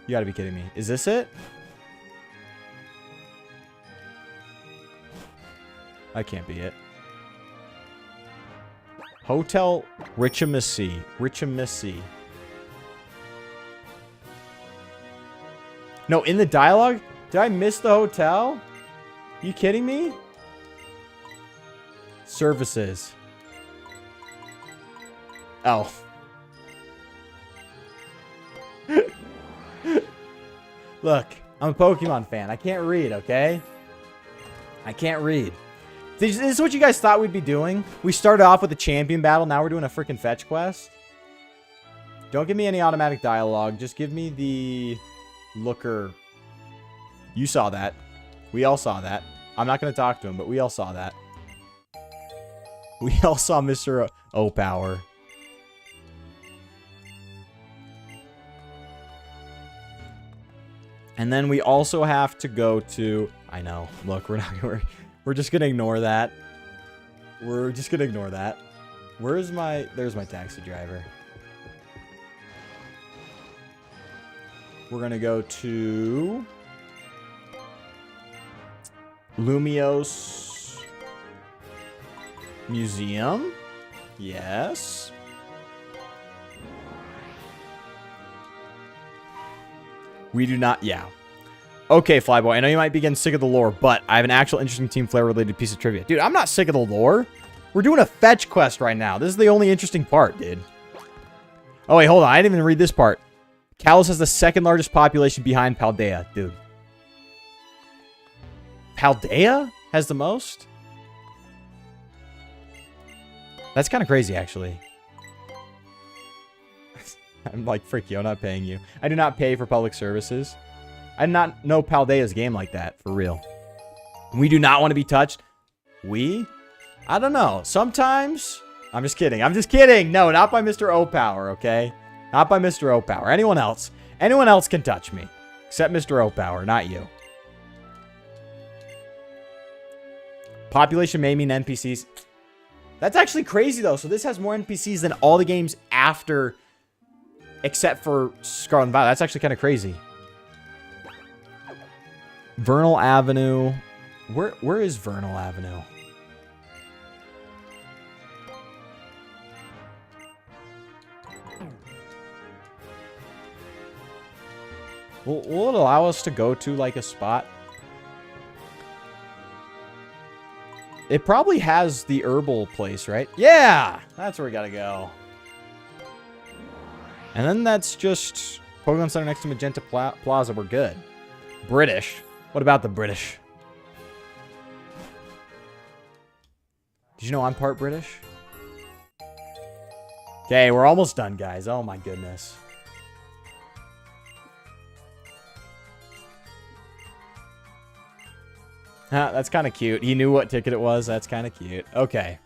Speaker 1: You gotta be kidding me. Is this it? That can't be it. Hotel Richamissy. Richamissy. No, in the dialogue? Did I miss the hotel? You kidding me? Services. Oh. Look, I'm a Pokemon fan. I can't read, okay? I can't read. This is what you guys thought we'd be doing. We started off with a champion battle. Now we're doing a freaking fetch quest. Don't give me any automatic dialogue. Just give me the looker. You saw that. We all saw that. I'm not going to talk to him, but we all saw that. We all saw Mr. O-Power. And then we also have to go to... I know. Look, we're just going to ignore that. We're just going to ignore that. Where's my... There's my taxi driver. We're going to go to... Lumiose Museum. Yes. We do not... Yeah. Okay, Flyboy. I know you might be getting sick of the lore, but I have an actual interesting Team Flare related piece of trivia. Dude, I'm not sick of the lore. We're doing a fetch quest right now. This is the only interesting part, dude. Oh, wait, hold on. I didn't even read this part. Kalos has the second largest population behind Paldea, dude. Paldea has the most? That's kind of crazy, actually. I'm like, frick you, I'm not paying you. I do not pay for public services. I did not know Paldea's game like that, for real. We do not want to be touched. We? I don't know. Sometimes... I'm just kidding. I'm just kidding. No, not by Mr. O-Power, okay? Not by Mr. O-Power. Anyone else. Anyone else can touch me. Except Mr. O-Power, not you. Population may mean NPCs. That's actually crazy, though. So this has more NPCs than all the games after... Except for Scarlet and Violet. That's actually kind of crazy. Vernal Avenue. Where is Vernal Avenue? Will it allow us to go to, like, a spot? It probably has the herbal place, right? Yeah! That's where we gotta go. And then that's just Pokemon Center next to Magenta Plaza. We're good. British. What about the British? Did you know I'm part British? Okay, we're almost done, guys. Oh my goodness. That's kind of cute. He knew what ticket it was. That's kind of cute. Okay.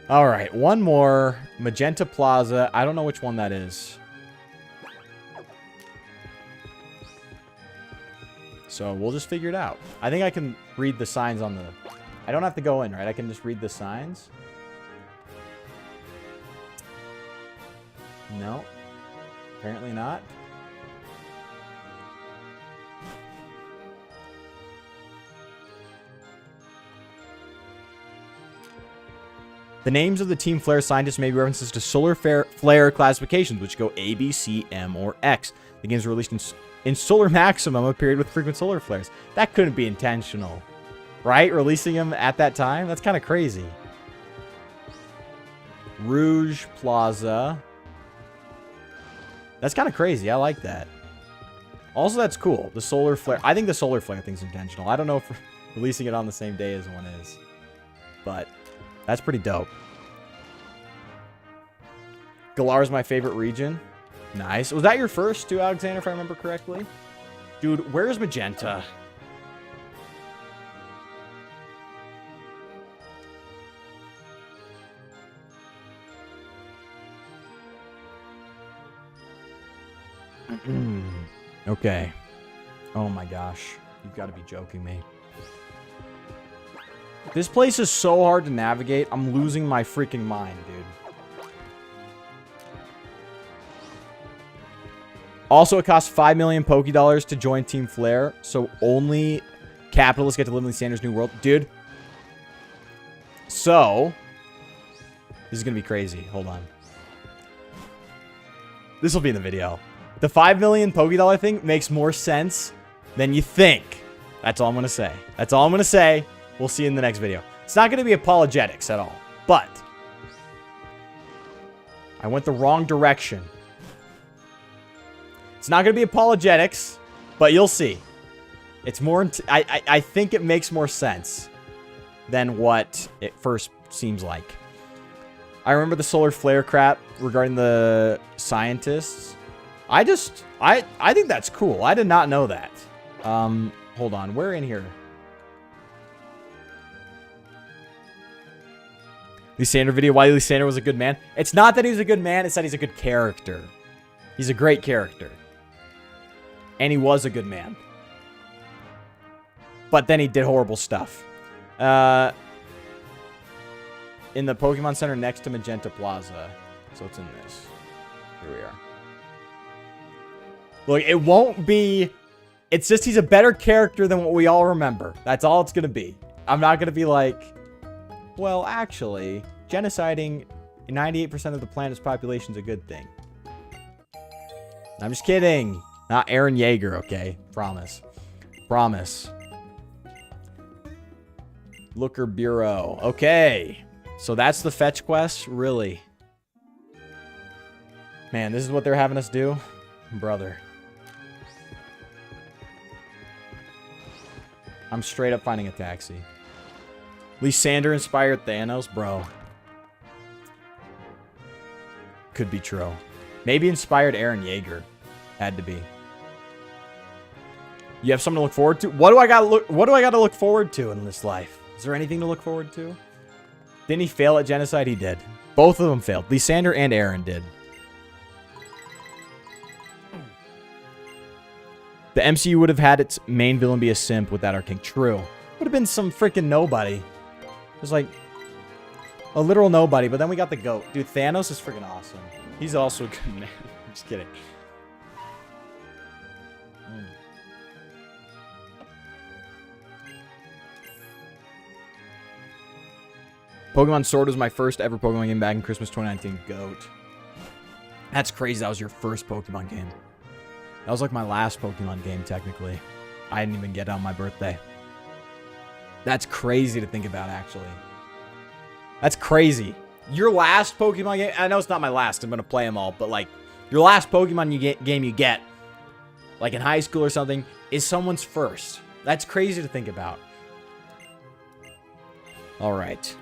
Speaker 1: All right. One more. Magenta Plaza. I don't know which one that is. So we'll just figure it out. I think I can read the signs on the... I don't have to go in, right? I can just read the signs. No. Apparently not. The names of the Team Flare scientists may be references to solar flare classifications, which go A, B, C, M, or X. The games were released in Solar Maximum, a period with frequent solar flares. That couldn't be intentional, right? Releasing them at that time? That's kind of crazy. Rouge Plaza. That's kind of crazy. I like that. Also, that's cool. The solar flare. I think the solar flare thing's intentional. I don't know if releasing it on the same day as one is, but... That's pretty dope. Galar is my favorite region. Nice. Was that your first too, Alexander, if I remember correctly? Dude, where's Magenta? Okay. Oh my gosh. You've got to be joking me. This place is so hard to navigate. I'm losing my freaking mind, dude. Also, it costs 5 million Pokédollars to join Team Flare, so only capitalists get to live in Sanders' new world. Dude. So, this is going to be crazy. Hold on. This will be in the video. The 5 million Pokédollar thing makes more sense than you think. That's all I'm going to say. That's all I'm going to say. We'll see you in the next video. It's not going to be apologetics at all, but I went the wrong direction. It's not going to be apologetics, but you'll see. It's more... I think it makes more sense than what it first seems like. I remember the solar flare crap regarding the scientists. I think that's cool. I did not know that. Hold on. We're in here. Lysander video. Why Lysander was a good man. It's not that he's a good man. It's that he's a good character. He's a great character. And he was a good man. But then he did horrible stuff. In the Pokemon Center next to Magenta Plaza. So it's in this. Here we are. Look, it won't be... It's just he's a better character than what we all remember. That's all it's going to be. I'm not going to be like... Well, actually, genociding 98% of the planet's population is a good thing. I'm just kidding. Not Aaron Yeager, okay? Promise. Promise. Looker Bureau. Okay. So that's the fetch quest? Really? Man, this is what they're having us do? Brother. I'm straight up finding a taxi. Lysander inspired Thanos? Bro. Could be true. Maybe inspired Aaron Yeager. Had to be. You have something to look forward to? What do I gotta look forward to in this life? Is there anything to look forward to? Didn't he fail at genocide? He did. Both of them failed. Lysander and Aaron did. The MCU would have had its main villain be a simp without our king. True. Would have been some freaking nobody. It was like a literal nobody, but then we got the GOAT. Dude, Thanos is freaking awesome. He's also a good man. I'm just kidding. Pokemon Sword was my first ever Pokemon game back in Christmas 2019. GOAT. That's crazy. That was your first Pokemon game. That was like my last Pokemon game, technically. I didn't even get it on my birthday. That's crazy to think about, actually. That's crazy. Your last Pokemon game... I know it's not my last. I'm going to play them all. But, like, your last Pokemon game you get, like in high school or something, is someone's first. That's crazy to think about. All right.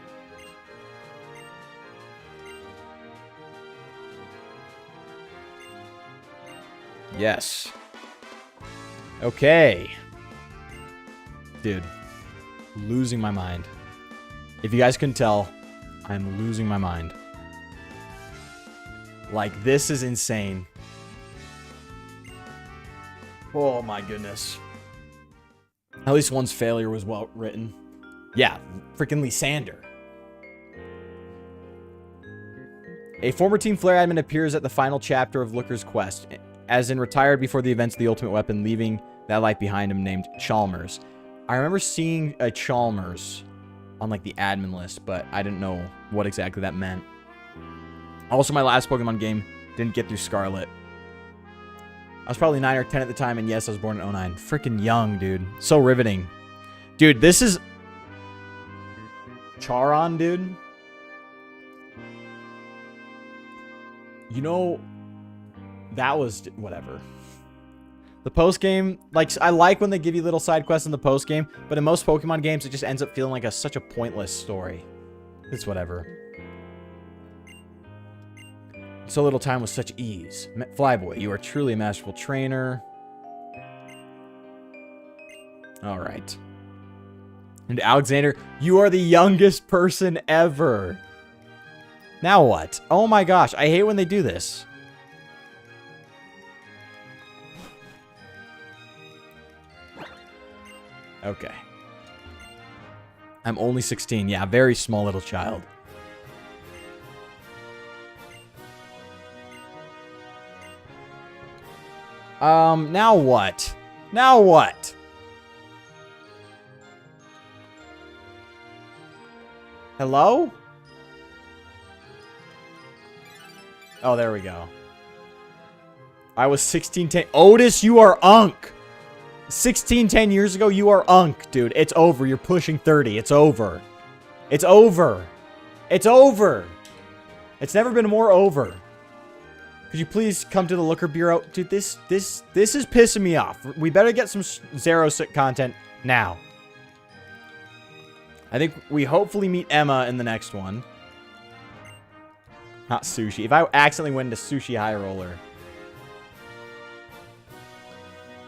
Speaker 1: Yes. Okay. Dude. Losing my mind. If you guys couldn't tell, I'm losing my mind. Like, this is insane. Oh my goodness. At least one's failure was well written. Yeah, freaking Lysander. A former Team Flare admin appears at the final chapter of Looker's quest, as in retired before the events of the Ultimate Weapon, leaving that life behind him, named Chalmers. I remember seeing a Chalmers on, like, the admin list, but I didn't know what exactly that meant. Also, my last Pokemon game didn't get through Scarlet. I was probably 9 or 10 at the time, and yes, I was born in 09. Freaking young, dude. So riveting. Dude, this is... Charon, dude. You know... That was... Whatever. The post-game... Like, I like when they give you little side quests in the post-game, but in most Pokemon games, it just ends up feeling like such a pointless story. It's whatever. So little time with such ease. FLYBOY, you are truly a masterful trainer. Alright. And Alexander, you are the youngest person ever. Now what? Oh my gosh, I hate when they do this. Okay. I'm only 16. Yeah, very small little child. Now what? Now what? Hello? Oh, there we go. I was 16, 10. Otis, you are unk. 16, 10 years ago, you are unk, dude. It's over. You're pushing 30. It's over. It's over. It's over. It's never been more over. Could you please come to the Looker Bureau? Dude, this is pissing me off. We better get some Zero Sick content now. I think we hopefully meet Emma in the next one. Not Sushi. If I accidentally went into Sushi High Roller.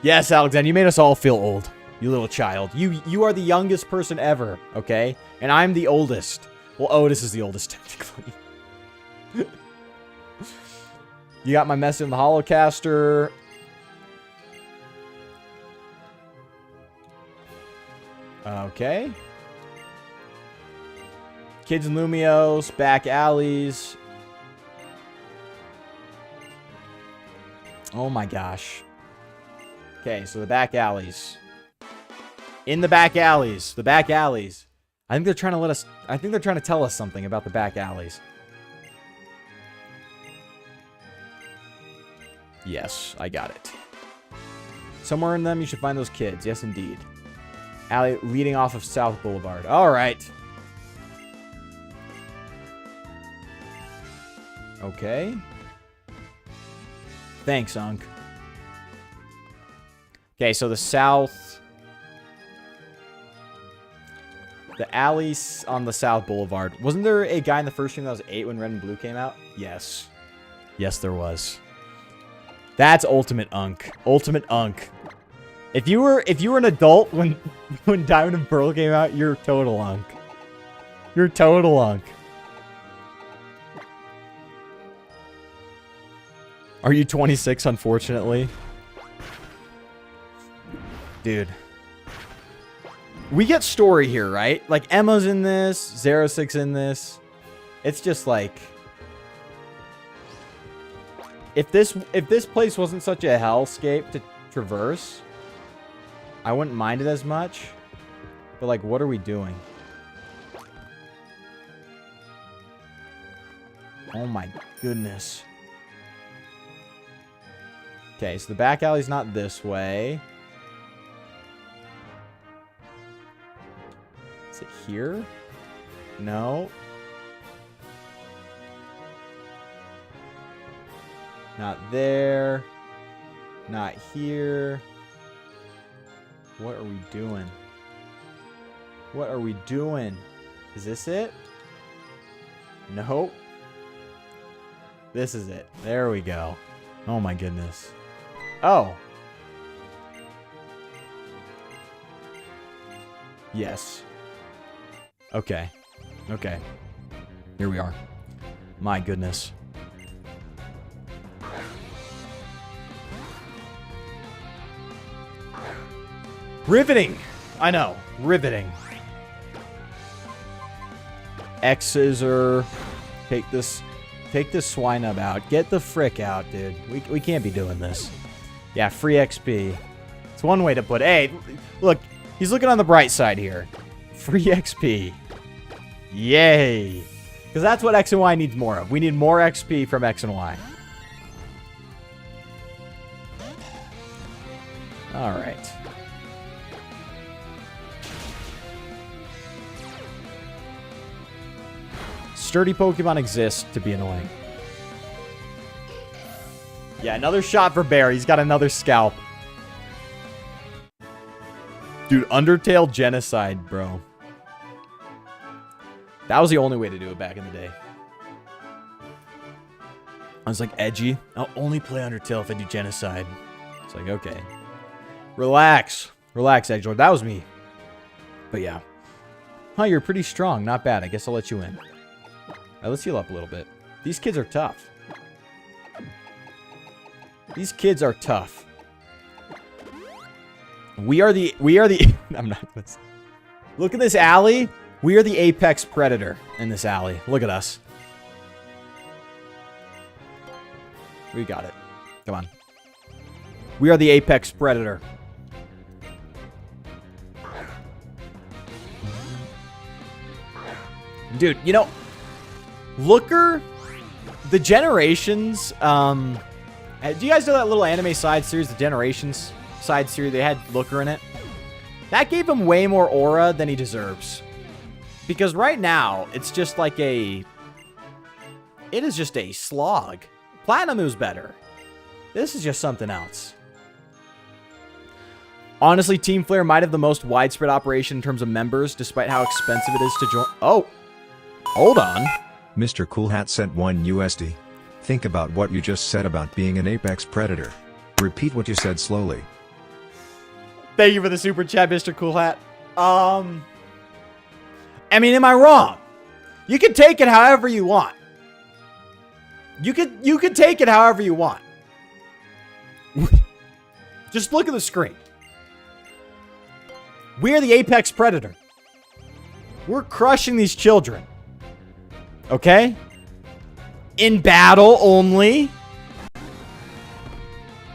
Speaker 1: Yes, Alexander, you made us all feel old. You little child. You are the youngest person ever, okay? And I'm the oldest. Well, Otis is the oldest, technically. You got my message in the Holocaster. Okay. Kids in Lumios. Back alleys. Oh my gosh. Okay, so the back alleys. In the back alleys. The back alleys. I think they're trying to let us... I think they're trying to tell us something about the back alleys. Yes, I got it. Somewhere in them, you should find those kids. Yes, indeed. Alley leading off of South Boulevard. All right. Okay. Thanks, Unc. Okay, so the south... The alleys on the South Boulevard. Wasn't there a guy in the first stream that was 8 when Red and Blue came out? Yes. Yes, there was. That's Ultimate Unk. Ultimate Unk. If you were an adult when Diamond and Pearl came out, you're total Unk. You're total Unk. Are you 26, unfortunately? Dude. We get story here, right? Like, Emma's in this, Zero Six in this. It's just like... If this place wasn't such a hellscape to traverse, I wouldn't mind it as much. But, like, what are we doing? Oh my goodness. Okay, so the back alley's not this way. Is it here? No. Not there. Not here. What are we doing? What are we doing? Is this it? Nope. This is it. There we go. Oh my goodness. Oh. Yes. Okay. Okay. Here we are. My goodness. Riveting! I know. Riveting. X scissor. Take this swine nub out. Get the frick out, dude. We can't be doing this. Yeah, free XP. It's one way to put it. Hey, look. He's looking on the bright side here. Free XP. Yay. Because that's what X and Y needs more of. We need more XP from X and Y. Alright. Sturdy Pokemon exist to be annoying. Yeah, another shot for Bear. He's got another scalp. Dude, Undertale Genocide, bro. That was the only way to do it back in the day. I was like, edgy. I'll only play Undertale if I do Genocide. It's like, okay. Relax. Relax, Edgelord. That was me. But yeah. Huh, you're pretty strong. Not bad. I guess I'll let you in. Alright, let's heal up a little bit. These kids are tough. These kids are tough. We are the I'm not gonna say. Look at this alley. We are the apex predator in this alley. Look at us. We got it. Come on. We are the apex predator. Dude, you know, Looker, the Generations, do you guys know that little anime side series, the Generations side series? They had Looker in it. That gave him way more aura than he deserves. Because right now, it's just like it is just a slog. Platinum was better. This is just something else. Honestly, Team Flare might have the most widespread operation in terms of members, despite how expensive it is to join. Oh, hold on.
Speaker 2: Mr. Cool Hat sent 1 USD. Think about what you just said about being an apex predator. Repeat what you said slowly.
Speaker 1: Thank you for the super chat, Mr. Cool Hat. I mean, am I wrong? You can take it however you want. You could take it however you want. Just look at the screen. We're the apex predator. We're crushing these children. Okay? In battle only.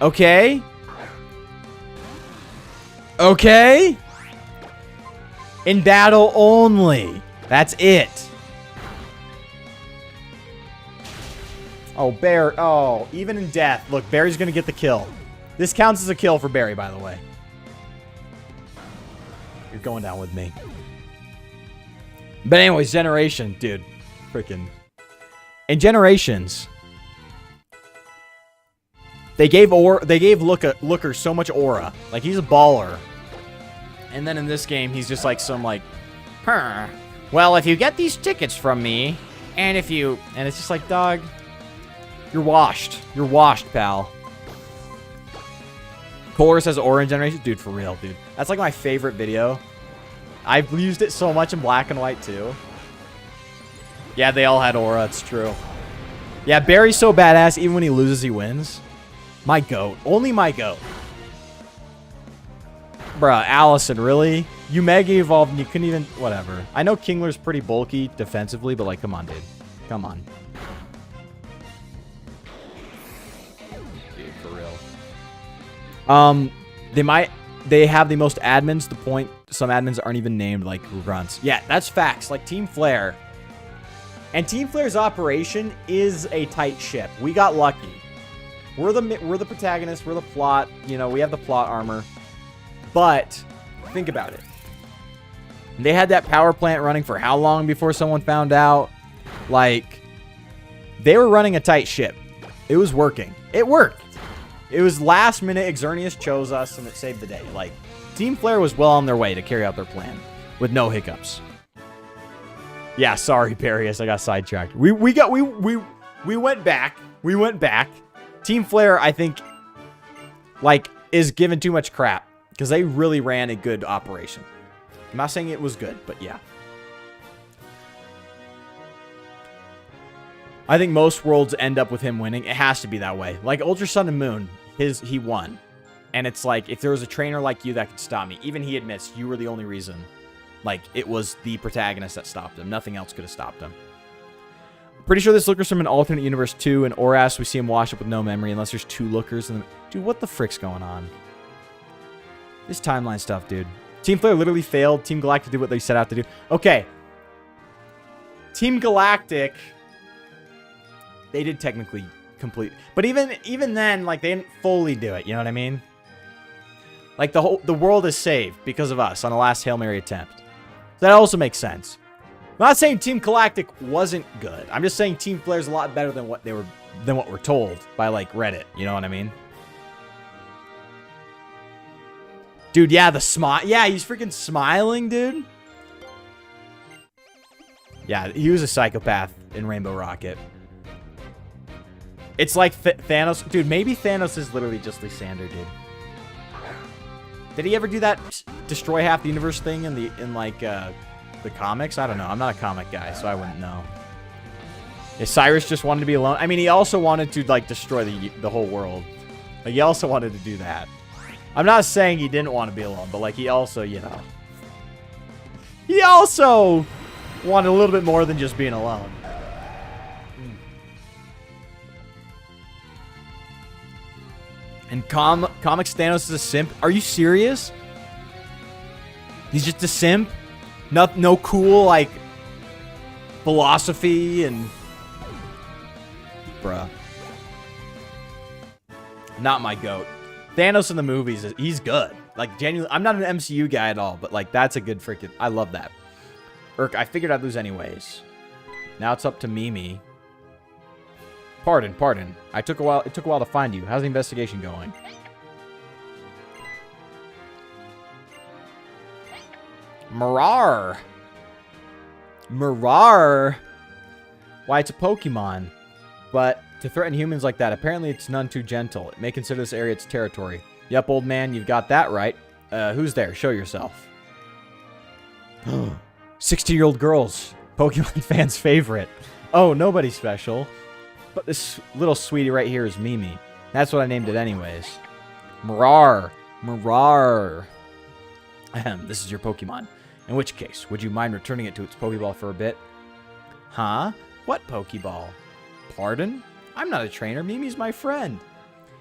Speaker 1: Okay? Okay? In battle only. That's it. Oh, Bear. Oh, even in death. Look, Barry's going to get the kill. This counts as a kill for Barry, by the way. You're going down with me. But anyways, Generation, dude. Freaking. In Generations, they gave Looker so much aura. Like, he's a baller. And then in this game, he's just like some like, well, if you get these tickets from me, and if you... And it's just like, dog, you're washed. You're washed, pal. Chorus has aura in Generation. Dude, for real, dude. That's like my favorite video. I've used it so much in black and white, too. Yeah, they all had aura. It's true. Yeah, Barry's so badass. Even when he loses, he wins. My goat. Only my goat. Bruh, Allison, really? You Mega Evolved and you couldn't even... Whatever. I know Kingler's pretty bulky defensively, but like, come on, dude. Come on. Dude, for real. They have the most admins, the point some admins aren't even named, like, grunts. Yeah, that's facts. Like, Team Flare. And Team Flare's operation is a tight ship. We got lucky. We're the protagonist. We're the plot. You know, we have the plot armor. But think about it. They had that power plant running for how long before someone found out? Like, they were running a tight ship. It was working. It worked. It was last minute. Xerneas chose us and it saved the day. Like, Team Flare was well on their way to carry out their plan with no hiccups. Yeah, sorry, Parius. I got sidetracked. We went back. We went back. Team Flare, I think, like, is given too much crap because they really ran a good operation. I'm not saying it was good, but yeah. I think most worlds end up with him winning. It has to be that way. Like Ultra Sun and Moon, he won. And it's like, if there was a trainer like you that could stop me, even he admits you were the only reason. Like, it was the protagonist that stopped him. Nothing else could have stopped him. Pretty sure this Looker's from an alternate universe too. In Oras, we see him wash up with no memory unless there's 2 Lookers. Dude, what the frick's going on? This timeline stuff, dude. Team Flare literally failed. Team Galactic did what they set out to do. Okay. Team Galactic, they did technically complete. But even then, like, they didn't fully do it. You know what I mean? Like, the world is saved because of us on the last Hail Mary attempt. That also makes sense. I'm not saying Team Galactic wasn't good. I'm just saying Team Flare's a lot better than what we're told by, like, Reddit. You know what I mean? Dude, yeah, the smile. Yeah, he's freaking smiling, dude. Yeah, he was a psychopath in Rainbow Rocket. It's like Thanos. Dude, maybe Thanos is literally just Lysander, dude. Did he ever do that destroy half the universe thing in the comics? I don't know. I'm not a comic guy, so I wouldn't know. If Cyrus just wanted to be alone. I mean, he also wanted to, like, destroy the whole world. Like, he also wanted to do that. I'm not saying he didn't want to be alone, but, like, he also, you know. He also wanted a little bit more than just being alone. And Comics Thanos is a simp. Are you serious? He's just a simp? No cool, like, philosophy and... Bruh. Not my goat. Thanos in the movies, he's good. Like, genuinely, I'm not an MCU guy at all, but, like, that's a good freaking... I love that. I figured I'd lose anyways. Now it's up to Mimi. Pardon. It took a while to find you. How's the investigation going? Mirar. Why, it's a Pokemon. But to threaten humans like that, apparently it's none too gentle. It may consider this area its territory. Yep, old man, you've got that right. Who's there? Show yourself. 16-year-old girls. Pokemon fans' favorite. Oh, nobody special. But this little sweetie right here is Mimi. That's what I named it anyways. Mirar. This is your Pokemon. In which case, would you mind returning it to its Pokeball for a bit? Huh? What Pokeball? Pardon? I'm not a trainer. Mimi's my friend.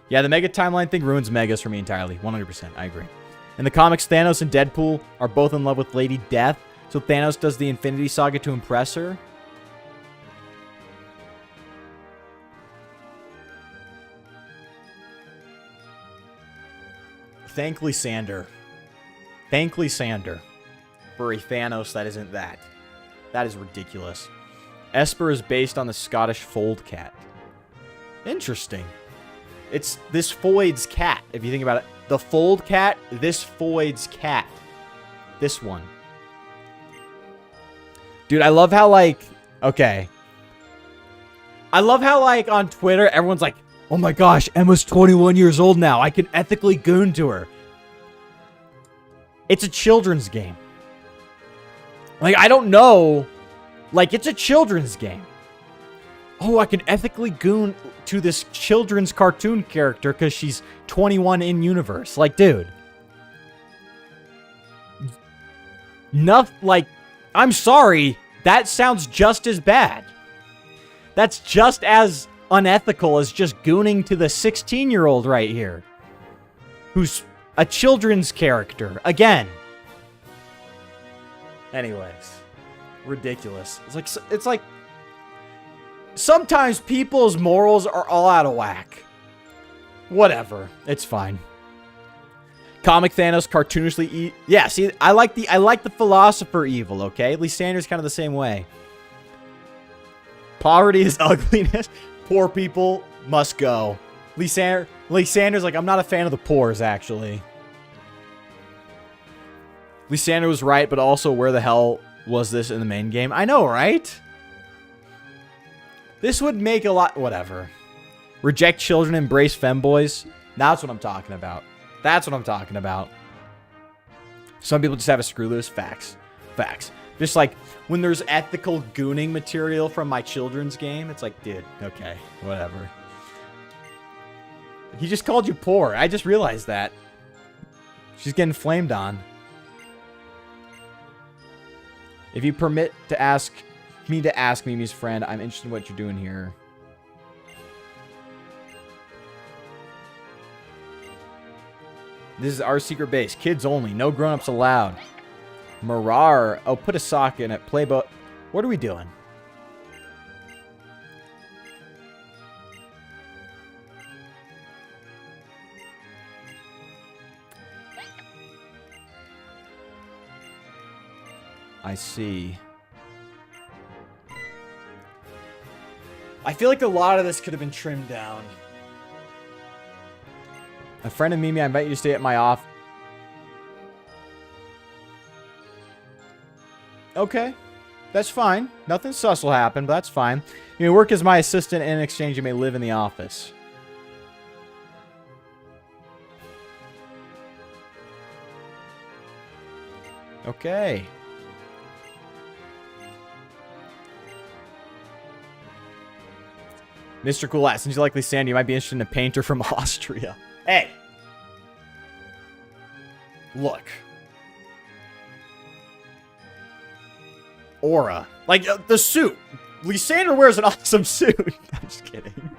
Speaker 1: Yeah, the Mega Timeline thing ruins Megas for me entirely. 100%. I agree. In the comics, Thanos and Deadpool are both in love with Lady Death, so Thanos does the Infinity Saga to impress her. Thank Lysander. For a Thanos that isn't that. That is ridiculous. Esper is based on the Scottish fold cat. Interesting. It's this Foyd's cat, if you think about it. The fold cat, this Foyd's cat. This one. Dude, I love how, like... Okay. I love how, like, on Twitter, everyone's like, oh my gosh, Emma's 21 years old now. I can ethically goon to her. It's a children's game. Like, I don't know. Like, it's a children's game. Oh, I can ethically goon to this children's cartoon character because she's 21 in universe. Like, dude. Like, I'm sorry. That sounds just as bad. That's just as unethical as just gooning to the 16-year-old right here. Who's a children's character. Again. Anyways. Ridiculous. It's like sometimes people's morals are all out of whack. Whatever. It's fine. Comic Thanos cartoonishly yeah, see, I like the philosopher evil, okay? Lysander's kind of the same way. Poverty is ugliness. Poor people must go. Lysander's like, I'm not a fan of the poors, actually. Lysander was right, but also where the hell was this in the main game? I know, right? This would make a lot... Whatever. Reject children, embrace femboys. That's what I'm talking about. That's what I'm talking about. Some people just have a screw loose. Facts. Just like, when there's ethical gooning material from my children's game, it's like, dude, okay, whatever. He just called you poor. I just realized that. She's getting flamed on. If you permit to ask Mimi's friend, I'm interested in what you're doing here. This is our secret base. Kids only. No grown-ups allowed. Mirar. Oh, put a sock in it. Playbook. What are we doing? I see. I feel like a lot of this could have been trimmed down. A friend of Mimi, I invite you to stay at my office. Okay. That's fine. Nothing sus will happen, but that's fine. You may work as my assistant, and in exchange you may live in the office. Okay. Mr. Cool Since you like Lysander, you might be interested in a painter from Austria. Hey! Look. Aura. Like, the suit. Lysander wears an awesome suit. I'm just kidding.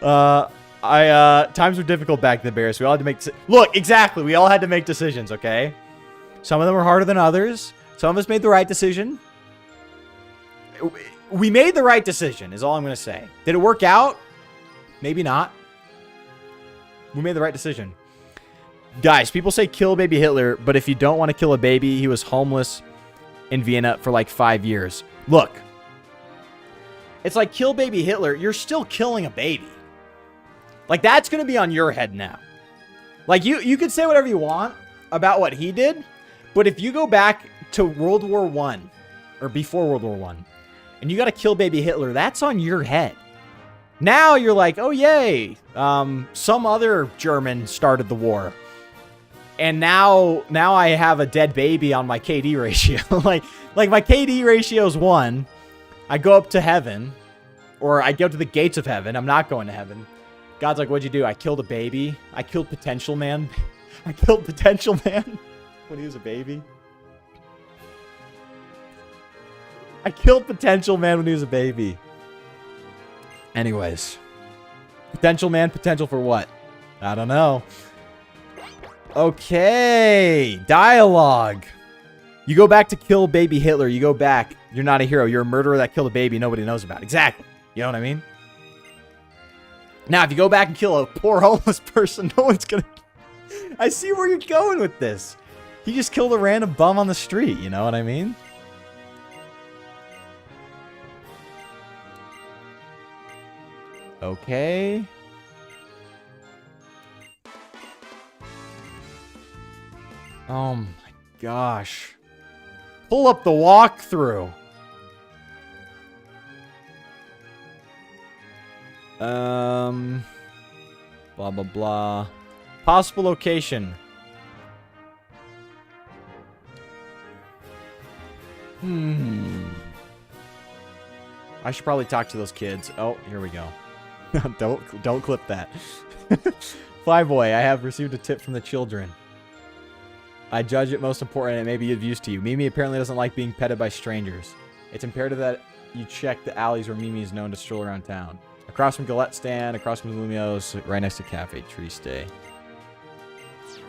Speaker 1: Times were difficult back then, Bears. We all had to make... Look, exactly. We all had to make decisions, okay? Some of them were harder than others. Some of us made the right decision. We made the right decision, is all I'm going to say. Did it work out? Maybe not. We made the right decision. Guys, people say kill baby Hitler, but if you don't want to kill a baby, he was homeless in Vienna for like 5 years. Look, It's like kill baby Hitler. You're still killing a baby. Like, that's going to be on your head now. Like, you could say whatever you want about what he did, but if you go back to World War I, or before World War I, and you got to kill baby Hitler, that's on your head. Now you're like, oh, yay. Some other German started the war. And now I have a dead baby on my KD ratio. like my KD ratio is 1. I go up to heaven, or I go to the gates of heaven. I'm not going to heaven. God's like, what'd you do? I killed a baby. I killed Potential Man. I killed Potential Man when he was a baby. I killed Potential Man when he was a baby. Anyways. Potential Man, potential for what? I don't know. Okay. Dialogue. You go back to kill baby Hitler. You go back. You're not a hero. You're a murderer that killed a baby nobody knows about. Exactly. You know what I mean? Now, if you go back and kill a poor homeless person, no one's gonna... I see where you're going with this. He just killed a random bum on the street. You know what I mean? Okay. Oh my gosh. Pull up the walkthrough. Blah, blah, blah. Possible location. I should probably talk to those kids. Oh, here we go. Don't clip that. Flyboy, I have received a tip from the children. I judge it most important and it may be of use to you. Mimi apparently doesn't like being petted by strangers. It's imperative that you check the alleys where Mimi is known to stroll around town. Across from Galette Stand, across from Lumio's, right next to Cafe Tree Stay.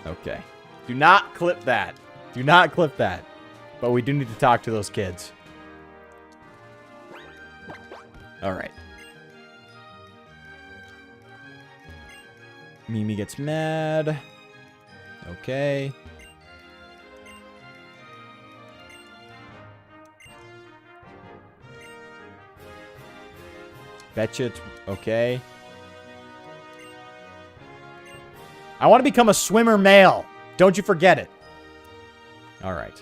Speaker 1: Okay. Do not clip that. Do not clip that. But we do need to talk to those kids. Alright. Mimi gets mad. Okay. Betcha it's okay. I want to become a swimmer male. Don't you forget it. Alright.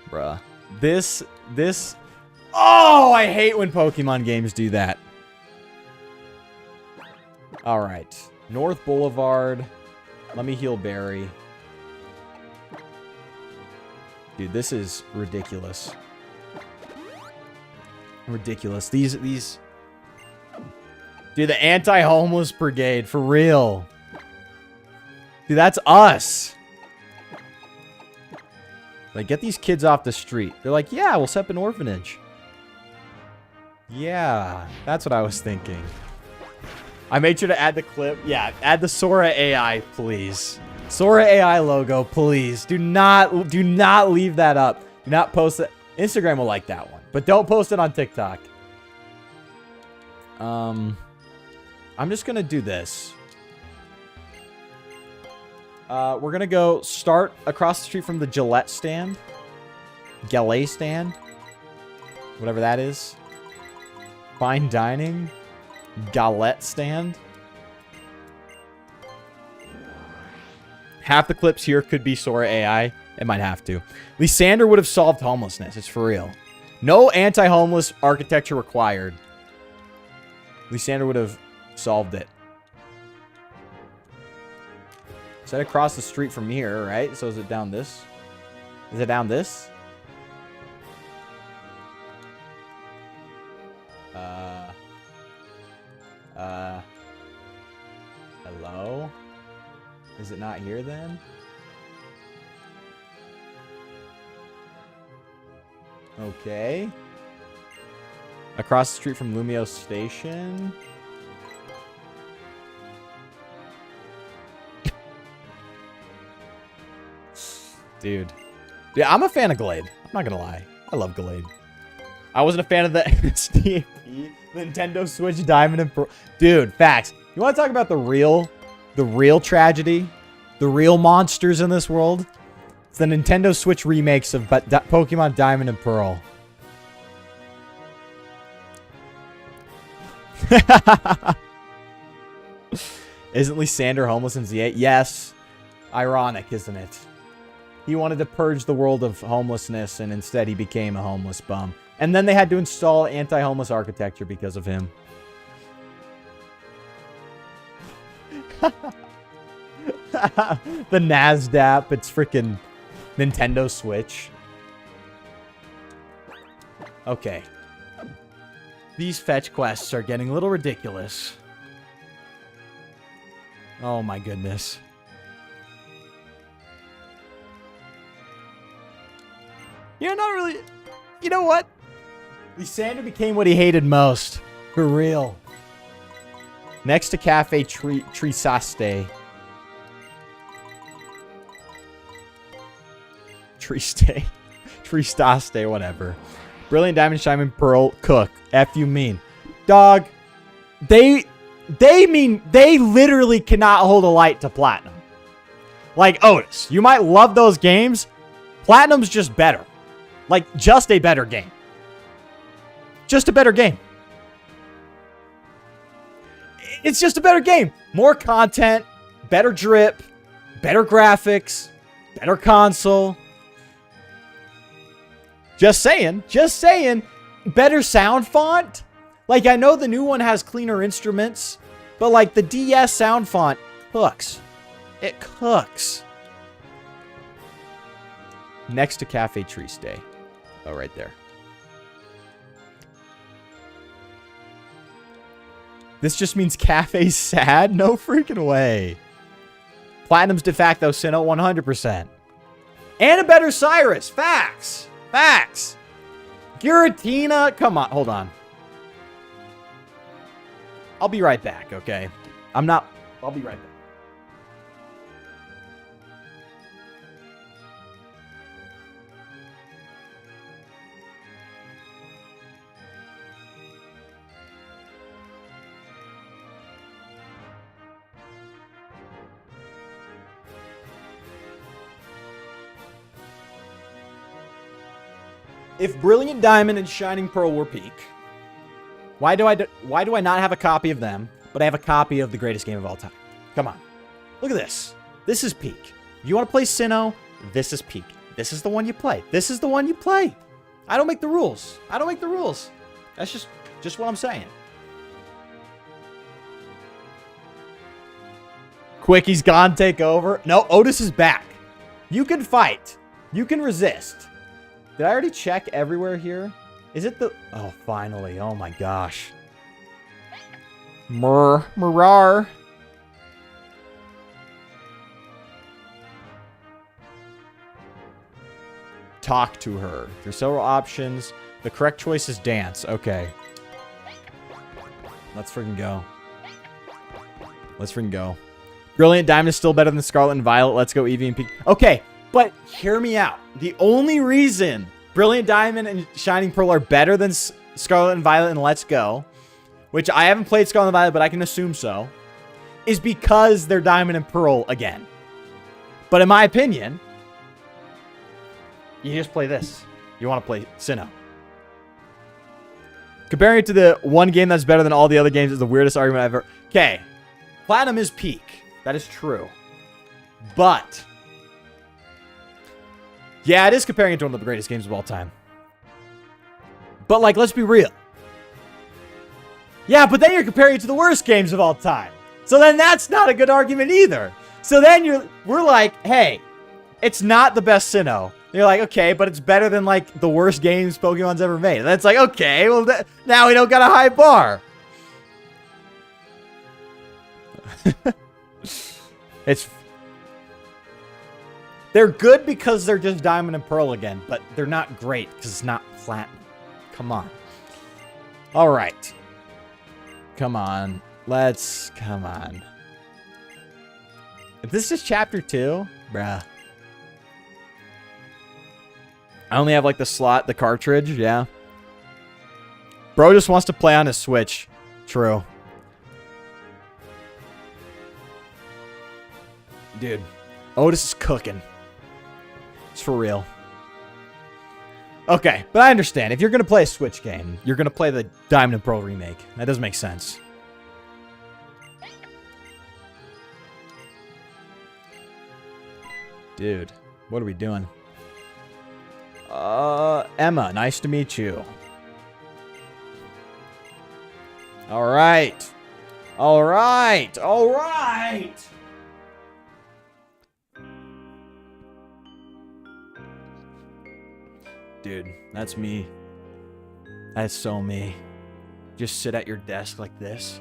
Speaker 1: Bruh. This... Oh, I hate when Pokemon games do that. Alright. North Boulevard. Let me heal Barry. Dude, this is ridiculous. Ridiculous. These... Dude, the anti-homeless brigade, for real. Dude, that's us. Like, get these kids off the street. They're like, yeah, we'll set up an orphanage. Yeah, that's what I was thinking. I made sure to add the clip. Yeah, add the Sora AI, please. Sora AI logo, please. Do not leave that up. Do not post it. Instagram will like that one, but don't post it on TikTok. I'm just gonna do this. We're gonna go start across the street from the Gillette stand. Galette stand. Whatever that is. Fine dining. Galette stand. Half the clips here could be Sora AI. It might have to. Lysander would have solved homelessness. It's for real. No anti-homeless architecture required. Lysander would have solved it. Is that across the street from here, right? So is it down this? Is it down this? Hello? Is it not here then? Okay. Across the street from Lumio Station. Dude. Yeah, I'm a fan of Glade. I'm not gonna lie. I love Glade. I wasn't a fan of the SDAP, Nintendo Switch Diamond and Pearl. Dude, facts. You want to talk about the real tragedy? The real monsters in this world? It's the Nintendo Switch remakes of Pokemon Diamond and Pearl. Isn't Lysander homeless in Z8? Yes. Ironic, isn't it? He wanted to purge the world of homelessness, and instead he became a homeless bum. And then they had to install anti-homeless architecture because of him. The NASDAQ, it's freaking Nintendo Switch. Okay. These fetch quests are getting a little ridiculous. Oh my goodness. You're not really... You know what? Lysander became what he hated most. For real. Next to Cafe Trisaste. Tristaste, whatever. Brilliant Diamond, Shining Pearl, Cook. F you mean. Dog, they literally cannot hold a light to Platinum. Like, Otis, you might love those games. Platinum's just better. Like, just a better game. Just a better game. It's just a better game. More content, better drip, better graphics, better console. Just saying. Just saying. Better sound font. Like, I know the new one has cleaner instruments, but, like, the DS sound font cooks. It cooks. Next to Cafe Triste. Oh, right there. This just means Cafe's sad? No freaking way. Platinum's de facto Sinnoh 100%. And a better Cyrus. Facts. Facts. Giratina. Come on. Hold on. I'll be right back, okay? I'll be right back. If Brilliant Diamond and Shining Pearl were peak, why do I not have a copy of them, but I have a copy of the greatest game of all time? Come on. Look at this. This is peak. If you want to play Sinnoh, this is peak. This is the one you play. This is the one you play. I don't make the rules. I don't make the rules. That's just what I'm saying. Quickie's gone, take over. No, Otis is back. You can fight. You can resist. Did I already check everywhere here? Is it the... Oh, finally. Oh, my gosh. Murar. Talk to her. There's several options. The correct choice is dance. Okay. Let's freaking go. Let's freaking go. Brilliant Diamond is still better than Scarlet and Violet. Let's go Eevee and Pikachu. Okay, but hear me out. The only reason Brilliant Diamond and Shining Pearl are better than Scarlet and Violet and Let's Go, which I haven't played Scarlet and Violet, but I can assume so, is because they're Diamond and Pearl again. But in my opinion, you just play this. You want to play Sinnoh. Comparing it to the one game that's better than all the other games is the weirdest argument I've ever... Okay, Platinum is peak. That is true. But... yeah, it is comparing it to one of the greatest games of all time. But, like, let's be real. Yeah, but then you're comparing it to the worst games of all time. So then that's not a good argument either. So then we're like, hey, it's not the best Sinnoh. You're like, okay, but it's better than, like, the worst games Pokemon's ever made. And that's like, okay, well, now we don't got a high bar. They're good because they're just Diamond and Pearl again, but they're not great because it's not Platinum. Come on. All right. Come on. Come on. If this is chapter 2, bruh. I only have like the cartridge, yeah. Bro just wants to play on his Switch. True. Dude, Otis is cooking. It's for real. Okay, but I understand. If you're going to play a Switch game, you're going to play the Diamond and Pearl remake. That does make sense. Dude, what are we doing? Emma, nice to meet you. All right. All right. All right. Dude, that's me. That's so me. Just sit at your desk like this.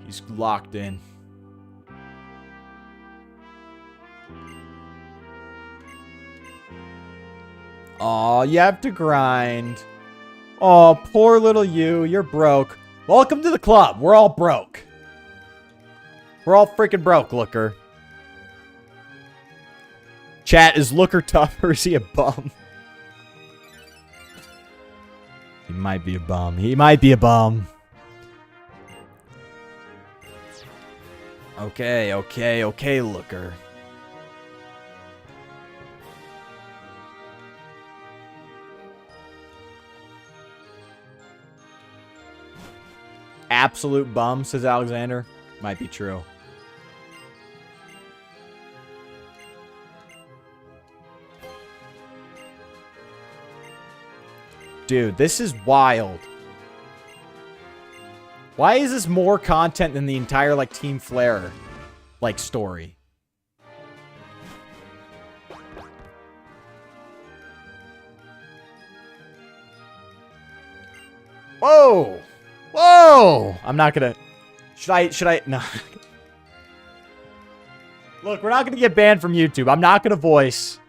Speaker 1: He's locked in. Aw, you have to grind. Aw, poor little you. You're broke. Welcome to the club. We're all broke. We're all freaking broke, Looker. Chat, is Looker tough or is he a bum? He might be a bum. He might be a bum. Okay, okay, okay, Looker. Absolute bum, says Alexander. Might be true. Dude, this is wild. Why is this more content than the entire, like, Team Flare, like, story? Whoa! Whoa! I'm not gonna... Should I... No. Look, we're not gonna get banned from YouTube. I'm not gonna voice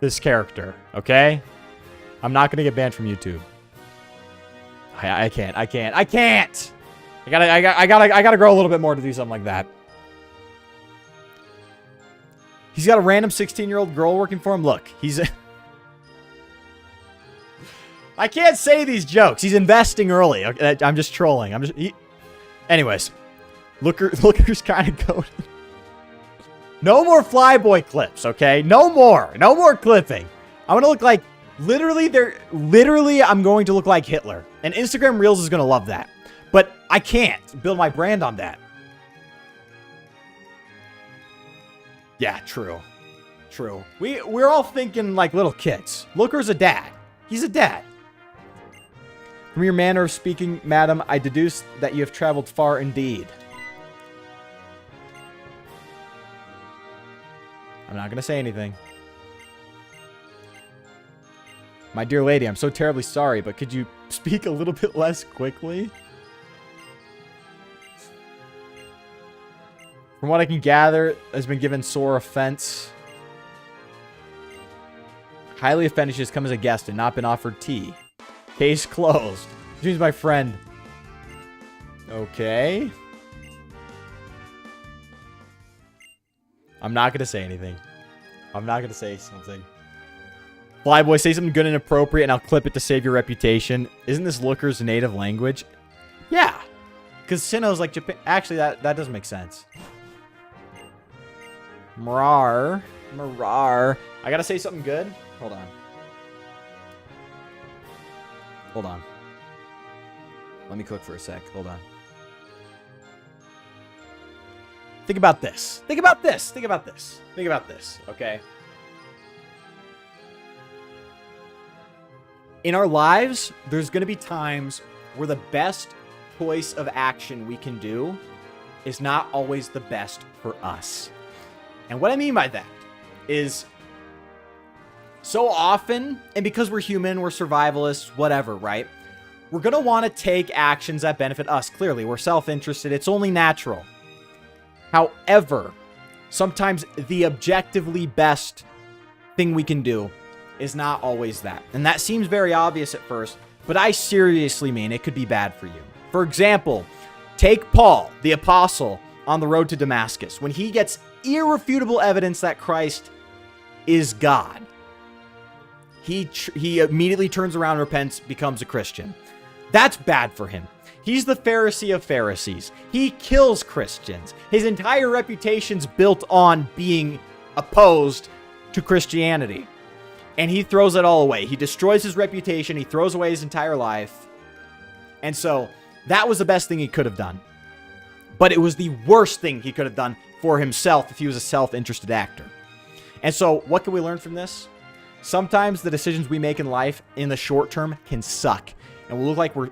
Speaker 1: this character, okay? I'm not gonna get banned from YouTube. I can't. I gotta grow a little bit more to do something like that. He's got a random 16-year-old girl working for him. Look, he's... I can't say these jokes. He's investing early. Okay, I'm just trolling. Anyways, Looker's kind of going. No more FLYBOY clips, okay? No more. No more clipping. I want to look like... Literally, I'm going to look like Hitler. And Instagram Reels is going to love that. But I can't build my brand on that. Yeah, true. True. We're all thinking like little kids. Looker's a dad. He's a dad. From your manner of speaking, madam, I deduce that you have traveled far indeed. I'm not going to say anything. My dear lady, I'm so terribly sorry, but could you speak a little bit less quickly? From what I can gather, has been given sore offense. Highly offended she has come as a guest and not been offered tea. Case closed. She's my friend. Okay. I'm not going to say anything. I'm not going to say something. FLYBOY, say something good and appropriate, and I'll clip it to save your reputation. Isn't this Looker's native language? Yeah. Because Sinnoh's like Japan. Actually, that doesn't make sense. Marar. Marar. I gotta say something good? Hold on. Hold on. Let me cook for a sec. Hold on. Think about this. Think about this. Think about this. Think about this. Okay? In our lives, there's going to be times where the best choice of action we can do is not always the best for us. And what I mean by that is so often, and because we're human, we're survivalists, whatever, right? We're going to want to take actions that benefit us. Clearly, we're self-interested. It's only natural. However, sometimes the objectively best thing we can do is not always that. And that seems very obvious at first, but I seriously mean it could be bad for you. For example, take Paul, the apostle, on the road to Damascus. When he gets irrefutable evidence that Christ is God, he immediately turns around, repents, becomes a Christian. That's bad for him. He's the Pharisee of Pharisees. He kills Christians. His entire reputation's built on being opposed to Christianity. And he throws it all away. He destroys his reputation. He throws away his entire life. And so that was the best thing he could have done. But it was the worst thing he could have done for himself if he was a self-interested actor. And so what can we learn from this? Sometimes the decisions we make in life in the short term can suck. And we'll look like we're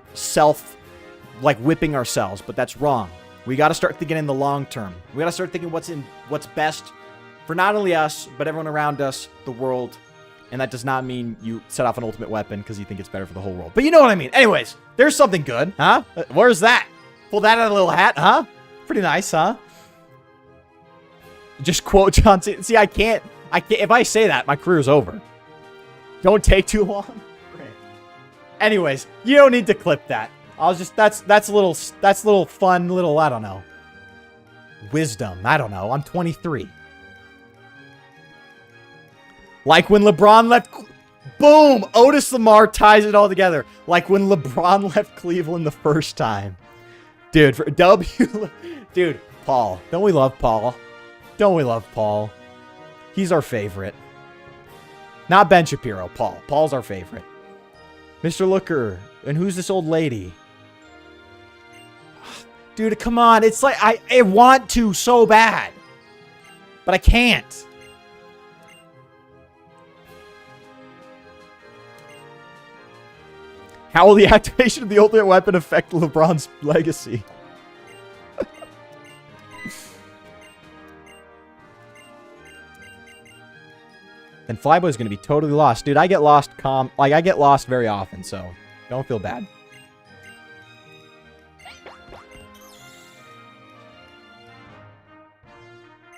Speaker 1: whipping ourselves, but that's wrong. We got to start thinking in the long term. We got to start thinking what's best for not only us, but everyone around us, the world. And that does not mean you set off an ultimate weapon because you think it's better for the whole world. But you know what I mean. Anyways, there's something good, huh? Where's that? Pull that out of a little hat, huh? Pretty nice, huh? Just quote John Cena. See, I can't. If I say that, my career's over. Don't take too long. Anyways, you don't need to clip that. That's a little fun, I don't know. Wisdom. I don't know. I'm 23. Like when LeBron left... Boom! Otis Lamar ties it all together. Like when LeBron left Cleveland the first time. Dude, for W... Dude, Paul. Don't we love Paul? Don't we love Paul? He's our favorite. Not Ben Shapiro, Paul. Paul's our favorite. Mr. Looker. And who's this old lady? Dude, come on. It's like, I want to so bad. But I can't. How will the activation of the ultimate weapon affect LeBron's legacy? Then Flyboy's going to be totally lost. Dude, I get lost I get lost very often, so don't feel bad.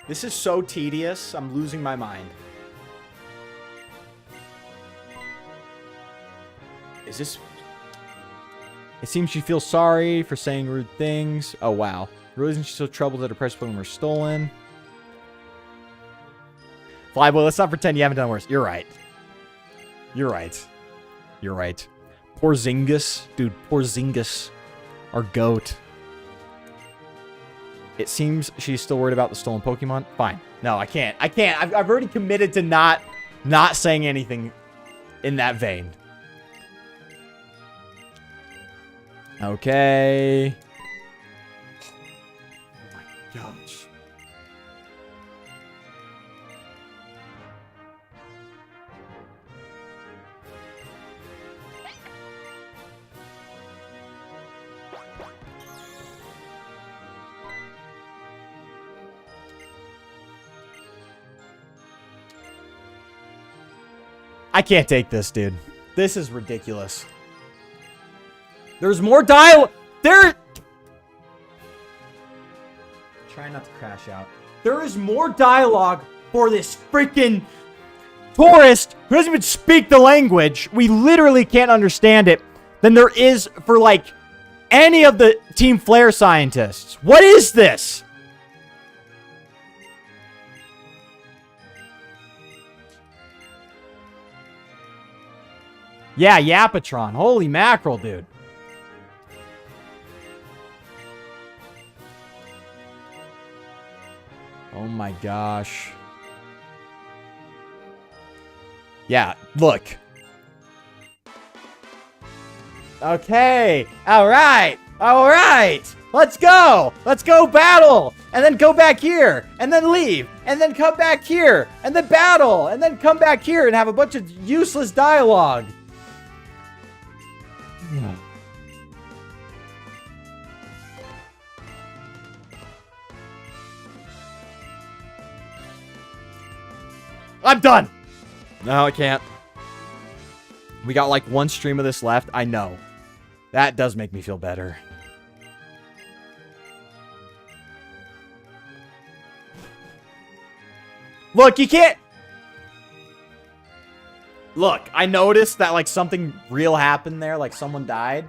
Speaker 1: This is so tedious. I'm losing my mind. Is this... It seems she feels sorry for saying rude things. Oh, wow. The reason she's so troubled that her precious Pokemon were stolen. Flyboy, let's not pretend you haven't done worse. You're right. You're right. You're right. Poor Zingus. Dude, poor Zingus. Our goat. It seems she's still worried about the stolen Pokemon. Fine. No, I can't. I can't. I've already committed to not saying anything in that vein. Okay. Oh my gosh. I can't take this, dude. This is ridiculous. There's more dialogue. Try not to crash out. There is more dialogue for this freaking tourist who doesn't even speak the language. We literally can't understand it. Than there is for, like, any of the Team Flare scientists. What is this? Yeah, Yapatron. Holy mackerel, dude. Oh my gosh. Yeah, look. Okay. All right. All right. Let's go. Let's go battle. And then go back here. And then leave. And then come back here. And then battle. And then come back here and have a bunch of useless dialogue. I'm done. No, I can't. We got like one stream of this left. I know. That does make me feel better. Look, you can't... Look, I noticed that like something real happened there. Like someone died.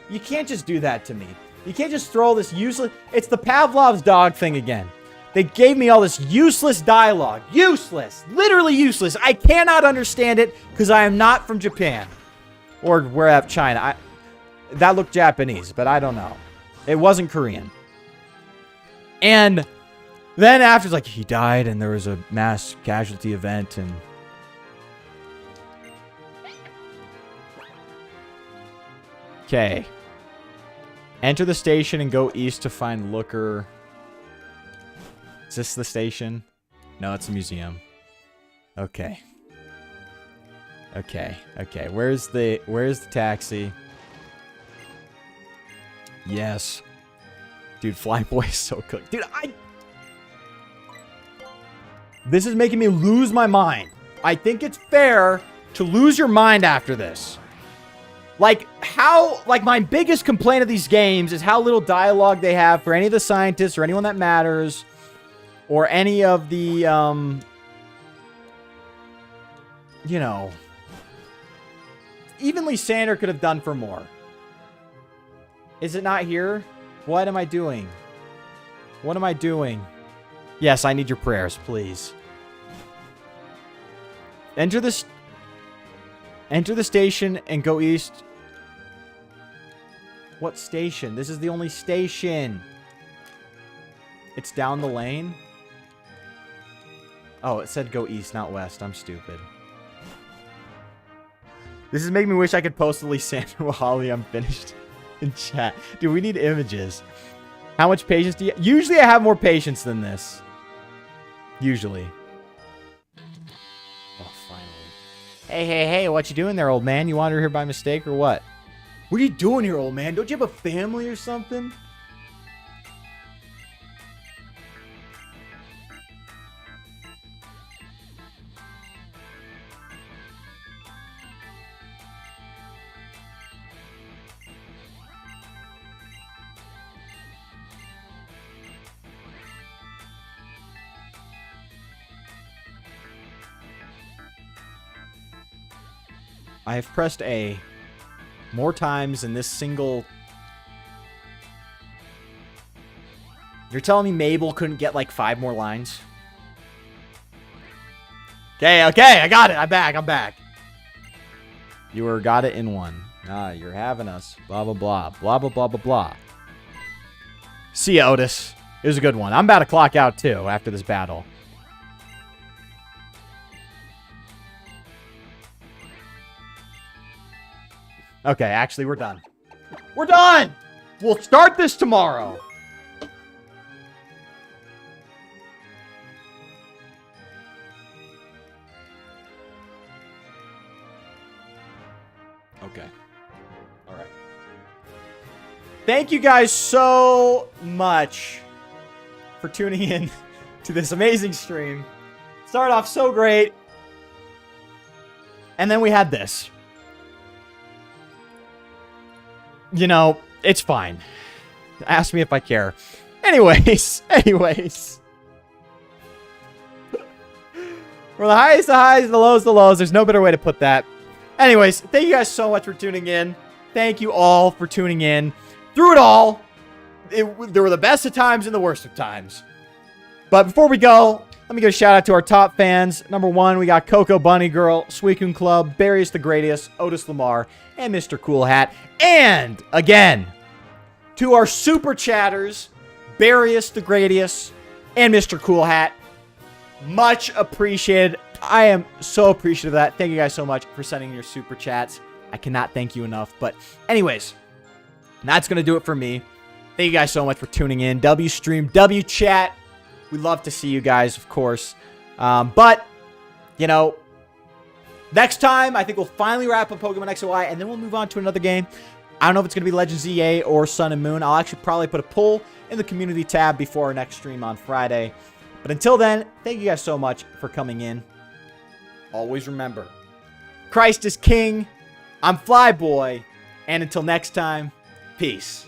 Speaker 1: You can't just do that to me. You can't just throw all this useless... It's the Pavlov's dog thing again. They gave me all this useless dialogue. Useless. Literally useless. I cannot understand it because I am not from Japan. Or where at China. That looked Japanese, but I don't know. It wasn't Korean. And then after, it's like, he died and there was a mass casualty event and... Okay. Enter the station and go east to find Looker. Is this the station? No, it's a museum. Okay. Okay. Okay. Where's the taxi? Yes. Dude, FLYBOY is so cooked. Dude, this is making me lose my mind. I think it's fair to lose your mind after this. Like, my biggest complaint of these games is how little dialogue they have for any of the scientists or anyone that matters. Or any of the, you know. Even Lysander could have done for more. Is it not here? What am I doing? What am I doing? Yes, I need your prayers, please. Enter the station and go east. What station? This is the only station. It's down the lane. Oh, it said go east, not west. I'm stupid. This is making me wish I could post the Lysander Wahali I'm finished in chat. Dude, we need images. How much patience do you... Usually I have more patience than this. Usually. Oh, finally. Hey, what you doing there, old man? You wandered here by mistake or what? What are you doing here, old man? Don't you have a family or something? I have pressed A more times in this single... You're telling me Mabel couldn't get like 5 more lines? Okay, I got it. I'm back. You got it in 1. Ah, you're having us. Blah, blah, blah. Blah, blah, blah, blah, blah. See ya, Otis. It was a good one. I'm about to clock out too after this battle. Okay, actually, we're done. We're done! We'll start this tomorrow. Okay. All right. Thank you guys so much for tuning in to this amazing stream. Started off so great. And then we had this. You know, it's fine. Ask me if I care. Anyways. We're the highest, the highs, the lows, the lows. There's no better way to put that. Anyways, thank you guys so much for tuning in. Thank you all for tuning in. Through it all, there were the best of times and the worst of times. But before we go, let me give a shout out to our top fans. Number 1, we got Coco Bunny Girl, Suicune Club, Barius the Greatest, Otis Lamar, and Mr. Cool Hat. And, again, to our super chatters, Barius the Greatest, and Mr. Cool Hat. Much appreciated. I am so appreciative of that. Thank you guys so much for sending your super chats. I cannot thank you enough. But anyways, that's going to do it for me. Thank you guys so much for tuning in. W stream, W chat. We love to see you guys, of course. But, you know, next time, I think we'll finally wrap up Pokemon X and Y, and then we'll move on to another game. I don't know if it's going to be Legends EA or Sun and Moon. I'll actually probably put a poll in the community tab before our next stream on Friday. But until then, thank you guys so much for coming in. Always remember, Christ is King. I'm FLYBOY. And until next time, peace.